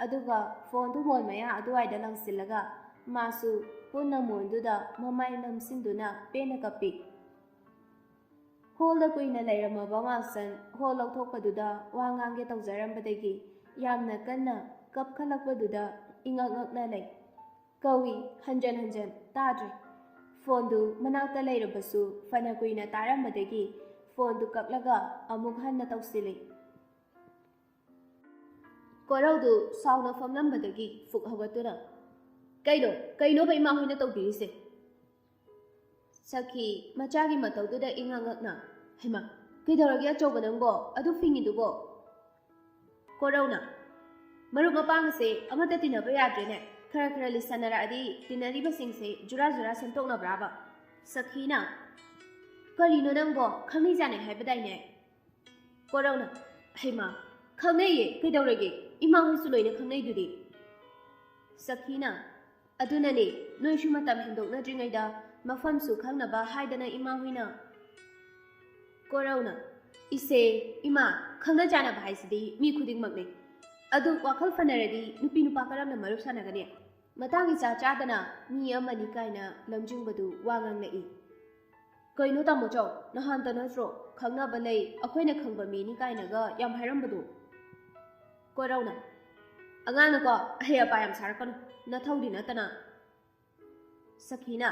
aduga phone du mon maya aduaida langsillaga masu punna monduda mamai namsinduna pena kapi hol da kuina leiramaba Malson hol lauthokpaduda wa ngange tawjarambadagi yamna kanna kap khalakpaduda ingakna lei kawi hanjan tadre phone du manakta leirabasu fana kuina tarambadagi phone du kaklaga amuk hanna tawsili korau du sauna famlambadagi fuk hagatuna kaino bai ma hoina tawdirise Sakhi machagi matawduda ingangakna hima kidoragi achouba nangbo adu fingidubo korauna marup mapangse amata tinaba yadrene khara lisanara adi tinariba singse jura sentokna braba Sakhina Karino nangbo khangni jane haibadaine Korauna haima khangnei kidoragi ima hoisu loina khangnei dudi Sakhina adunani noishu matam hendokna dringaida mafam su khangnaba haidana ima hoina Korauna ise ima khangna jana bhaisidi mi khudingmakne adu wakhal fanaradi nupi nupa karamna marup sanagane matangi chadana mi amani kaina lamjingbadu wangangnai Kaino tamocho nahan tanatro khangna balai akoina khangba mi ni kainaga yam hairambadu Korauna angana ko heya payam sarakano na thaudi natana Sakhina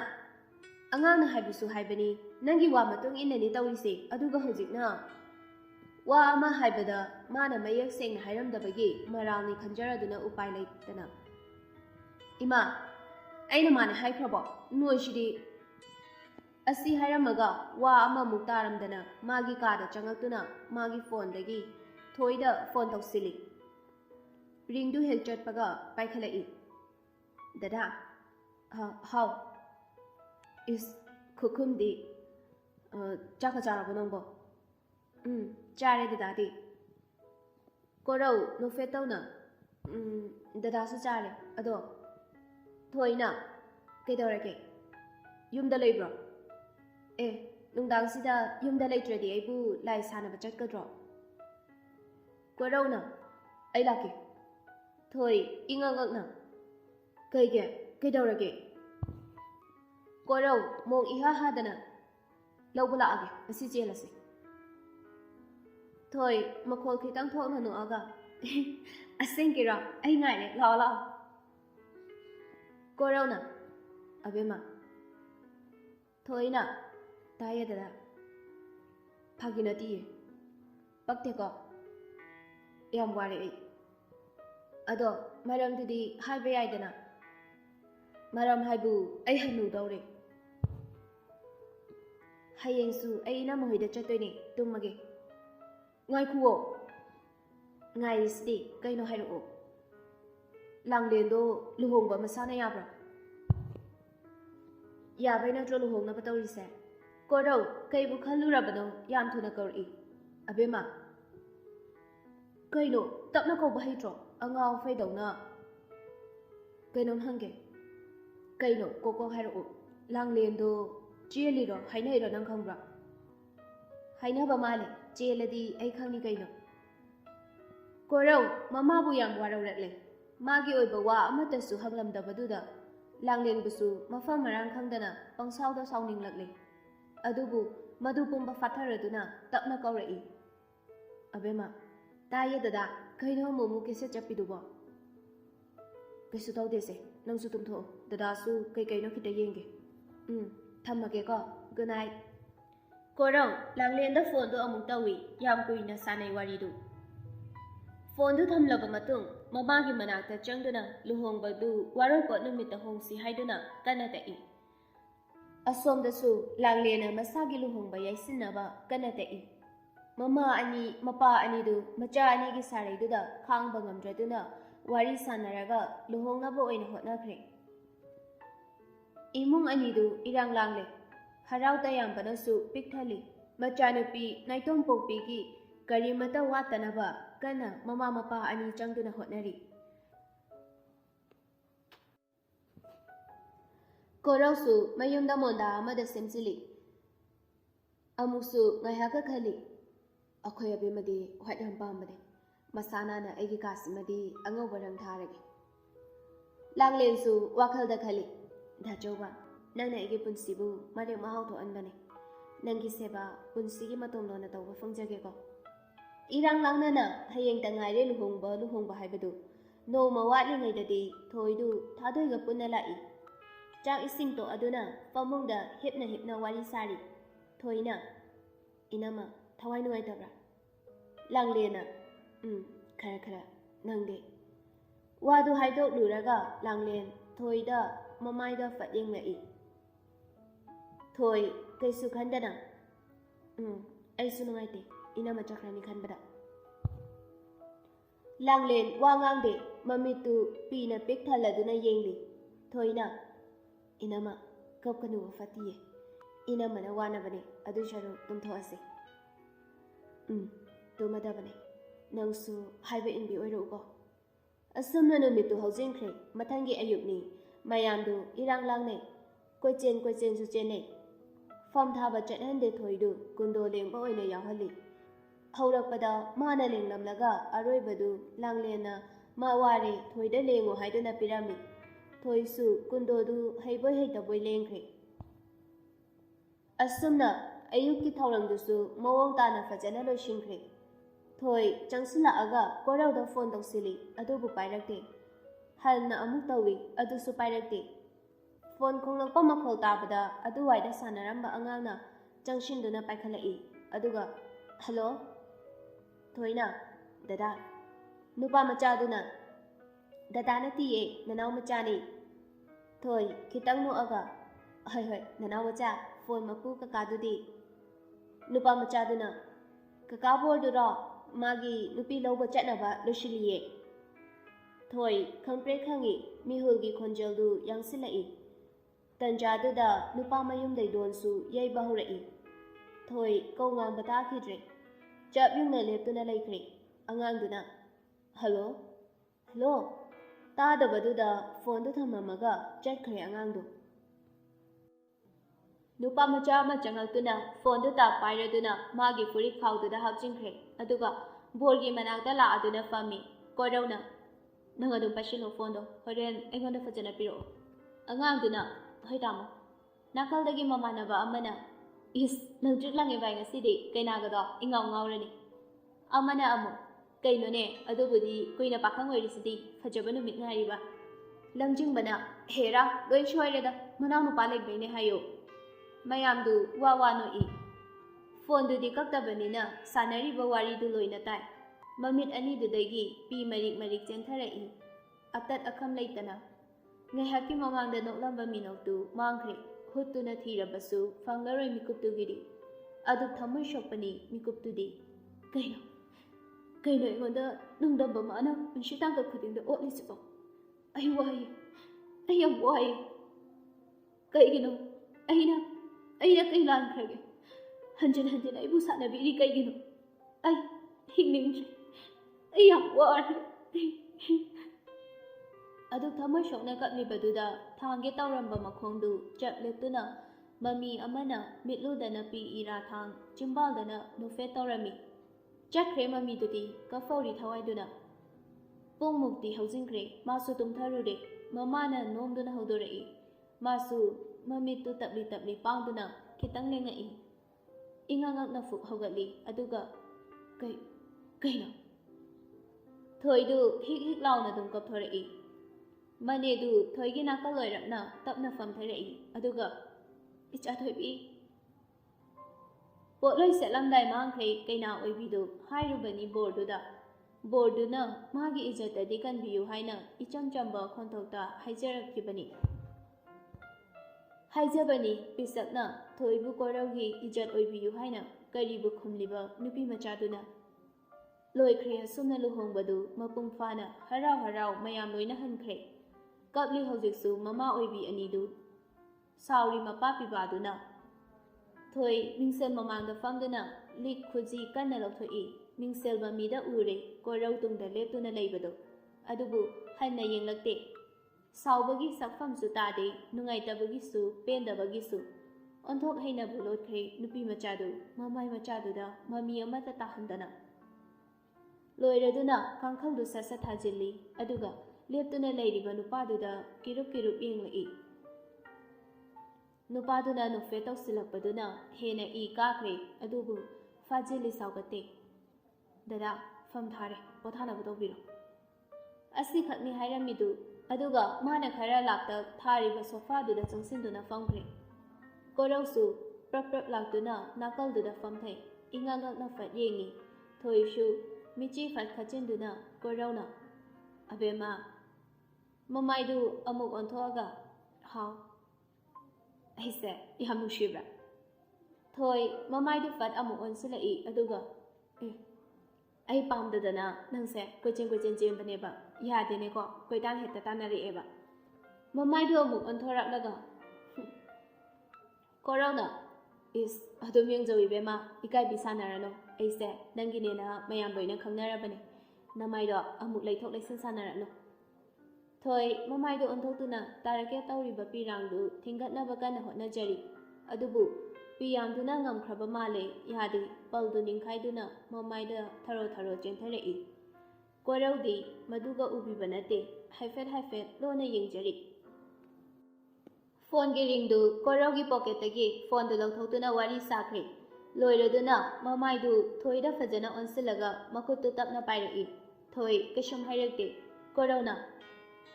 angana haibisu haibani nangi wa matung inani tawrise aduga hojikna wa ama haibada mana mayak sengna hairamdabagi maralni khanjaraduna upai laitana Ima aina mana haikrabo noishidi Asi hairamaga wa ama muktaramdana magi kada changaktuna magi phone dagi thoida phone tawsili ring du hek chatpaga paikhalai Dada how is kukumdi chaka charabo nangbo chare dadadi korau no fetawna dada su chare ado thoina kedorake yumda leibro nungdangsida yumda leitradi aibu lai sanaba chatgadro Korauna ai lake Thôi ingang ngak na. Kaidaurage. Korau mong iha hadana. Lawba laage asi jelase. Thôi makhol khitang thokna no aga. Asengkira ai ngai ne la. Korau na. Abema. Thôi na. Taya dada. Paginati. Pakte ko. Yam ware ai. Ado maram didi haibe yaidana. Maram haibu ai hanu daure. Hayengsu ai ina mohoida chatoini tummage. Ngai kuo. Ngai sti kaino hairu. Langlendo luhongba masana yabra. Yabai natro luhongna pataurise. Korau kaibu khalurabano yam thuna kauri. Abema. Kaino tapna ko bahitro angao faidawna. Kainon hange. Kaino koko hairu. Langlendo Chiliro hainairo nang khangbra. Hainaba male cheladi ai khangni kaino. Korau mamabu yam waraurakle. Magi oiba wa amatasu hanglamdabaduda Langlenbusu mafam marang khangdana pangsauda sauninglakley. Adubu madu pumba fatharaduna tapna kaurai. Abema taye dada kaino momu kese chapidubo. Kesu tawdese nangsu tumtho dadasu kai kaino khita yenge. Thammage ko good night. Korau Langlenda phone do amuk tawi yam kuina sanai waridu. Phone du thamlaba matung mamagi manakta changduna luhongbadu waroi ko numita hongsi haiduna kana tai. Asomdasu Langlena masagi luhongba yaisinaba kana tai. Mama ani mapa ani du macha ani gi sarai duda khangba ngamdraduna wari sanaraga luhongnaba oina hotnakhre. Imung ani du irang langle harau tayambanasu pikthali machanupi naitong pokpigi karimata watanaba kana mama mapa ani changduna hotnari. Korausu mayumda monda amada semsili. Amusu ngaihaka khali. Akhoi abemadi hwaidam pambade. Masana na aigi kasimadi angauba rang tharage. Langlensu wakhalda khali. Dhajoba nangna aigi punsibu mare mahau tho anbane. Nangi seba punsigi matongno na tawba fangjage ko. Irang langnana hayeng tangaire luhongba haibadu. No mawatli ngaidadi thoidu thadoiga punna lai. Chak ising to aduna pamungda hipna wari sari. Thoina inama thawai nuai tabra. Langlena khara nangde. Wadu haidok luraga Langlen thoida mamaida fatyeng lai. Thoi kaisu khandana. Aisu nuaite inama chakrani khanbada. Langlen wangangde mamitu pina pikthaladuna yengli. Thoina inama kapkanu wafatiye. Inama na wanabane adu sharu tumthoase. Tumadabane. Nangsu haiba inbi oiro ko. Asumna numitu haujingkhre mathangi ayukni mayamdu irang langne koichen su chene. Fam thaba chathande thoidu kundo lengba oina yawhali. Haurakpada mana lenglamlaga aroibadu Langlena ma ware thoida lengo haiduna pirami. Thoisu kundodu haiboi haitaboi lengkhre. Asumna ayukki thauramdusu mawong tana fajana loisingkhre. Thoi changsila korauda phone tawsili adubu pairakte. Halna amuk tawi adusu pairakte. Phone khonglakpa makhol tabada aduwaida sanaramba angangna changshinduna paikhalai. Aduga hello Thoina dada nupa machaduna dada natiye nanau machani. Thoi khitang nuaga hoi nanau macha phone mapu kakadudi. Nupa machaduna kaka bordura magi nupi lawba chatnaba loshiliye. Thoi khangpre khangi mihulgi khonjeldu yangsilai. Tanjaduda nupa mayumdai donsu yaiba horai. Thoi kaungang batakhidre. Chap yungna leptuna laikre. Angangduna hello tadabaduda phone du thamamaga chatkhre angangdu. Nupa macha ama changaltuna phone du ta pairaduna magi furik khawduda hapchingkhre. Aduga borgi manakta laaduna fami. Korauna Nang adum paisilo phone do horen aingonda fajana piro. Angang duna hoi tamo. Nakaldagi mamanaba amana is nang jutlange bai ngasidi kainagado ingaw ngawrani. Amana amu kainone adubudi kuina pakhang oirisidi fajaba numit ngariba. Langjingbana hera loi shoireda manaw nupa legbene hayo. Mayamdu wawa no I. Phone du di kaktabanina sanariba wari du loina tai. Mamit ani dudagi pi marik jenthara I. Atat akham leitana. Ngayhaki mamangda noklamba minoktu mangkhre. Hutuna thirabasu fangaroi mikuptugiri. Adu thamoi shokpani mikuptudi. Kaino ingonda nungdamba mana unshitangka khudingda otlisibo. Ai yam wai. Kaigino aina kai lankrage. Hanjin aibu sanabiri kaigino. Ai hingningdre. Ai yam wari. Adu thamoi shokna katlibaduda thangge tauramba makhongdu chapleptuna mami amana mitludana pi ira thang chimbaldana nufe taurami chakre mami dudi kafauri thawaiduna pungmukti haujingkre masu tumtharure mamana nomduna haudorai masu mami tu tabli pangduna kitang lengai ingangak na fuk haugatli aduga kaino thoidu hik launa dum kapthorai Manedu thoigi nakaloirakna tapna famtharai aduga icha thoibi potloi selamdai mangkhai kaina oibidu hairubani borduna magi ijatadi kanbiyu haina icham chamba khonthokta haijabani pisakna thoibu koraugi ijat oibiyu haina karibu khumliba nupi machaduna loikhre sumna luhongbadu mapung fana harau mayam loina hankhre Kapli hojiksu mama oibi anidu sauri mapapi baduna thoi mingsel mamangda famduna lik khuji kanna lothoi mingsel bamida ure korau tungda leptuna leibado adubu hanna yenglakte saubagi sakfam su tade nungai tabagi su pendabagi su onthok haina bulotkhre nupi machadu mamai machaduda mami amata tahandana loiraduna kangkhaldu sasa thajilli aduga leptuna leiriba nupaduda kirup yenglai nupaduna nufe tausilakpaduna hena I kakre adubu fajili saugate dada fam thare pothana budobiro asli khakni hairamidu aduga mana khara lakta thariba sofa duda changsinduna famkhre korausu prap laktuna nakalduda famthai ingangak na fat yengi thoishu michi fat khachinduna korauna abema mamaidu amuk onthoaga how aise yamu shibra thoi mamaidu fat amuk onsilai aduga ai pamdadana nangse kochen jembaneba yadene ko koitan hetta tanarieba mamaidu amuk onthoraklaga korona is adum yengjawi bema ikai bisanarano aise nanginena mayam loina khangnarabane namaido amuk leithok leisin sanarano Thoi mamaidu onthoktuna tarake tauriba pirangdu thingatnaba kana hotnajari adubu piyamduna ngamkhraba male yadi paldu ningkhaiduna mamaida tharo chentharei koraudi maduga ubiba nate haifet lona yengjari phone gi ringdu koraugi pocket tagi phone du longthoktuna wari sakhre loiraduna mamaidu thoida fajana onsilaga makuttu tapna pairai thoi kashum hairakte korauna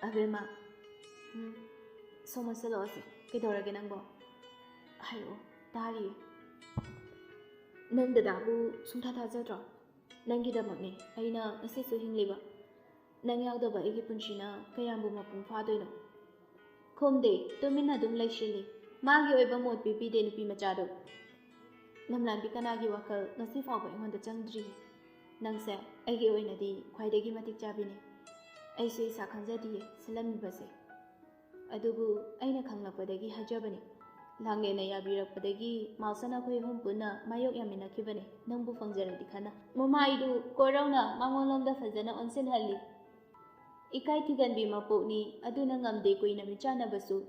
Abema, somasalo ase, kidorage nangbo. Hayo, dari. Nang dadabu sumtha thajadro. Nangi damakne, aina asisu hingliba. Nang yaudaba igi punshina kayambu mapung fadoino. Khomde, tumina dum laishili. Magi oiba mot bibide nupi machado. Namlambi kanagi wakal nasi fawba ingonda changdri. Nangse, aigi oinadi khwaidagi matik chabine. Aise isa khangjadiye silamibase adubu aina khanglakpadagi hajabani langlena yabirakpadagi mausana khoi hum punna mayok yamina khibane nangbu fangjaradi khana mamaidu korauna mangolomda fajana onsen halli ikai thiganbi mapokni aduna ngamde koina michana basu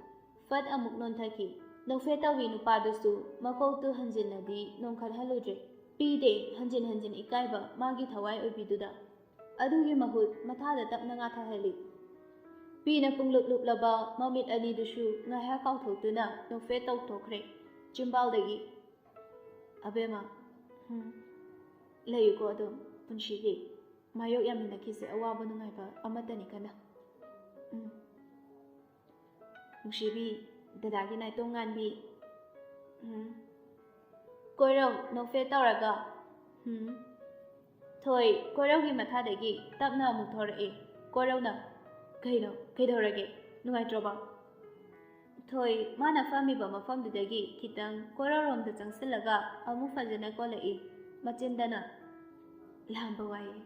fat amuk non thaki nongfe tawi nupadusu makautu hanjinadi nongkhat haludre pide hanjin ikaiba magi thawai obiduda ꯑꯗꯨꯒꯤ ꯃꯍꯨꯠ ꯃꯊꯥꯗ ꯇꯞꯅ ꯉꯥꯊꯍꯜꯂꯤ꯫ ꯄꯤꯅ ꯄꯨꯡꯂꯨꯞ ꯂꯨꯞꯂꯕ ꯃꯃꯤꯠ ꯑꯅꯤꯗꯨꯁꯨ ꯉꯥꯏꯍꯥꯛ ꯀꯥꯎꯊꯣꯛꯇꯨꯅ ꯅꯣꯛꯐꯦꯠ ꯇꯧꯊꯣꯛꯈ꯭ꯔꯦ ꯆꯤꯝꯕꯥꯜꯗꯒꯤ꯫ ꯑꯕꯦꯝꯃ, ꯂꯩꯌꯨꯀꯣ ꯑꯗꯨꯝ ꯄꯨꯟꯁꯤꯒꯤ ꯃꯥꯌꯣꯛ ꯌꯥꯃꯤꯟꯅꯈꯤꯁꯦ ꯑꯋꯥꯕ ꯅꯨꯡꯉꯥꯏꯕ ꯑꯃꯠꯇꯅꯤ ꯀꯟꯅ꯫ ꯅꯨꯡꯁꯤꯕꯤ, ꯗꯗꯥꯒꯤ ꯅꯥꯏꯇꯣꯝ ꯉꯥꯟꯕꯤ꯫ ꯀꯣꯏꯔꯧ ꯅꯣꯛꯐꯦꯠ ꯇꯧꯔꯒ ꯊꯣꯏ ꯀꯣꯏꯔꯧꯒꯤ ꯃꯊꯥꯗꯒꯤ ꯇꯞꯅ ꯑꯃꯨꯛ ꯊꯣꯔꯛꯏ꯫ ꯀꯣꯏꯔꯧꯅ ꯀꯩꯅꯣ ꯀꯩꯗꯧꯔꯒꯦ ꯅꯨꯡꯉꯥꯏꯇ꯭ꯔꯕ? ꯊꯣꯏ ꯃꯥꯅ ꯐꯝꯃꯤꯕ ꯃꯐꯝꯗꯨꯗꯒꯤ ꯈꯤꯇꯪ ꯀꯣꯏꯔꯧꯔꯣꯝꯗ ꯆꯪꯁꯤꯜꯂꯒ ꯑꯃꯨꯛ ꯐꯖꯅ ꯀꯣꯜꯂꯛꯏ ꯃꯆꯤꯟꯗꯅ ꯂꯥꯝꯕ ꯋꯥꯏꯌꯦ